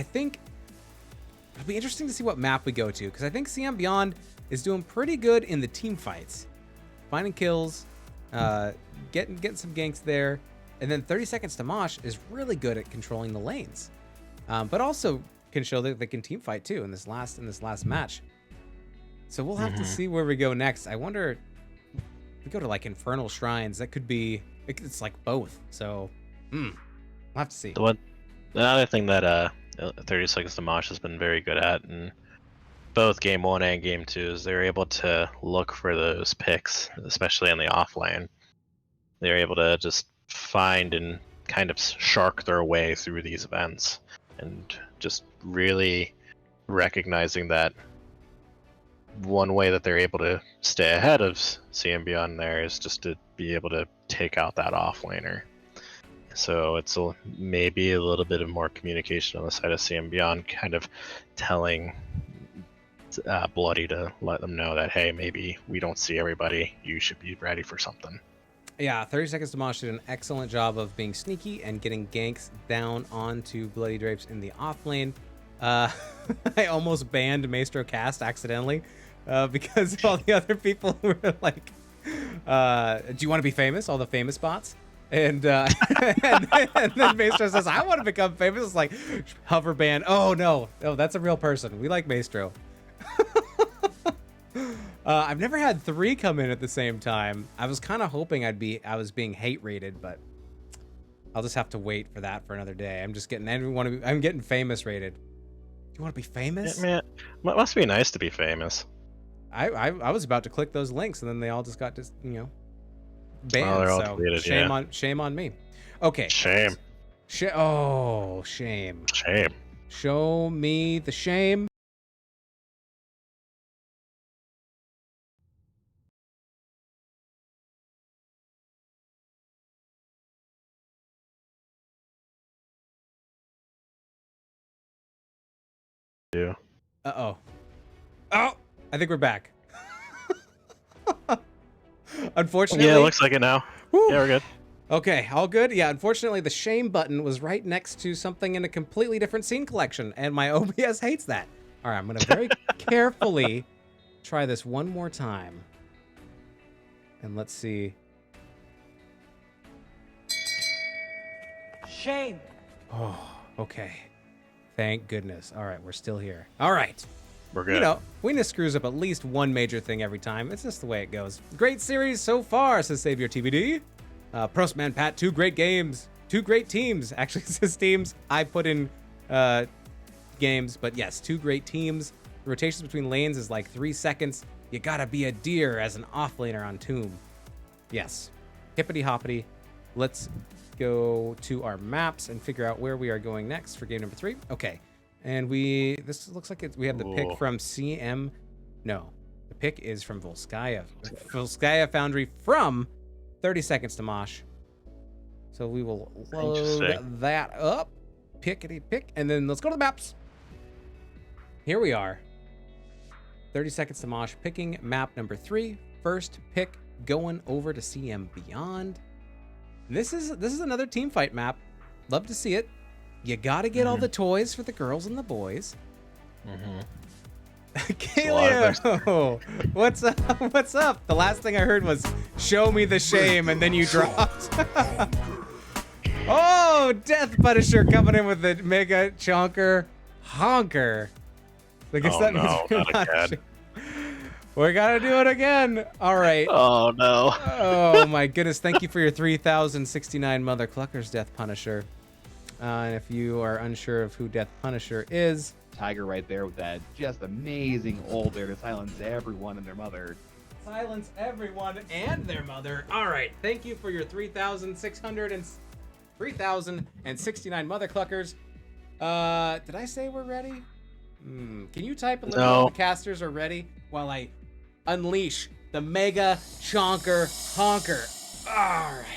think it'll be interesting to see what map we go to, because I think CM Beyond is doing pretty good in the team fights, finding kills, getting some ganks there. And then 30 seconds to Mosh is really good at controlling the lanes, but also can show that they can team fight too in this last match. So we'll have to see where we go next. I wonder if we go to like Infernal Shrines. That could be, it's like both. So we'll have to see. The other thing that 30 seconds to Mosh has been very good at in both game 1 and game 2 is they're able to look for those picks, especially in the offlane. They're able to just find and kind of shark their way through these events, and just really recognizing that one way that they're able to stay ahead of CM Beyond there is just to be able to take out that offlaner. So it's maybe a little bit of more communication on the side of CM Beyond, kind of telling Bloody to let them know that, hey, maybe we don't see everybody, you should be ready for something. Yeah, 30 seconds to Mosh did an excellent job of being sneaky and getting ganks down onto Bloody Drapes in the off lane. I almost banned Maestro Cast accidentally because of all the other people who were like, do you want to be famous? All the famous bots. And, and then Maestro says, I want to become famous. It's like, hover ban. Oh, no, that's a real person. We like Maestro. I've never had 3 come in at the same time. I was kind of hoping I was being hate rated, but I'll just have to wait for that for another day. I'm just getting I'm getting famous rated. Do you want to be famous? Yeah, man, it must be nice to be famous. I was about to click those links and then they all just got banned. Oh, they're all so deleted, shame on me. Okay. Shame. Shame. Shame. Show me the shame. Yeah. Uh-oh. Oh, I think we're back. Unfortunately. Yeah, it looks like it now. Whew. Yeah, we're good. Okay, all good? Yeah, unfortunately, the shame button was right next to something in a completely different scene collection, and my OBS hates that. All right, I'm going to very carefully try this one more time. And let's see. Shame. Oh, okay. Thank goodness. All right, we're still here. All right. We're good. You know, Weenus screws up at least one major thing every time. It's just the way it goes. Great series so far, says Savior TBD. Prostman Pat, 2 great games. 2 great teams. Actually, it says teams. I put in games, but yes, 2 great teams. The rotations between lanes is like 3 seconds. You gotta be a deer as an offlaner on Tomb. Yes. Hippity hoppity. Let's go to our maps and figure out where we are going next for game number 3. Okay. And this looks like we have the pick from CM. No, the pick is from Volskaya. Volskaya Foundry from 30 Seconds to Mosh. So we will load that up. Pickety pick. And then let's go to the maps. Here we are. 30 Seconds to Mosh picking map number 3. First pick going over to CM Beyond. This is another team fight map. Love to see it. You gotta get all the toys for the girls and the boys. Kaleo, what's up? What's up? The last thing I heard was "Show me the shame," and then you dropped. Oh, Death Punisher coming in with the Mega Chonker Honker. I guess that means we're not we gotta do it again. All right. Oh no. Oh my goodness! Thank you for your 3,069 mother cluckers, Death Punisher. And if you are unsure of who Death Punisher is, Tiger right there with that just amazing ult there to silence everyone and their mother. Silence everyone and their mother. All right. Thank you for your 3,069 mother cluckers. Did I say we're ready? Can you type and let me know if the casters are ready while I unleash the Mega Chonker Honker? All right.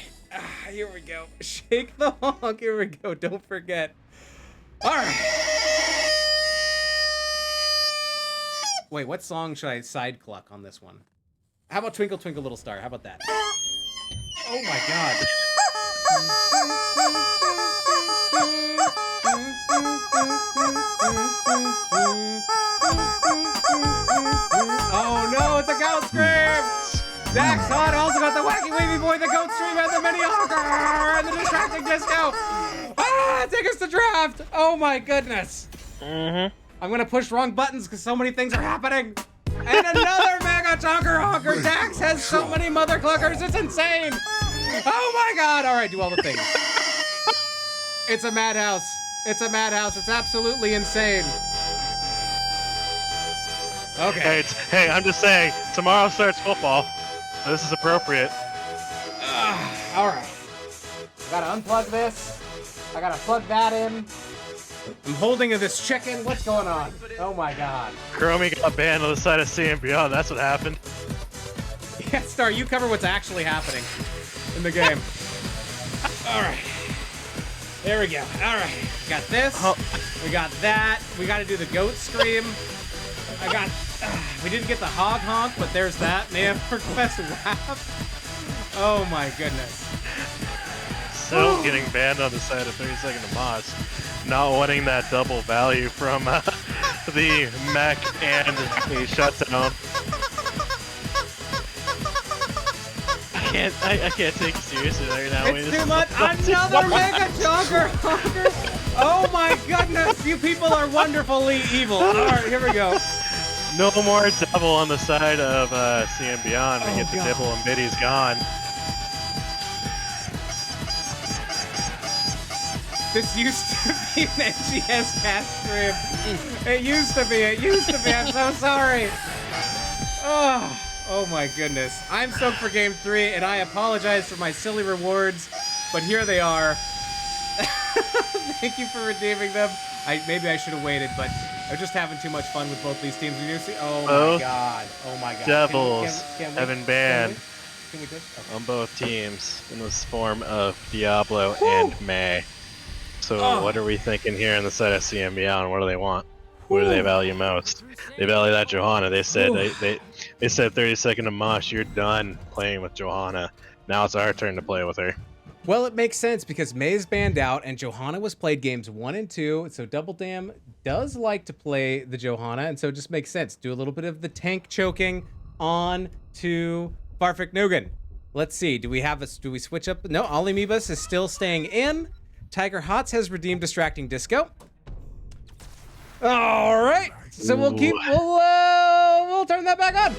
Here we go. Shake the honk. Here we go. Don't forget. All right. Wait, what song should I side cluck on this one? How about Twinkle Twinkle Little Star? How about that? Oh my god. Oh no, it's a goat scream! Dax Hot also got the wacky wavy boy, the goat stream, and the mini honker, and the distracting disco. Take us to draft. Oh my goodness. I'm gonna push wrong buttons because so many things are happening. And another Mega Chonker Honker. Dax has so many mother cluckers, it's insane. Oh my god. All right, do all the things. It's a madhouse. It's a madhouse. It's absolutely insane. Okay. Hey, I'm just saying, tomorrow starts football. So this is appropriate. All right. I gotta unplug this. I gotta plug that in. I'm holding this chicken. What's going on? Oh my god. Chromie got banned on the side of CM Beyond. That's what happened. Yeah, Star, you cover what's actually happening in the game. All right. There we go. All right. We got this. We got that. We got to do the goat scream. I got. We didn't get the hog honk, but there's that. Man, request laugh. Oh my goodness. So getting banned on the side of 30 Second to Mosh, not wanting that double value from the mech and the shutdown. I can't take you seriously right now. It's too much. Another Mega Chonker Honker. Oh my goodness, you people are wonderfully evil. All right, here we go. No more double on the side of CM Beyond. We get the dibble and Biddy's gone. This used to be an NGS cast stream. It used to be. It used to be. I'm so sorry. Oh my goodness. I'm stoked for game 3, and I apologize for my silly rewards, but here they are. Thank you for redeeming them. Maybe I should have waited, but I'm just having too much fun with both these teams. You see? Oh my god. Oh my god. Devils have been banned Can we just? Okay. on both teams in this form of Diablo and May. So what are we thinking here on the side of CM Beyond? What do they want? What do they value most? They value that Johanna. They said They said 30-second to Mosh, you're done playing with Johanna. Now it's our turn to play with her. Well, it makes sense because May's banned out and Johanna was played games 1 and 2. So Double Dam does like to play the Johanna, and so it just makes sense. Do a little bit of the tank choking on to Farfik Nugan. Let's see. Do we switch up? No, Ollie Meebus is still staying in. Tiger Hots has redeemed Distracting Disco. All right. So we'll turn that back on.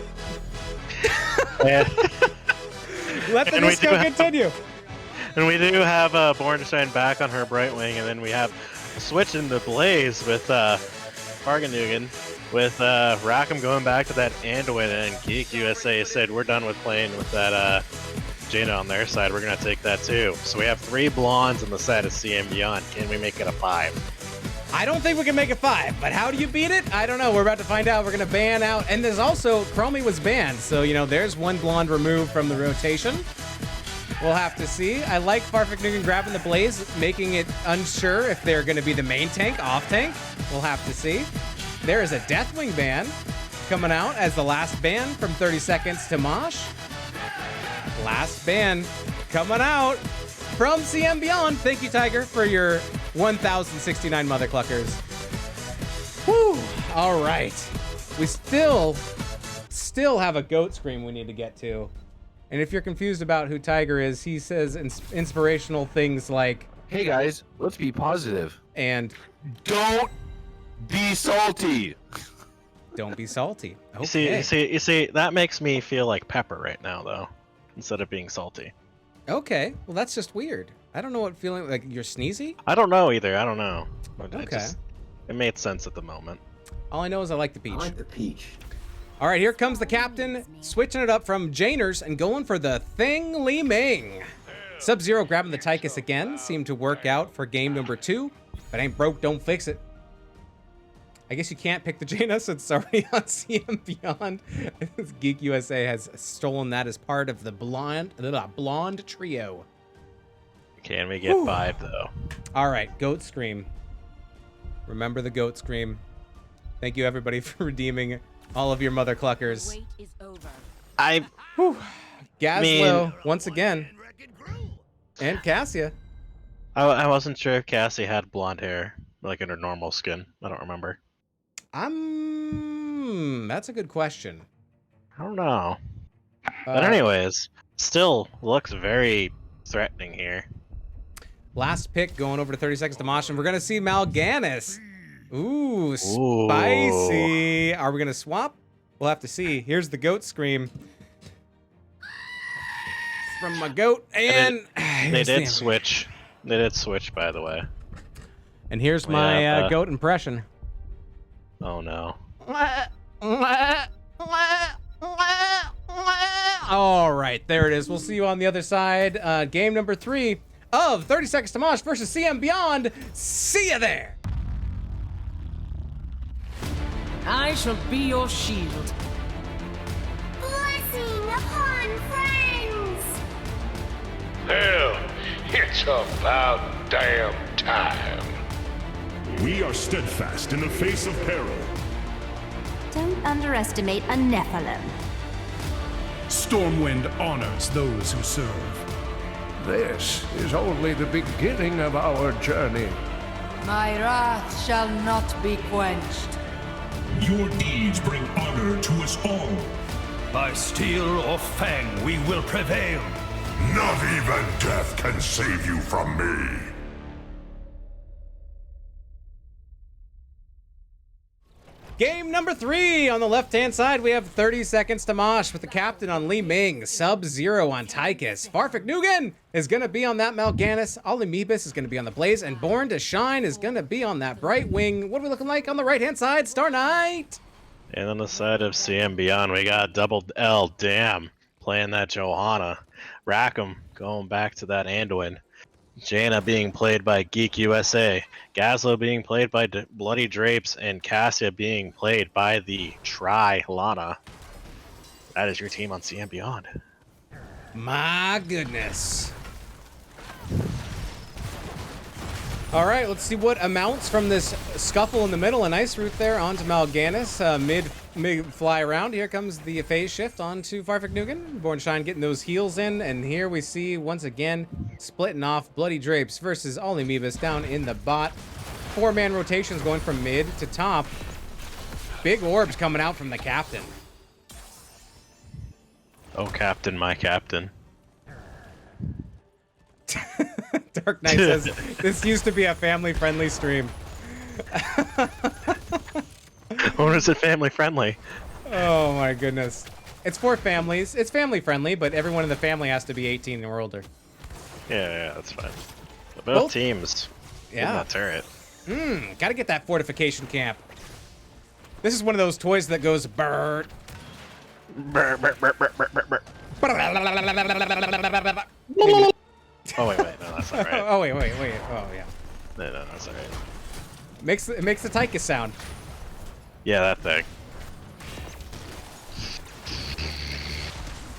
Let the disco continue. And we do have Born to Shine back on her Brightwing, and then we have a switch into Blaze with Farganugan, with Rackham going back to that Anduin, and Geek USA said we're done with playing with that Jaina on their side. We're going to take that too. So we have 3 blondes in the set of CM Beyond. Can we make it a 5? I don't think we can make it 5, but how do you beat it? I don't know. We're about to find out. We're going to ban out. And there's also, Chromie was banned. So, there's one blonde removed from the rotation. We'll have to see. I like Farfik Nugan grabbing the Blaze, making it unsure if they're going to be the main tank, off tank. We'll have to see. There is a Deathwing ban coming out as the last ban from 30 seconds to Mosh. Last ban coming out from CM Beyond. Thank you, Tiger, for your 1,069 Mother Cluckers. Whew. All right. We still have a goat scream we need to get to. And if you're confused about who Tiger is, he says inspirational things like, "Hey guys, let's be positive. And Don't be salty." don't be salty. Okay. You see, that makes me feel like Pepper right now, though, instead of being salty. Okay. Well, that's just weird. I don't know what feeling, like you're sneezy? I don't know either. I don't know. But Okay. It made sense at the moment. All I know is I like the peach. I like the peach. All right, here comes the captain, switching it up from Janers and going for the Thing Li Ming. Sub-Zero grabbing the Tychus again. Seemed to work out for game number 2. If it ain't broke, don't fix it. I guess you can't pick the Jaina since it's already on CM Beyond. Geek USA has stolen that as part of the blonde trio. Can we get 5, though? All right, Goat Scream. Remember the Goat Scream. Thank you, everybody, for redeeming all of your Mother Cluckers. Wait is over. Gazlo, once again. And Cassia. I wasn't sure if Cassie had blonde hair, like in her normal skin. I don't remember. That's a good question. I don't know. But anyways, still looks very threatening here. Last pick going over to 30 seconds to Mosh, and we're going to see Mal'Ganis. Ooh, spicy. Are we going to swap? We'll have to see. Here's the Goat Scream from my goat, and they did switch. They did switch, by the way. And here's my goat impression. Oh no. All right, there it is. We'll see you on the other side. Game number 3 of 30 Seconds to Mosh versus CM Beyond. See you there. I shall be your shield. Blessing upon friends! Hell, it's about damn time. We are steadfast in the face of peril. Don't underestimate a Nephilim. Stormwind honors those who serve. This is only the beginning of our journey. My wrath shall not be quenched. Your deeds bring honor to us all. By steel or fang, we will prevail. Not even death can save you from me. Game number 3. On the left-hand side, we have 30 Seconds to Mosh with the captain on Li Ming, Sub-Zero on Tychus. Farfik Nugan is going to be on that Mal'Ganis. Ollie Meebus is going to be on the Blaze, and Born to Shine is going to be on that Brightwing. What are we looking like on the right-hand side? Star Knight. And on the side of CM Beyond, we got Double L, damn, playing that Johanna. Rackham going back to that Anduin. Jaina being played by Geek USA. Gazlo being played by Bloody Drapes. And Cassia being played by the Lana. That is your team on CM Beyond. My goodness. All right, let's see what amounts from this scuffle in the middle. A nice route there onto Mal'Ganis. Mid fly around. Here comes the phase shift onto Farfignugan. Bornstein getting those heals in. And here we see, once again, splitting off Bloody Drapes versus Alimebis down in the bot. 4-man rotations going from mid to top. Big orbs coming out from the captain. Oh, Captain, my Captain. Dark Knight says, this used to be a family-friendly stream. When is it family-friendly? Oh my goodness. It's for families. It's family-friendly, but everyone in the family has to be 18 or older. Yeah, that's fine. Both teams. Yeah. That turret. Gotta get that fortification camp. This is one of those toys that goes brrr. Brr, brr, brr, brr, brr, brr, brr. Oh wait, no, that's not right. Oh wait. Oh yeah. No, that's not right. It makes the Tychus sound. Yeah, that thing.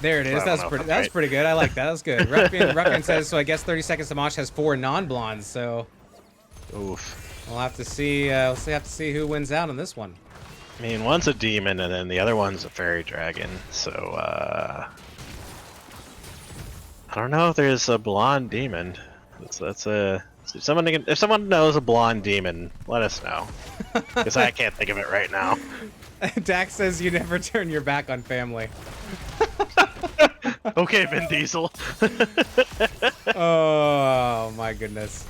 There it is. That was pretty good. I like that. That was good. Ruckian says, so I guess 30 Seconds to Mosh has 4 non-blondes, so Oof. we'll have to see. We'll have to see who wins out on this one. I mean, one's a demon and then the other one's a fairy dragon. So I don't know if there's a blonde demon. That's a if someone knows a blonde demon, let us know. Because I can't think of it right now. Dax says you never turn your back on family. Okay, Vin Diesel. Oh my goodness.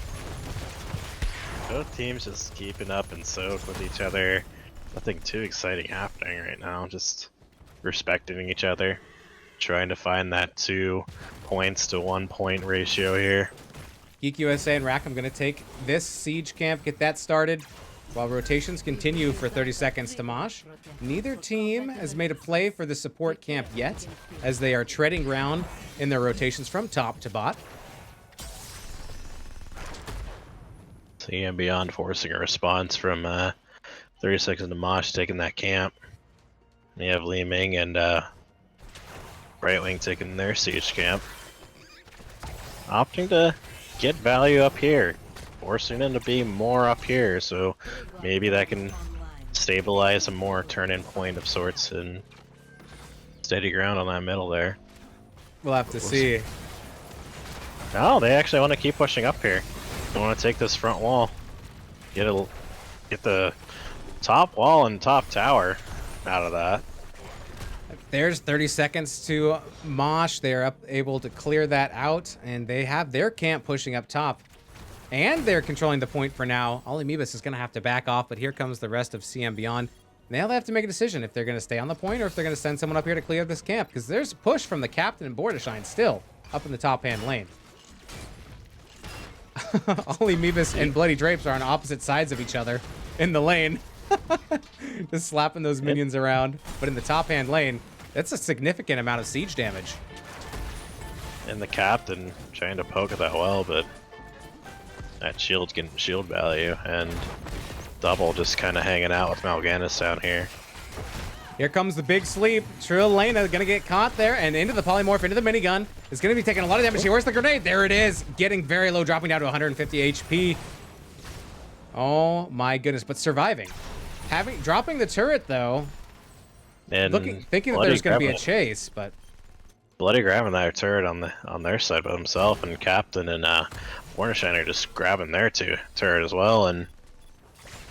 Both teams just keeping up and soak with each other. Nothing too exciting happening right now. Just respecting each other. Trying to find that 2 points to 1 point ratio here. Geek USA and Rack, I'm going to take this siege camp, get that started, while rotations continue for 30 Seconds to Mosh. Neither team has made a play for the support camp yet, as they are treading ground in their rotations from top to bot. CM Beyond forcing a response from 30 Seconds to Mosh taking that camp. You have Li Ming and Right Wing taking their siege camp. Opting to get value up here. Forcing them to be more up here, so maybe that can stabilize a more turn-in point of sorts and steady ground on that middle there. We'll have to see. No, they actually want to keep pushing up here. They want to take this front wall. Get the top wall and top tower out of that. There's 30 Seconds to Mosh. They're able to clear that out, and they have their camp pushing up top. And they're controlling the point for now. Alimebis is going to have to back off, but here comes the rest of CM Beyond. Now they have to make a decision if they're going to stay on the point or if they're going to send someone up here to clear this camp, because there's a push from the captain and Bordershine still up in the top-hand lane. Alimebis and Bloody Drapes are on opposite sides of each other in the lane. Just slapping those minions around. But in the top-hand lane, that's a significant amount of siege damage. And the captain trying to poke at that well, but that shield's getting shield value, and Double just kind of hanging out with Mal'Ganis down here. Here comes the big sleep. Trilena gonna get caught there, and into the polymorph, into the minigun. Is gonna be taking a lot of damage here. Where's the grenade? There it is. Getting very low, dropping down to 150 HP. Oh my goodness, but surviving. Dropping the turret though. And Thinking that there's gonna be a chase, but Bloody grabbing that turret on their side by himself, and Captain and Bornstein are just grabbing their turret as well, and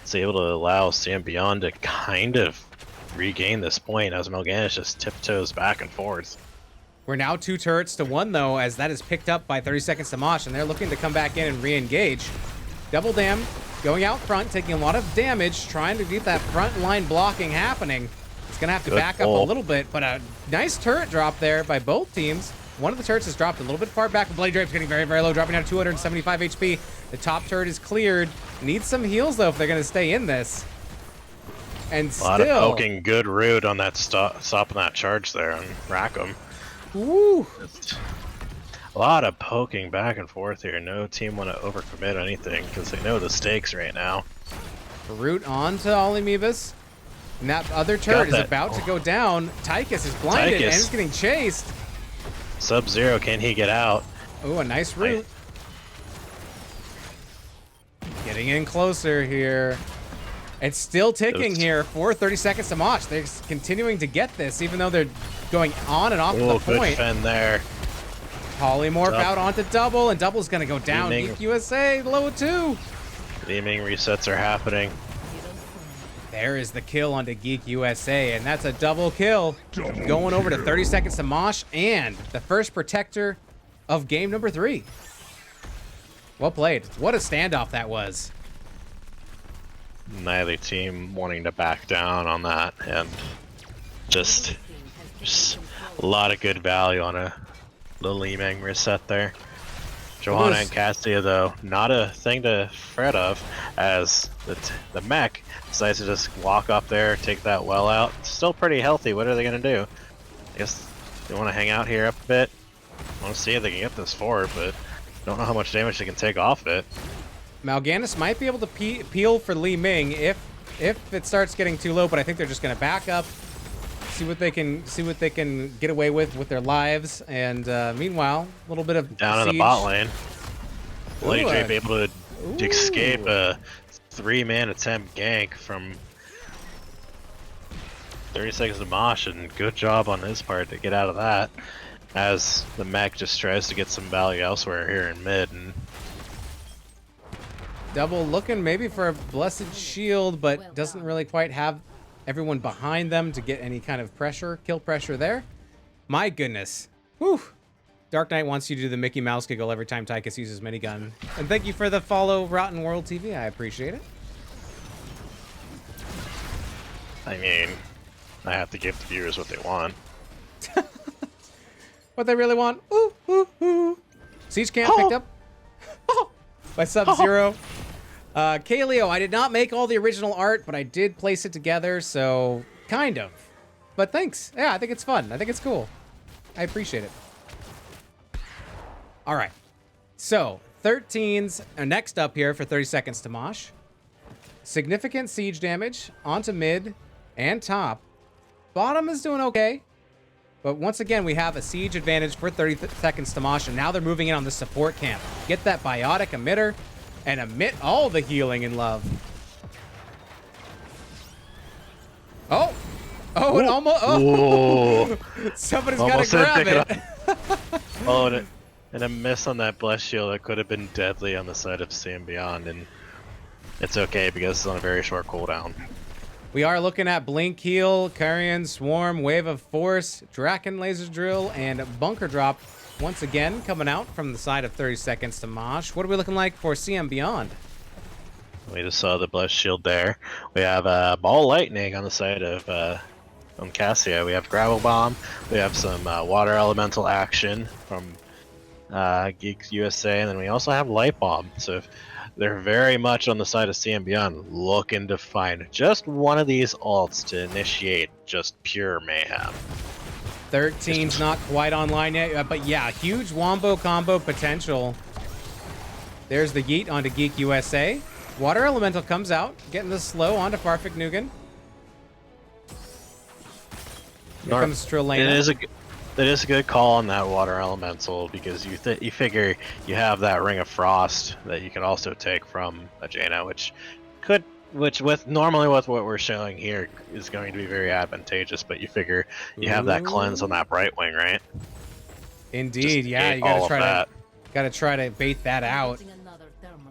it's able to allow CM Beyond to kind of regain this point as Mal'Ganis just tiptoes back and forth. We're now 2 turrets to 1 though, as that is picked up by 30 Seconds to Mosh, and they're looking to come back in and re-engage. Double Dam going out front, taking a lot of damage, trying to get that front line blocking happening. It's gonna have to back up a little bit, but a nice turret drop there by both teams. One of the turrets has dropped a little bit far back, but Bloody Drape's getting very, very low, dropping down to 275 HP. The top turret is cleared. Needs some heals, though, if they're going to stay in this. And still... A lot of poking, good root on that stopping that charge there on Rackham. Woo! A lot of poking back and forth here. No team want to overcommit anything, because they know the stakes right now. Root on to Alimebis. And that other turret is about to go down. Tychus is blinded and is getting chased. Sub-Zero, can he get out? Oh, a nice root. Getting in closer here. It's still ticking here for 30 seconds to Mosh. They're continuing to get this, even though they're going on and off to the Good point. fend there. Polymorph out onto Double, and Double's going to go down. Geek USA, low 2. Gleaming resets are happening. There is the kill onto Geek USA, and that's a double kill. Going over to 30 seconds to Mosh, and the first protector of game number 3. Well played. What a standoff that was. Neither team wanting to back down on that, and just a lot of good value on a little Liming reset there. Johanna and Cassia, though, not a thing to fret of, as the mech decides to just walk up there, take that well out. It's still pretty healthy. What are they going to do? I guess they want to hang out here up a bit. I want to see if they can get this forward, but don't know how much damage they can take off it. Mal'Ganis might be able to peel for Li Ming if it starts getting too low, but I think they're just going to back up, see what they can get away with their lives, and meanwhile, a little bit of down siege. in the bot lane. Lady J be able to escape a 3-man attempt gank from 30 seconds to Mosh, and good job on his part to get out of that, as the mech just tries to get some value elsewhere here in mid. And Double looking maybe for a blessed shield, but doesn't really quite have everyone behind them to get any kind of pressure, kill pressure there. My goodness. Whew. Dark Knight wants you to do the Mickey Mouse giggle every time Tychus uses minigun. And thank you for the follow, Rotten World TV. I appreciate it. I mean, I have to give the viewers what they want. What they really want. Ooh, ooh, ooh. Siege Camp picked up by Sub-Zero. Kaleo, I did not make all the original art, but I did place it together, so kind of. But thanks. Yeah, I think it's fun. I think it's cool. I appreciate it. All right. So, 13s are next up here for 30 seconds to Mosh. Significant siege damage onto mid and top. Bottom is doing okay. But once again, we have a siege advantage for 30 seconds to Mosh, and now they're moving in on the support camp. Get that biotic emitter and emit all the healing and love. Oh! Oh, it almost... Oh! Somebody's got to grab it. Oh, and a miss on that bless shield that could have been deadly on the side of See and Beyond, and it's okay because it's on a very short cooldown. We are looking at Blink Heal, Carrion, Swarm, Wave of Force, Draken Laser Drill, and Bunker Drop once again coming out from the side of 30 seconds to Mosh. What are we looking like for CM Beyond? We just saw the blessed shield there. We have Ball Lightning on the side of Cassia. We have Gravel Bomb. We have some Water Elemental action from Geeks USA, and then we also have Light Bomb. So they're very much on the side of CM Beyond, looking to find just one of these ults to initiate just pure mayhem. 13's not quite online yet, but yeah, huge wombo combo potential. There's the Yeet onto Geek USA. Water Elemental comes out, getting the slow onto Farfik Nugan. Here comes Strelena. It is a good call on that Water Elemental, because you figure you have that Ring of Frost that you can also take from a Jaina, which normally with what we're showing here is going to be very advantageous, but you figure you have that cleanse on that Brightwing, right? Indeed, yeah, you gotta try to bait that out.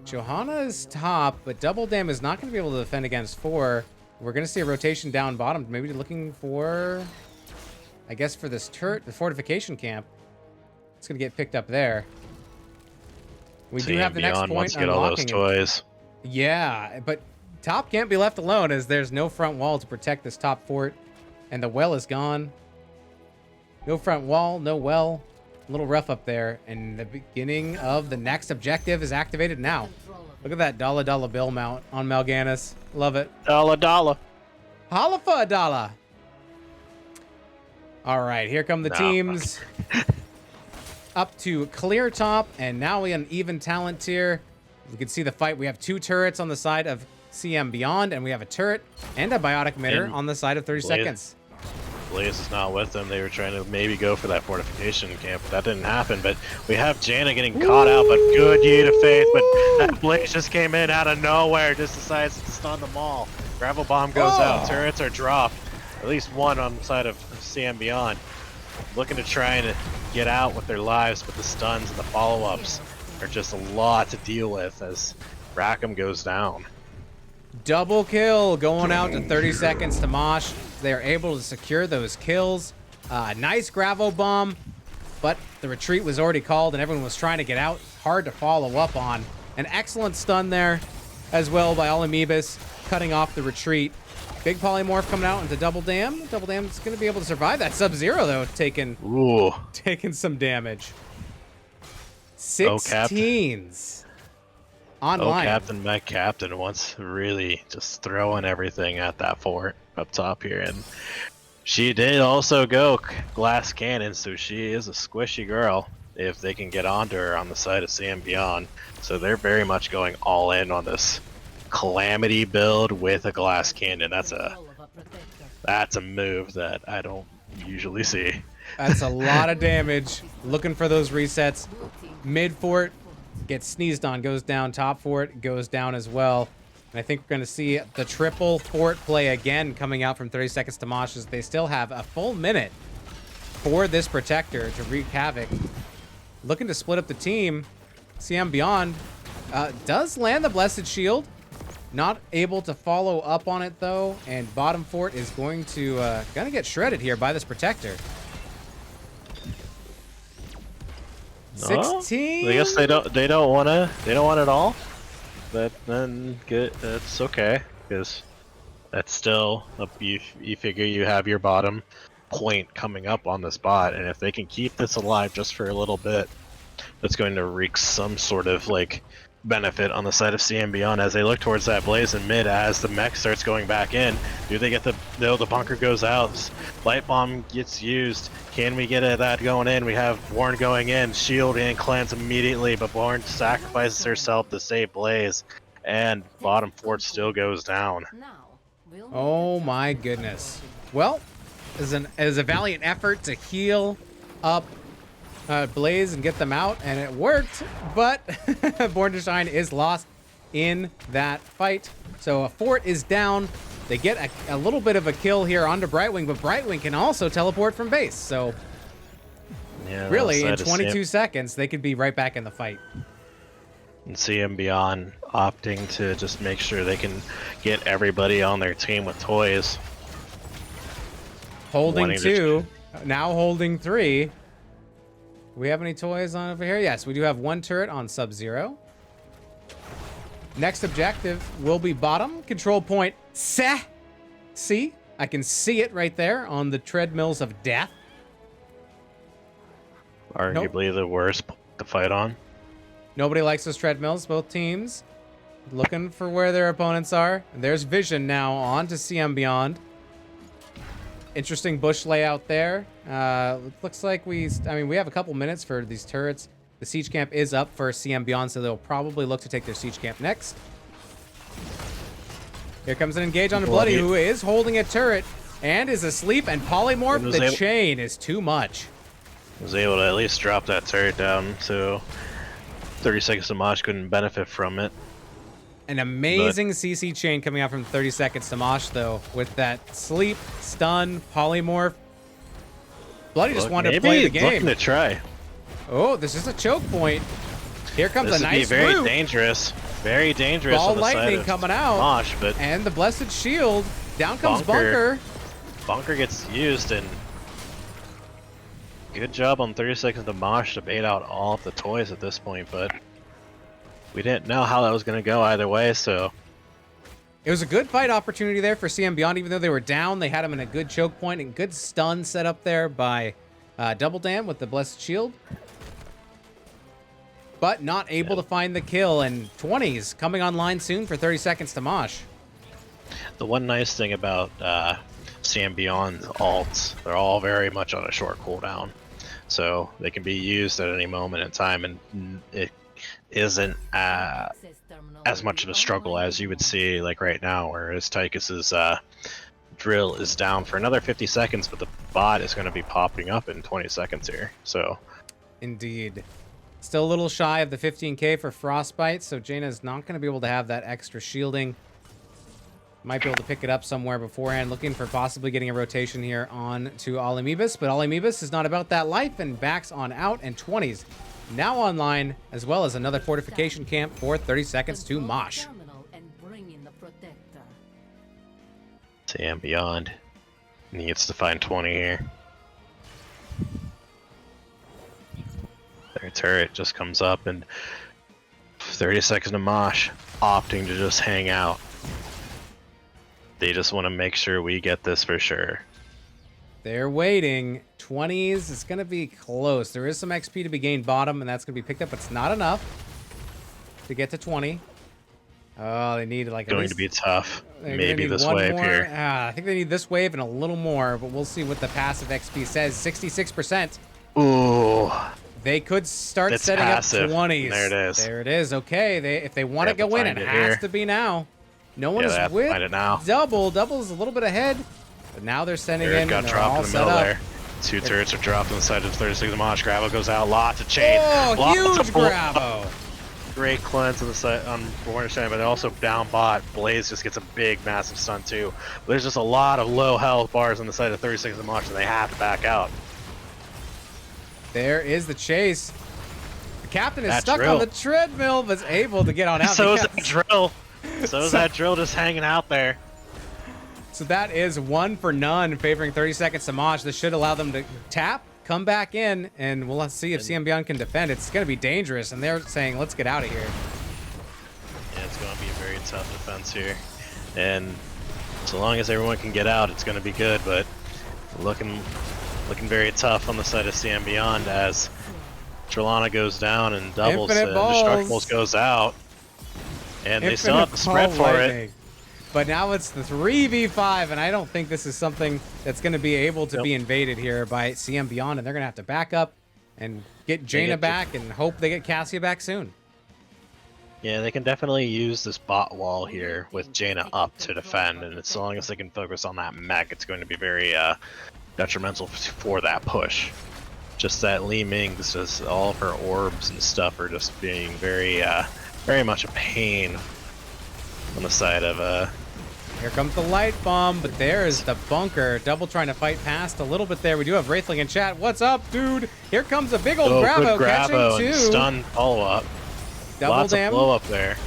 Johanna is top, but Double Dam is not going to be able to defend against 4. We're going to see a rotation down bottom, maybe looking for, I guess, for this turret, the fortification camp. It's going to get picked up there. We do have the next point wants to get all those toys. Yeah, but top can't be left alone, as there's no front wall to protect this top fort, and the well is gone. No front wall, no well. A little rough up there, and the beginning of the next objective is activated now. Look at that dollar bill mount on Mal'Ganis. Love it. Dollar. Holla for a dollar. All right, here come the teams. Up to clear top, and now we have an even talent tier. You can see the fight. We have 2 turrets on the side of CM Beyond, and we have a turret and a biotic emitter on the side of 30 seconds. Blaze is not with them. They were trying to maybe go for that fortification camp, but that didn't happen. But we have Janna getting caught out, but good yeet of faith. But that Blaze just came in out of nowhere, just decides to stun them all. Gravel bomb goes out, turrets are dropped. At least one on the side of CM Beyond. Looking to try and get out with their lives, but the stuns and the follow-ups are just a lot to deal with as Rackham goes down. Double kill going out to 30 seconds to Mosh. They are able to secure those kills. Nice gravel bomb, but the retreat was already called and everyone was trying to get out. Hard to follow up on. An excellent stun there as well by Alamebis, cutting off the retreat. Big polymorph coming out into Double Dam. Double Dam's going to be able to survive that. Sub-Zero, though, taking some damage. 16s. Online. Oh, Captain, my Captain wants really just throwing everything at that fort up top here. And she did also go glass cannon, so she is a squishy girl if they can get onto her on the side of CM Beyond. So they're very much going all in on this Calamity build with a glass cannon. That's a move that I don't usually see. That's a lot of damage. Looking for those resets. Mid fort gets sneezed on, goes down. Top fort goes down as well. And I think we're going to see the triple fort play again coming out from 30 seconds to Mosh, as they still have a full minute for this protector to wreak havoc. Looking to split up the team. CM Beyond does land the Blessed Shield. Not able to follow up on it though, and bottom fort is going to get shredded here by this protector. 16. I guess they don't want it all. But then that's okay, because that's still you figure you have your bottom point coming up on this bot, and if they can keep this alive just for a little bit, that's going to wreak some sort of like benefit on the side of CM Beyond as they look towards that Blaze in mid. As the mech starts going back in, do they get the bunker goes out, light bomb gets used. Can we get that going in? We have Born going in, shield and cleanse immediately, but Born sacrifices herself to save Blaze, and bottom fort still goes down. Oh my goodness. Well, as a valiant effort to heal up Blaze and get them out, and it worked, but Born to Shine is lost in that fight. So a fort is down. They get a little bit of a kill here onto Brightwing, but Brightwing can also teleport from base. So yeah, really, in 22 seconds, they could be right back in the fight. And CM Beyond opting to just make sure they can get everybody on their team with toys. Holding 2, now holding 3. Do we have any toys on over here? Yes, we do have 1 turret on Sub-Zero. Next objective will be bottom. Control point. See? I can see it right there on the treadmills of death. Arguably the worst to fight on. Nobody likes those treadmills, both teams. Looking for where their opponents are. And there's vision now on to CM Beyond. Interesting bush layout there. Looks like we have a couple minutes for these turrets. The siege camp is up for CM Beyond, so they'll probably look to take their siege camp next. Here comes an engage on Bloody, who is holding a turret and is asleep, and polymorph. The chain is too much. Was able to at least drop that turret down, so 30 seconds to Mosh couldn't benefit from it. An amazing CC chain coming out from 30 seconds to Mosh, though, with that sleep, stun, polymorph. Bloody just wanted to play the game. Looking to try. Oh, this is a choke point. Here comes a nice very root. dangerous. Very dangerous. Ball on the lightning side coming out. Mosh, but and the Blessed Shield. Down comes Bunker. Bunker gets used, and good job on 30 seconds to Mosh to bait out all of the toys at this point, but we didn't know how that was going to go either way, so it was a good fight opportunity there for CM Beyond. Even though they were down, they had him in a good choke point and good stun set up there by Double Dam with the Blessed Shield. But not able to find the kill, and 20s coming online soon for 30 seconds to Mosh. The one nice thing about CM Beyond's ults, they're all very much on a short cooldown, so they can be used at any moment in time, and it isn't as much of a struggle as you would see like right now, whereas Tychus's Drill is down for another 50 seconds, but the bot is going to be popping up in 20 seconds here. So, Indeed. Still a little shy of the 15k for Frostbite, so Jaina's not going to be able to have that extra shielding. Might be able to pick it up somewhere beforehand, looking for possibly getting a rotation here on to Alimebis, but Alimebis is not about that life and backs on out, and 20s now online, as well as another fortification camp for 30 seconds to Mosh. Sam Beyond needs to find 20 here. Their turret just comes up, and 30 seconds to Mosh, opting to just hang out. They just want to make sure we get this for sure. They're waiting. 20s, it's going to be close. There is some XP to be gained bottom, and that's going to be picked up, but it's not enough to get to 20. Oh, they need like Going to be tough. Maybe this wave more. here. I think they need this wave and a little more, but we'll see what the passive XP says. 66%. Ooh. They could start It's setting passive. up 20s. There it is. There it is. Okay, if they want to They have go to in, find it it has here. to be now. No one Yeah, they is have to with find it now. Double. Double's a little bit ahead, but now they're sending Turret in got and they're dropped all in the set middle up. there. Two turrets are dropped on the side of 36 of Mosh. Gravo goes out. Lots of chain. Oh, Lots huge of bull- Gravo. Great cleanse on the side on Warner Side, but also down bot. Blaze just gets a big, massive stun too. But there's just a lot of low health bars on the side of 36 of Mosh, and they have to back out. There is the chase. The captain is That stuck drill. on the treadmill, but is able to get on out. So is because- that drill. So is that drill just hanging out there. So that is 1 for none, favoring 30 seconds to Mosh. This should allow them to tap, come back in, and we'll see if CM Beyond can defend. It's going to be dangerous, and they're saying, let's get out of here. Yeah, it's going to be a very tough defense here. And so long as everyone can get out, it's going to be good, but looking very tough on the side of CM Beyond as Trelana goes down and doubles Infinite and balls. Destructibles goes out. And they still have the Infinite spread ball for lightning. it. But now it's the 3v5, and I don't think this is something that's going to be able to be invaded here by CM Beyond, and they're going to have to back up and get Jaina get back and hope they get Cassia back soon. Yeah, they can definitely use this bot wall here with Jaina up to defend, and as long as they can focus on that mech, it's going to be very detrimental for that push. Just that Li Ming's, just all of her orbs and stuff are just being very much a pain on the side of Here comes the light bomb, but there is the bunker. Double trying to fight past a little bit there. We do have Wraithling in chat. What's up, dude? Here comes a big old Gravo good catching Gravo two. and stun follow-up. Double Lots dam. of blow up there.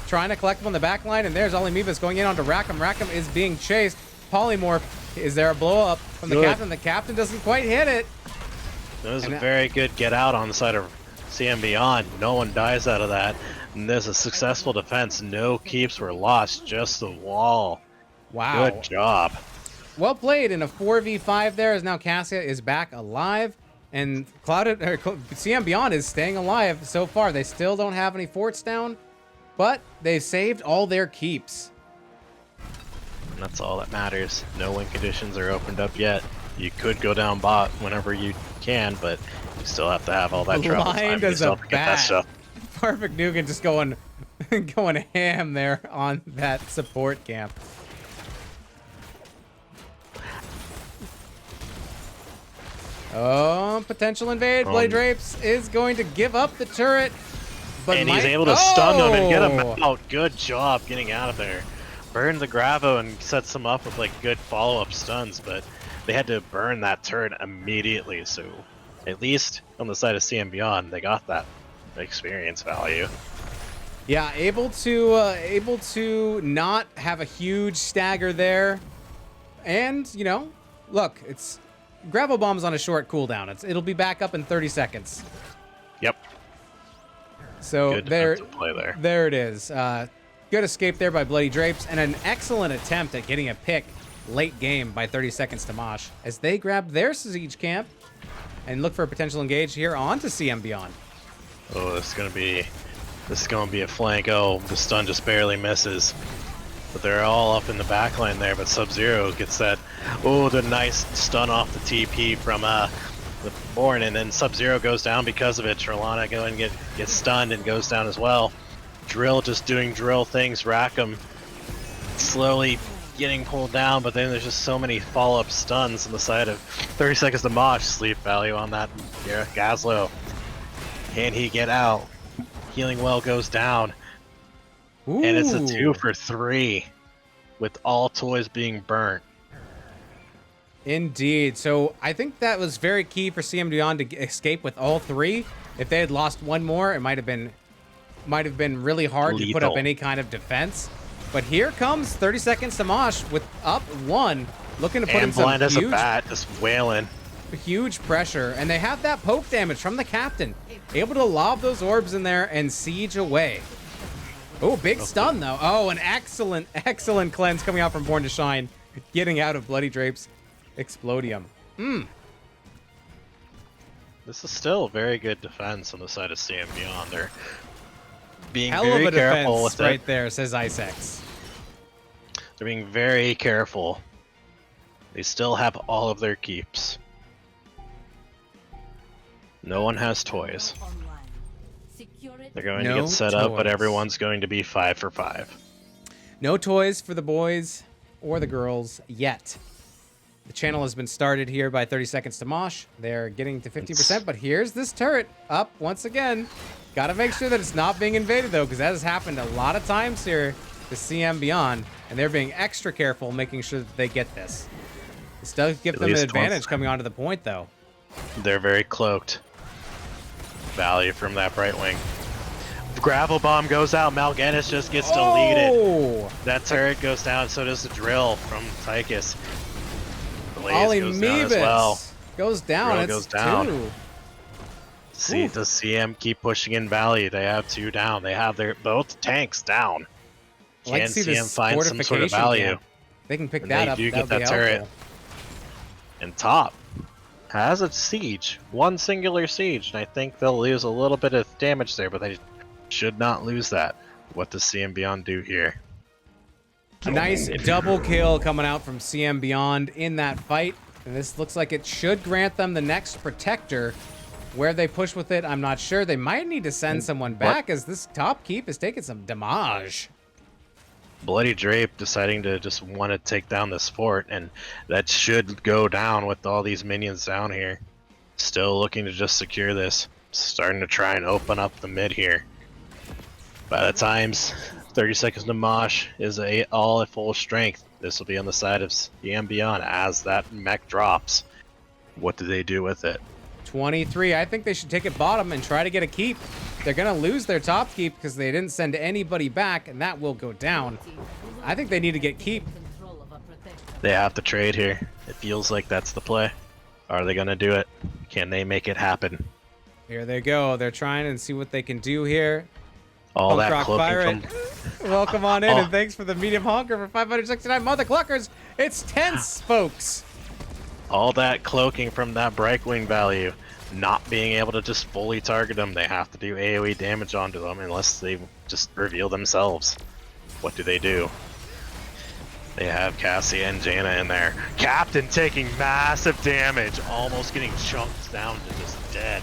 Trying to collect him on the back line, and there's Alimebis going in onto Rackham. Rackham is being chased. Polymorph. Is there a blow up from the captain? The captain doesn't quite hit it. That was a very good get out on the side of CM Beyond. No one dies out of that. And there's a successful defense. No keeps were lost, just the wall. Wow. Good job. Well played. In a 4v5 there, as now Cassia is back alive. And CM Beyond is staying alive so far. They still don't have any forts down, but they've saved all their keeps. And that's all that matters. No win conditions are opened up yet. You could go down bot whenever you can, but you still have to have all that travel time. Blind You as still a have to get that bat. stuff. Perfect Nugan just going ham there on that support camp. Oh, potential invade. Blade Drapes is going to give up the turret. But And he's able to stun him and get him out. Good job getting out of there. Burns the Gravo and sets him up with like good follow-up stuns, but they had to burn that turret immediately, so at least on the side of CM Beyond, they got that experience value. Yeah, able to not have a huge stagger there. And, you know, look, it's Gravo Bomb's on a short cooldown. It'll be back up in 30 seconds. Yep. So Good there, defensive play there. There it is. Good escape there by Bloody Drapes, and an excellent attempt at getting a pick late game by 30 seconds to Mosh as they grab their siege camp and look for a potential engage here onto CM Beyond. Oh, this is gonna be a flank. Oh, the stun just barely misses. But they're all up in the back line there, but Sub-Zero gets that. Oh, the nice stun off the TP from the Born, and then Sub-Zero goes down because of it. Trelana going and gets stunned and goes down as well. Drill just doing drill things. Rackham slowly getting pulled down, but then there's just so many follow-up stuns on the side of 30 seconds to Mosh. Sleep value on that Gazlo. Can he get out? Healing well goes down. Ooh. And it's a 2 for 3 with all toys being burnt. Indeed. So I think that was very key for CM Beyond to escape with all 3. If they had lost one more, it might have been really hard to put up any kind of defense. But here comes 30 seconds to Mosh with up 1, looking to put in some blind as a bat, just wailing. Huge pressure, and they have that poke damage from the captain, able to lob those orbs in there and siege away. Oh, big stun though. Oh, an excellent cleanse coming out from Born to Shine, getting out of Bloody Drape's Explodium. This is still very good defense on the side of CM Beyond. They're being Hell very of a careful defense with it. right there, says Icex. They're being very careful. They still have all of their keeps. No one has toys. They're going to get set up, but everyone's going to be 5 for 5. No toys for the boys or the girls yet. The channel has been started here by 30 seconds to Mosh. They're getting to 50%, but here's this turret up once again. Got to make sure that it's not being invaded, though, because that has happened a lot of times here to CM Beyond, and they're being extra careful making sure that they get this. This does give them an advantage coming onto the point, though. They're very cloaked. Value from that Bright Wing. Gravel Bomb goes out. Mal'Ganis just gets deleted. That turret goes down, so does the drill from Tychus. Ollie goes down as well. Goes down. Drill It's goes down. 2. See, does CM keep pushing in value? They have 2 down. They have their both tanks down. I'd like Can to see CM this find some sort of fortification value? camp. They can pick And that they up. do That get would be that turret. helpful. And top has a siege, one singular siege, and I think they'll lose a little bit of damage there, but they should not lose that. What does CM Beyond do here? A nice double kill coming out from CM Beyond in that fight, and this looks like it should grant them the next protector. Where they push with it, I'm not sure. They might need to send someone back, as this top keep is taking some damage. Bloody Drape deciding to just want to take down this fort, and that should go down with all these minions down here. Still looking to just secure this. Starting to try and open up the mid here. By the times 30 seconds to Mosh is all at full strength. This will be on the side of CM Beyond as that mech drops. What do they do with it? 23. I think they should take it bottom and try to get a keep. They're going to lose their top keep because they didn't send anybody back, and that will go down. I think they need to get keep. They have to trade here. It feels like that's the play. Are they going to do it? Can they make it happen? Here they go. They're trying and see what they can do here. All Punk that Rock cloaking Pirate, from... welcome on in, and thanks for the medium honker for 569 mother cluckers. It's tense, folks. All that cloaking from that Brightwing value, not being able to just fully target them. They have to do AoE damage onto them unless they just reveal themselves. What do? They have Cassie and Jaina in there. Captain taking massive damage, almost getting chunked down to just dead.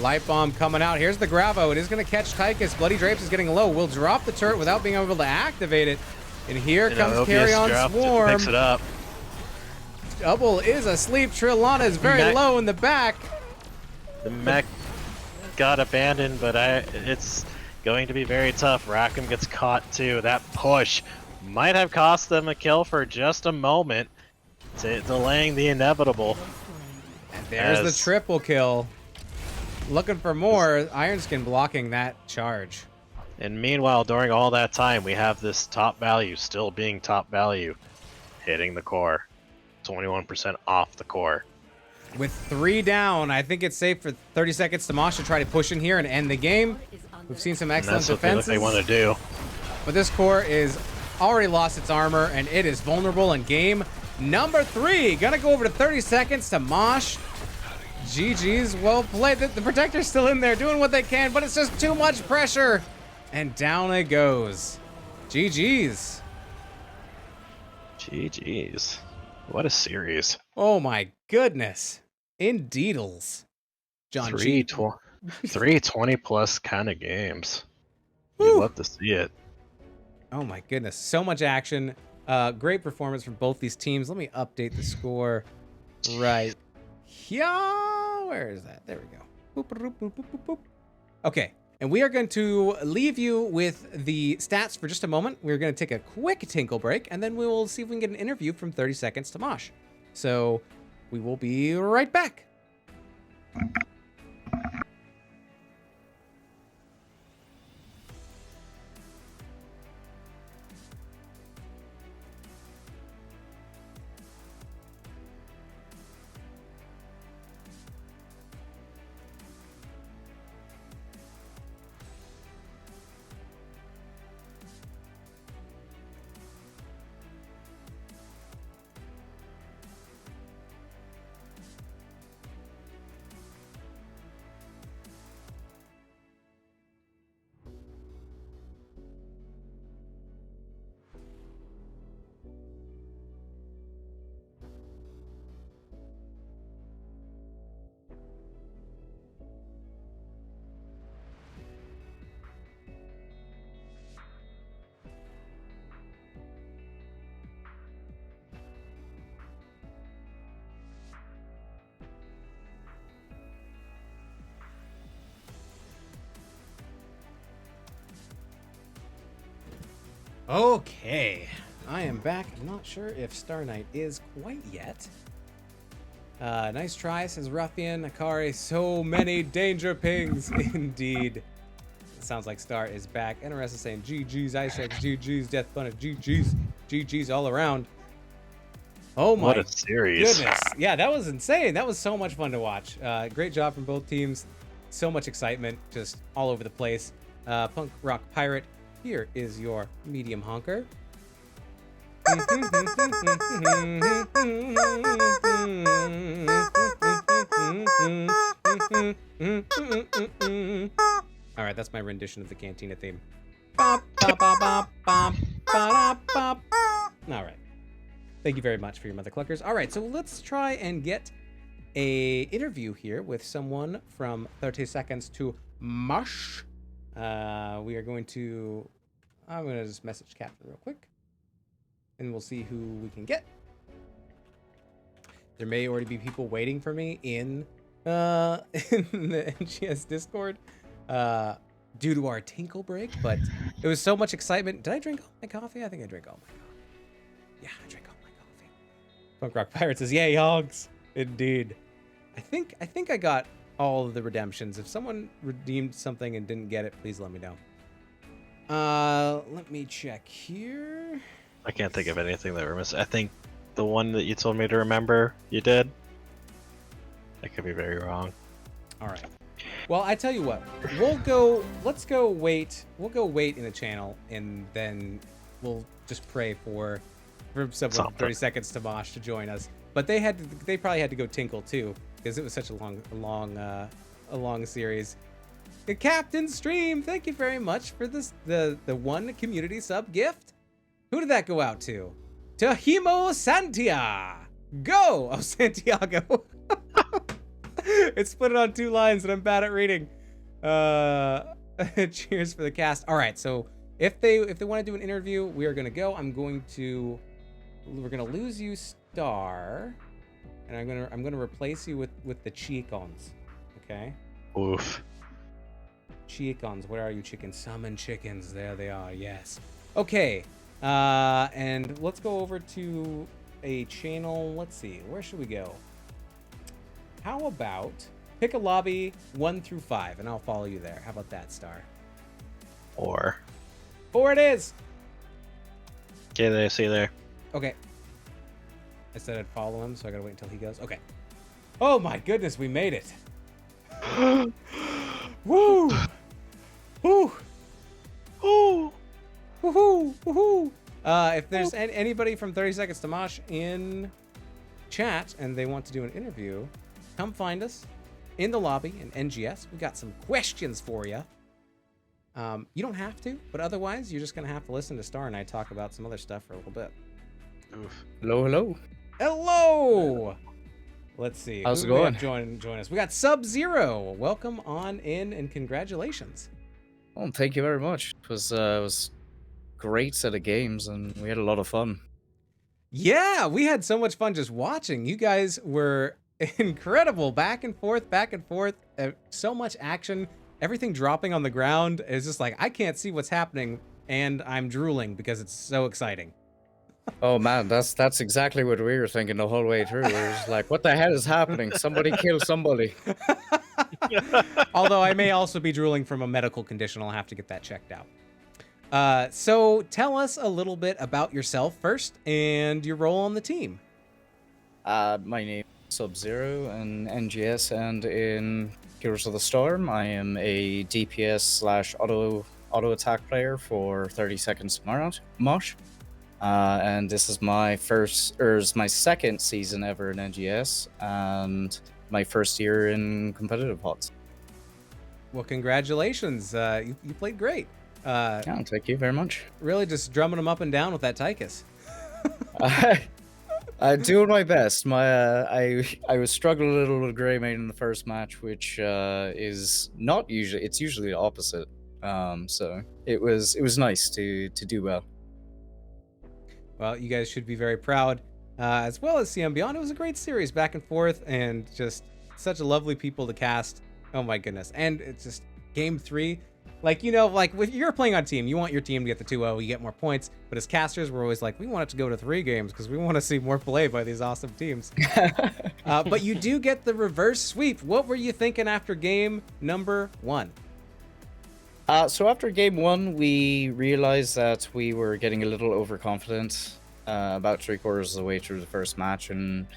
Light bomb coming out. Here's the Gravo. It is going to catch Tychus. Bloody Drapes is getting low. We'll drop the turret without being able to activate it. And here comes Carry On Swarm. Picks it up. Double is asleep. Trillana is very low in the back. The mech got abandoned, but it's going to be very tough. Rackham gets caught too. That push might have cost them a kill for just a moment, delaying the inevitable. And there's the triple kill. Looking for more. Ironskin blocking that charge. And meanwhile, during all that time, we have this top value still being top value, hitting the core. 21% off the core. With 3 down, I think it's safe for 30 seconds to Mosh to try to push in here and end the game. We've seen some excellent defenses. That's what they want to do. But this core is already lost its armor, and it is vulnerable in game number 3. Gonna go over to 30 seconds to Mosh. GG's, well played. The Protector's still in there doing what they can, but it's just too much pressure. And down it goes. GG's. GG's. What a series. Oh my goodness. Indeedles. John G. 320 plus kind of games. You'd love to see it. Oh my goodness. So much action. Great performance from both these teams. Let me update the score right here. Where is that? There we go. Boop, boop, boop, boop, boop, boop. Okay, and we are going to leave you with the stats for just a moment. We're going to take a quick tinkle break, and then we will see if we can get an interview from 30 Seconds to Mosh. So we will be right back. Okay, I am back. I'm not sure if Star Knight is quite yet. Nice try, says Ruffian. Akari, so many danger pings. Indeed. It sounds like Star is back. NRS is saying GG's, Icex, GG's, Death Punish, GG's, GG's all around. Oh my what a series. goodness. Yeah, that was insane. That was so much fun to watch. Great job from both teams. So much excitement just all over the place. Punk Rock Pirate, here is your medium honker. All right, that's my rendition of the Cantina theme. All right. Thank you very much for your mother cluckers. All right, so let's try and get a interview here with someone from 30 Seconds to Mosh. We are going to... I'm going to just message Captain real quick. And we'll see who we can get. There may already be people waiting for me in the NGS Discord due to our tinkle break, but it was so much excitement. Did I drink all my coffee? I think I drank all my coffee. Yeah, I drank all my coffee. Punk Rock Pirate says, yay, hogs. Indeed. I think I got all of the redemptions. If someone redeemed something and didn't get it, please let me know. Let me check here. I can't think of anything that we're missing. I think the one that you told me to remember, you did. I could be very wrong. All right. Well, I tell you what. Let's go wait. We'll go wait in the channel, and then we'll just pray for someone 30 Seconds to Mosh to join us. But they probably had to go tinkle too, because it was such a long series. The Captain Stream, thank you very much for this the one community sub gift. Who did that go out to? To Himo Santia. Go! Oh, Santiago. It's split it on two lines and I'm bad at reading. Cheers for the cast. All right, so if they want to do an interview, we are gonna go. We're gonna lose you, Star, and I'm gonna replace you with the Chicons. Okay? Oof. Chicons, where are you, chickens? Summon chickens. There they are. Yes. Okay. And let's go over to a channel. Let's see. Where should we go? How about pick a lobby 1 through 5, and I'll follow you there. How about that, Star? 4. 4 it is. Okay, there. See you there. Okay. I said I'd follow him, so I gotta wait until he goes. Okay. Oh my goodness, we made it. Woo! Woo! Woo! Woohoo! Woohoo! If there's anybody from 30 Seconds to Mosh in chat and they want to do an interview, come find us in the lobby in NGS. We got some questions for you. You don't have to, but otherwise you're just gonna have to listen to Star and I talk about some other stuff for a little bit. Oof. Hello. Hello! Let's see. How's it Who may going? have join us. We got Sub-Zero. Welcome on in and congratulations. Oh, thank you very much. It was great set of games and we had a lot of fun. Yeah, we had so much fun just watching. You guys were incredible. Back and forth, back and forth. So much action. Everything dropping on the ground. It's just like, I can't see what's happening, and I'm drooling because it's so exciting. Oh man, that's exactly what we were thinking the whole way through. We were just like, what the hell is happening? Somebody kill somebody. Although I may also be drooling from a medical condition. I'll have to get that checked out. So tell us a little bit about yourself first and your role on the team. My name is Sub-Zero in NGS and in Heroes of the Storm. I am a DPS / auto attack player for 30 Seconds Mosh. And this is my my second season ever in NGS and my first year in competitive HOTS. Well, congratulations. You played great. Yeah, thank you very much. Really just drumming them up and down with that Tychus. I'm doing my best. I was struggling a little with Greymane in the first match, which is not usually. It's usually the opposite. So it was nice to do well. Well, you guys should be very proud, as well as CM Beyond. It was a great series, back and forth, and just such lovely people to cast. Oh my goodness! And it's just game 3. Like, like when you're playing on team, you want your team to get the 2-0, you get more points. But as casters, we're always like, we want it to go to 3 games because we want to see more play by these awesome teams. But you do get the reverse sweep. What were you thinking after game number 1? So after game 1, we realized that we were getting a little overconfident about 3/4 of the way through the first match, and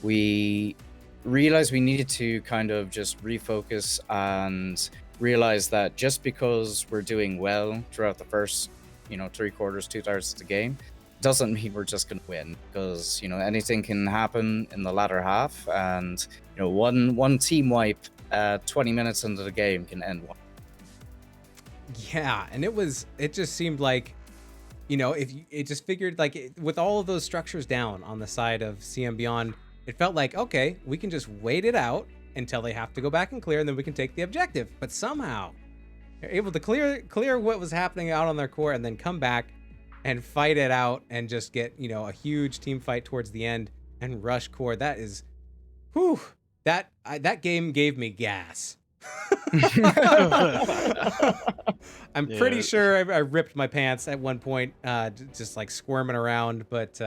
we realized we needed to kind of just refocus and realize that just because we're doing well throughout the first, 3/4, 2/3 of the game, doesn't mean we're just going to win, because, anything can happen in the latter half, and, one team wipe 20 minutes into the game can end one. Yeah, and it just seemed like, it just figured like with all of those structures down on the side of CM Beyond, it felt like, okay, we can just wait it out until they have to go back and clear, and then we can take the objective. But somehow they're able to clear what was happening out on their core and then come back and fight it out and just get, a huge team fight towards the end and rush core. That is, that game gave me gas. I'm pretty sure I ripped my pants at one point, just like squirming around, but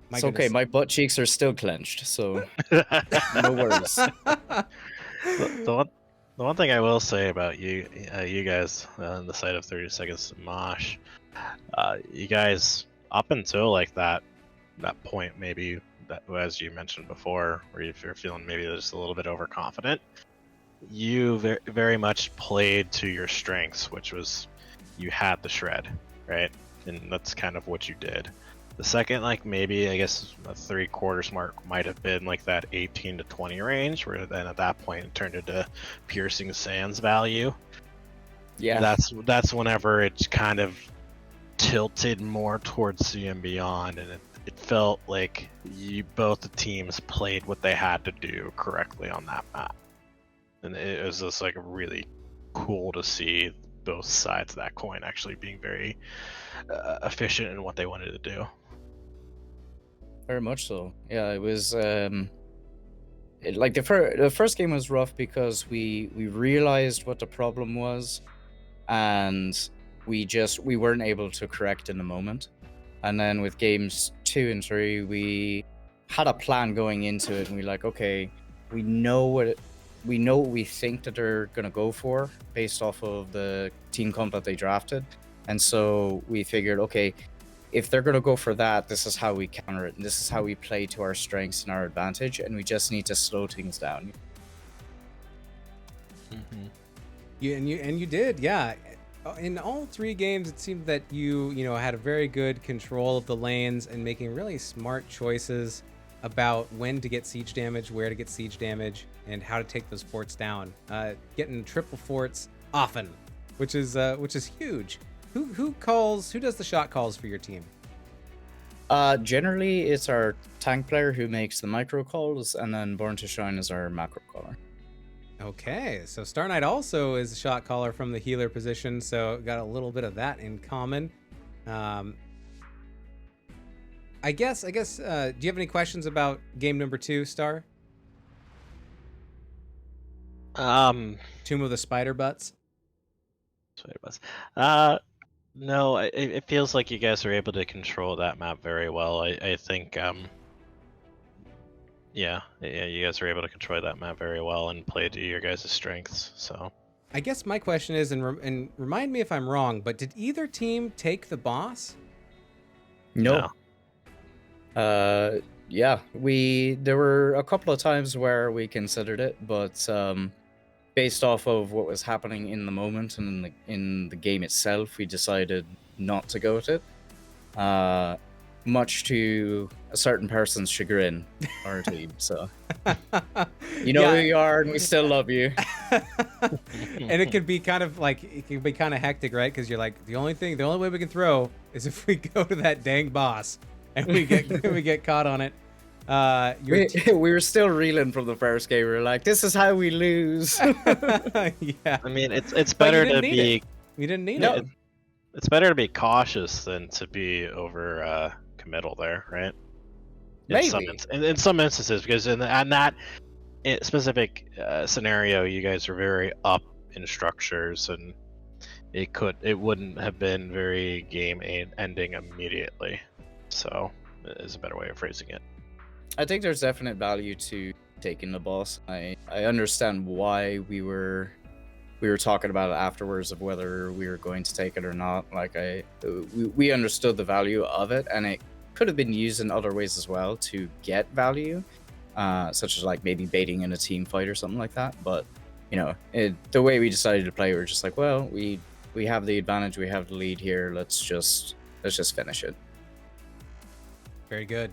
it's okay, my butt cheeks are still clenched, so no worries. The one thing I will say about you guys on the side of 30 Seconds Mosh, you guys up until like that point, maybe that, as you mentioned before, where if you're feeling maybe just a little bit overconfident, you very much played to your strengths, which was you had the shred, right? And that's kind of what you did. The second, like maybe I guess a 3/4 mark might have been like that 18 to 20 range, where then at that point it turned into piercing sands value. Yeah, that's whenever it's kind of tilted more towards CM Beyond, and it felt like both the teams played what they had to do correctly on that map. And it was just like really cool to see both sides of that coin actually being very efficient in what they wanted to do. Very much so. Yeah, it was like the first game was rough because we realized what the problem was, and we weren't able to correct in the moment. And then with games 2 and 3, we had a plan going into it, and we're like, okay, we know what we think that they're going to go for based off of the team comp that they drafted. And so we figured, okay, if they're going to go for that, this is how we counter it, and this is how we play to our strengths and our advantage, and we just need to slow things down. Mm-hmm. You did, yeah. In all 3 games, it seemed that you had a very good control of the lanes and making really smart choices about when to get siege damage, where to get siege damage, and how to take those forts down. Getting triple forts often, which is huge. Who does the shot calls for your team? Generally, it's our tank player who makes the micro calls, and then Born to Shine is our macro caller. Okay, so Star Knight also is a shot caller from the healer position, so got a little bit of that in common. I guess. Do you have any questions about game number 2, Star? Tomb of the Spider Butts. No, it feels like you guys are able to control that map very well. I think, yeah, you guys are able to control that map very well and play to your guys' strengths. So, I guess my question is, and remind me if I'm wrong, but did either team take the boss? No. Yeah, there were a couple of times where we considered it, but based off of what was happening in the moment and in the game itself, we decided not to go with it. Much to a certain person's chagrin, our team. So you know who you are, and we still love you. And it could be kind of hectic, right? Because you're like, the only way we can throw is if we go to that dang boss and we get caught on it. We were still reeling from the first game. We were like, this is how we lose. Yeah. I mean, it's better to be. We didn't need it. It's better to be cautious than to be over committal there, right? Maybe. In some instances, because in that specific scenario, you guys are very up in structures, and it wouldn't have been very game ending immediately. So, is a better way of phrasing it. I think there's definite value to taking the boss. I understand why we were talking about it afterwards of whether we were going to take it or not. Like we understood the value of it, and it could have been used in other ways as well to get value, such as like maybe baiting in a team fight or something like that. But the way we decided to play, we were just like, well, we have the advantage, we have the lead here. Let's just finish it. Very good.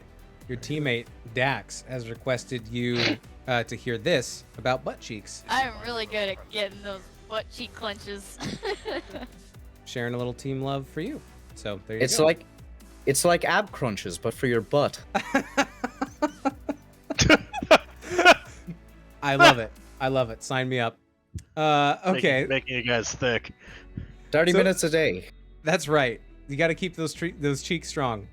Your teammate, Dax, has requested you to hear this about butt cheeks. I'm really good at getting those butt cheek clenches. Sharing a little team love for you. So there you go. It's it's like ab crunches, but for your butt. I love it. Sign me up. Okay. Making you guys thick. 30 minutes a day. That's right. You got to keep those cheeks strong.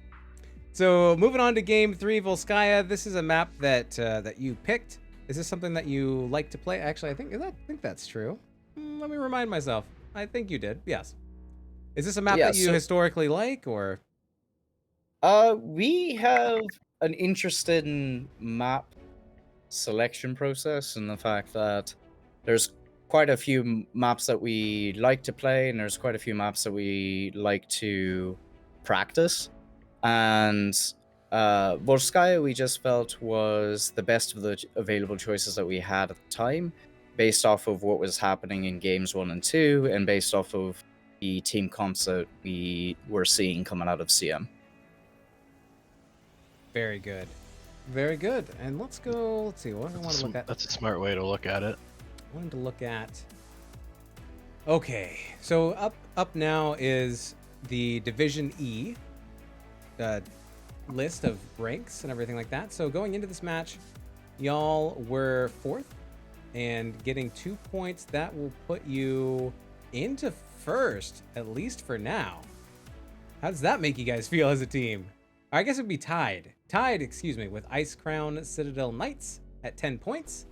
So moving on to game 3, Volskaya. This is a map that you picked. Is this something that you like to play? Actually, I think that's true. Let me remind myself. I think you did. Yes. Is this a map that you historically like, or? We have an interesting map selection process in the fact that there's quite a few maps that we like to play, and there's quite a few maps that we like to practice. And Volskaya, we just felt was the best of the available choices that we had at the time, based off of what was happening in games 1 and 2, and based off of the team comps that we were seeing coming out of CM. Very good. Very good. And let's see, what do I want to look at? That's a smart way to look at it. I wanted to look at... Okay, so up now is the Division E list of ranks and everything like that. So going into this match, y'all were 4th and getting 2 points. That will put you into 1st, at least for now. How does that make you guys feel as a team? I guess it would be tied, with Ice Crown Citadel Knights at 10 points.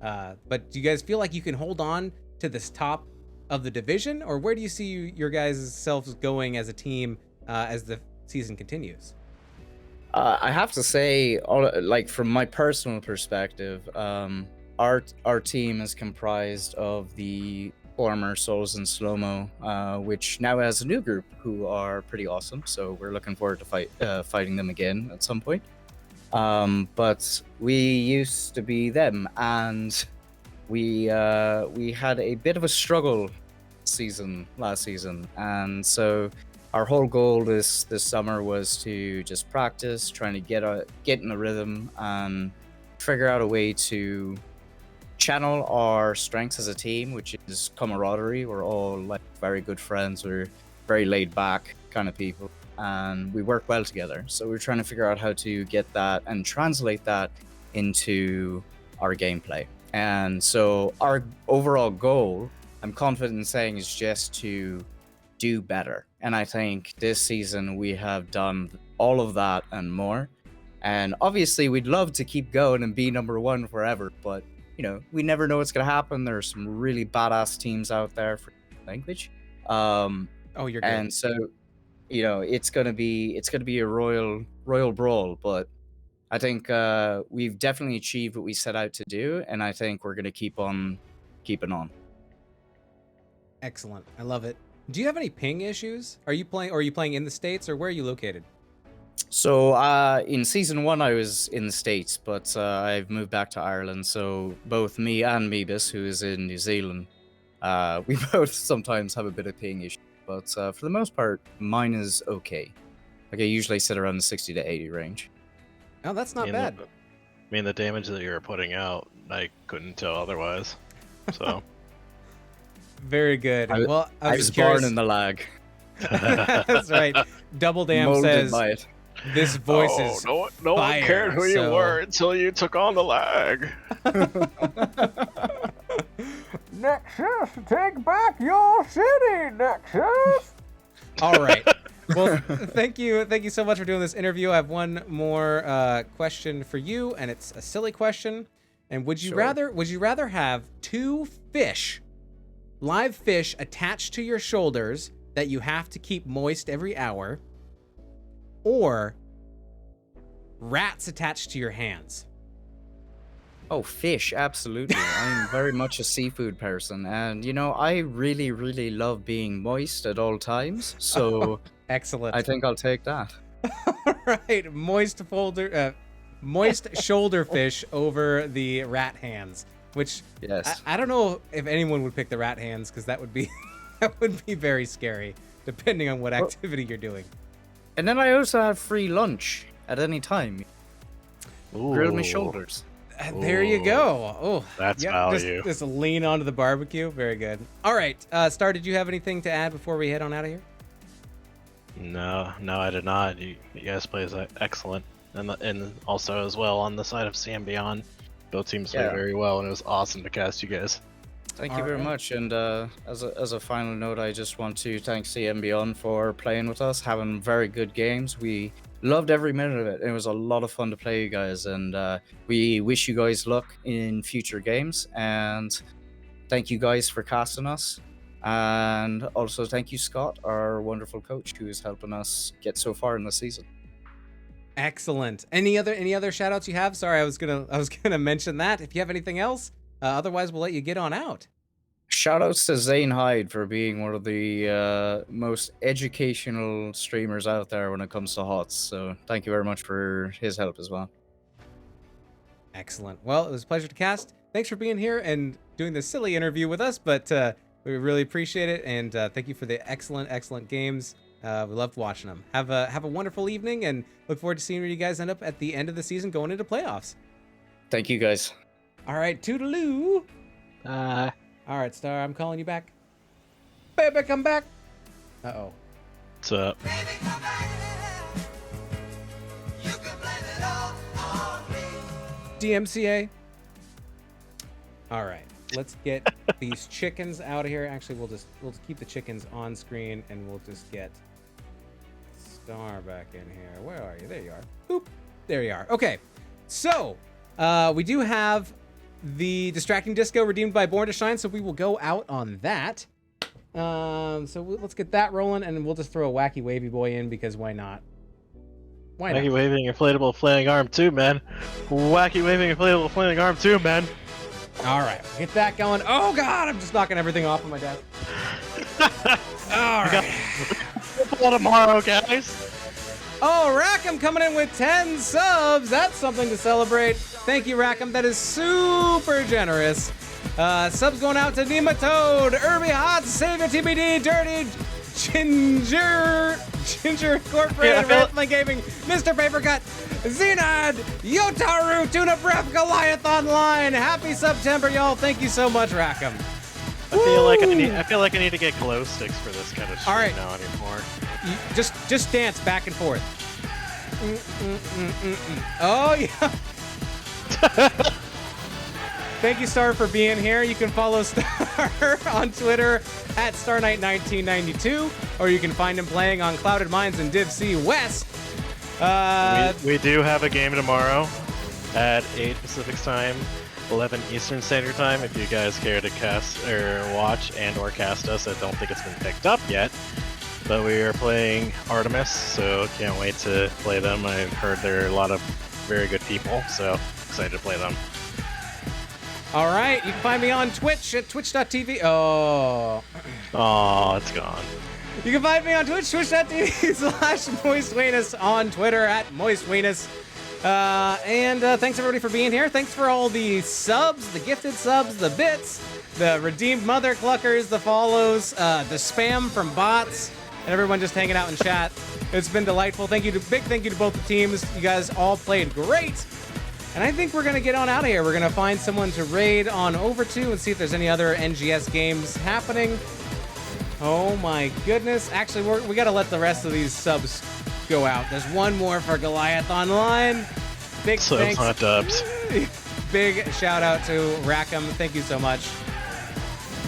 But do you guys feel like you can hold on to this top of the division, or where do you see your guys' selves going as a team as the season continues? I have to say, like from my personal perspective, our team is comprised of the former Souls in Slow-Mo, which now has a new group who are pretty awesome. So we're looking forward to fighting them again at some point. But we used to be them, and we had a bit of a struggle last season, and so our whole goal this summer was to just practice, trying to get in a rhythm and figure out a way to channel our strengths as a team, which is camaraderie. We're all like very good friends. We're very laid back kind of people, and we work well together. So we're trying to figure out how to get that and translate that into our gameplay. And so our overall goal, I'm confident in saying, is just to do better. And I think this season we have done all of that and more. And obviously, we'd love to keep going and be number one forever, but we never know what's gonna happen. There's some really badass teams out there for language. Oh, you're good. And so, it's gonna be a royal brawl. But I think we've definitely achieved what we set out to do, and I think we're gonna keep on keeping on. Excellent. I love it. Do you have any ping issues? Are you playing in the States, or where are you located? So in season 1, I was in the States, but I've moved back to Ireland. So both me and Meebus, who is in New Zealand, we both sometimes have a bit of ping issue. But for the most part, mine is okay. Like I usually sit around the 60 to 80 range. Oh, that's not bad. I mean, the damage that you were putting out, I couldn't tell otherwise. So. Very good. I was born in the lag. That's right. Double Damn Molded says by it. this voice is no fire, one cared who you were until you took on the lag. Nexus, take back your city, Nexus! All right. Well, thank you so much for doing this interview. I have one more question for you, and it's a silly question. And would you rather have 2 live fish attached to your shoulders that you have to keep moist every hour, or rats attached to your hands? Oh, fish, absolutely. I'm very much a seafood person, and I really, really love being moist at all times. So excellent. I think I'll take that. All right, moist shoulder fish over the rat hands. Which yes, I don't know if anyone would pick the rat hands, because that would be very scary, depending on what activity you're doing. And then I also have free lunch at any time. Ooh. Grill my shoulders. There you go. Oh, that's value. Just lean onto the barbecue. Very good. All right, Star, did you have anything to add before we head on out of here? No, I did not. You guys play excellent, and also as well on the side of CM Beyond. Both teams played very well, and it was awesome to cast you guys. Thank you very much. And as a final note, I just want to thank CM Beyond for playing with us, having very good games. We loved every minute of it. It was a lot of fun to play, you guys, and we wish you guys luck in future games. And thank you guys for casting us. And also thank you, Scott, our wonderful coach, who is helping us get so far in the season. Excellent. Any other shout outs you have? Sorry, I was gonna mention that. If you have anything else, otherwise we'll let you get on out. Shout outs to Zane Hyde for being one of the most educational streamers out there when it comes to HOTS. So thank you very much for his help as well. Excellent. Well, it was a pleasure to cast. Thanks for being here and doing this silly interview with us, but we really appreciate it, and thank you for the excellent games. We loved watching them. Have a wonderful evening, and look forward to seeing where you guys end up at the end of the season going into playoffs. Thank you, guys. All right, toodaloo. All right, Star, I'm calling you back. Baby, come back. Uh-oh. What's up? DMCA. All right, let's get these chickens out of here. Actually, we'll just keep the chickens on screen, and we'll just get Star back in here. Where are you? There you are. Boop. There you are. Okay, so we do have the Distracting Disco redeemed by Born to Shine, so we will go out on that. Let's get that rolling, and we'll just throw a Wacky Wavy Boy in, because why not? Why not? Wacky Waving Inflatable Flailing Arm 2, man. Wacky Waving Inflatable Flailing Arm 2, man. All right, get that going. Oh God, I'm just knocking everything off of my desk. All right. Tomorrow, guys. Oh, Rackham coming in with 10 subs. That's something to celebrate. Thank you, Rackham. That is super generous. Subs going out to Nematode, Irby Hot, Savior TBD, Dirty Ginger Incorporated, Wrestling Gaming, Mr. Papercut, Zenad, Yotaru, Tuna Breath, Goliath Online. Happy September, y'all. Thank you so much, Rackham. I feel like I need to get glow sticks for this kind of shit now anymore. Just dance back and forth. Oh yeah. Thank you, Star, for being here. You can follow Star on Twitter at StarKnight1992, or you can find him playing on Clouded Minds and Div C West. We do have a game tomorrow at 8 Pacific time, 11 Eastern Standard Time. If you guys care to cast or watch and or cast us, I don't think it's been picked up yet. But we are playing Artemis, so can't wait to play them. I've heard there are a lot of very good people, so excited to play them. All right, you can find me on Twitch at twitch.tv. Oh, it's gone. You can find me on Twitch, twitch.tv/MoistWeenus, on Twitter at MoistWeenus. And thanks everybody for being here. Thanks for all the subs, the gifted subs, the bits, the redeemed mother cluckers, the follows, the spam from bots, and everyone just hanging out in chat. It's been delightful. Big thank you to both the teams. You guys all played great. And I think we're going to get on out of here. We're going to find someone to raid on over to and see if there's any other NGS games happening. Oh my goodness. Actually, we got to let the rest of these subs go out. There's one more for Goliath Online. Big so thanks. It's not dubs. Big shout out to Rackham. Thank you so much.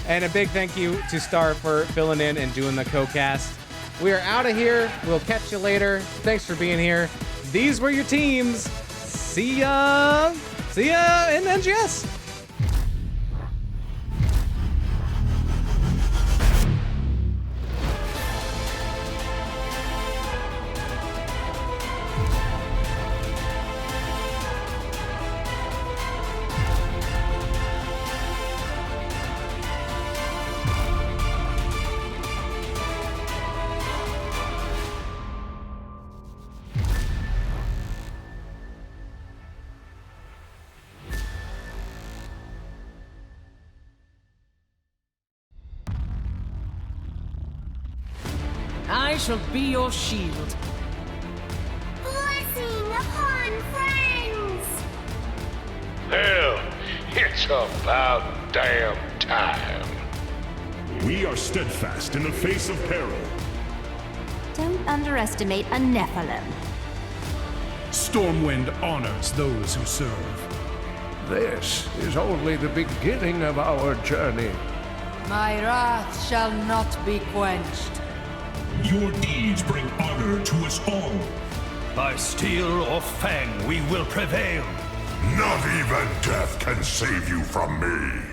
And a big thank you to Star for filling in and doing the co-cast. We are out of here. We'll catch you later. Thanks for being here. These were your teams. See ya in NGS. I shall be your shield. Blessing upon friends! Hell, it's about damn time. We are steadfast in the face of peril. Don't underestimate a Nephilim. Stormwind honors those who serve. This is only the beginning of our journey. My wrath shall not be quenched. Your deeds bring honor to us all. By steel or fang, we will prevail. Not even death can save you from me.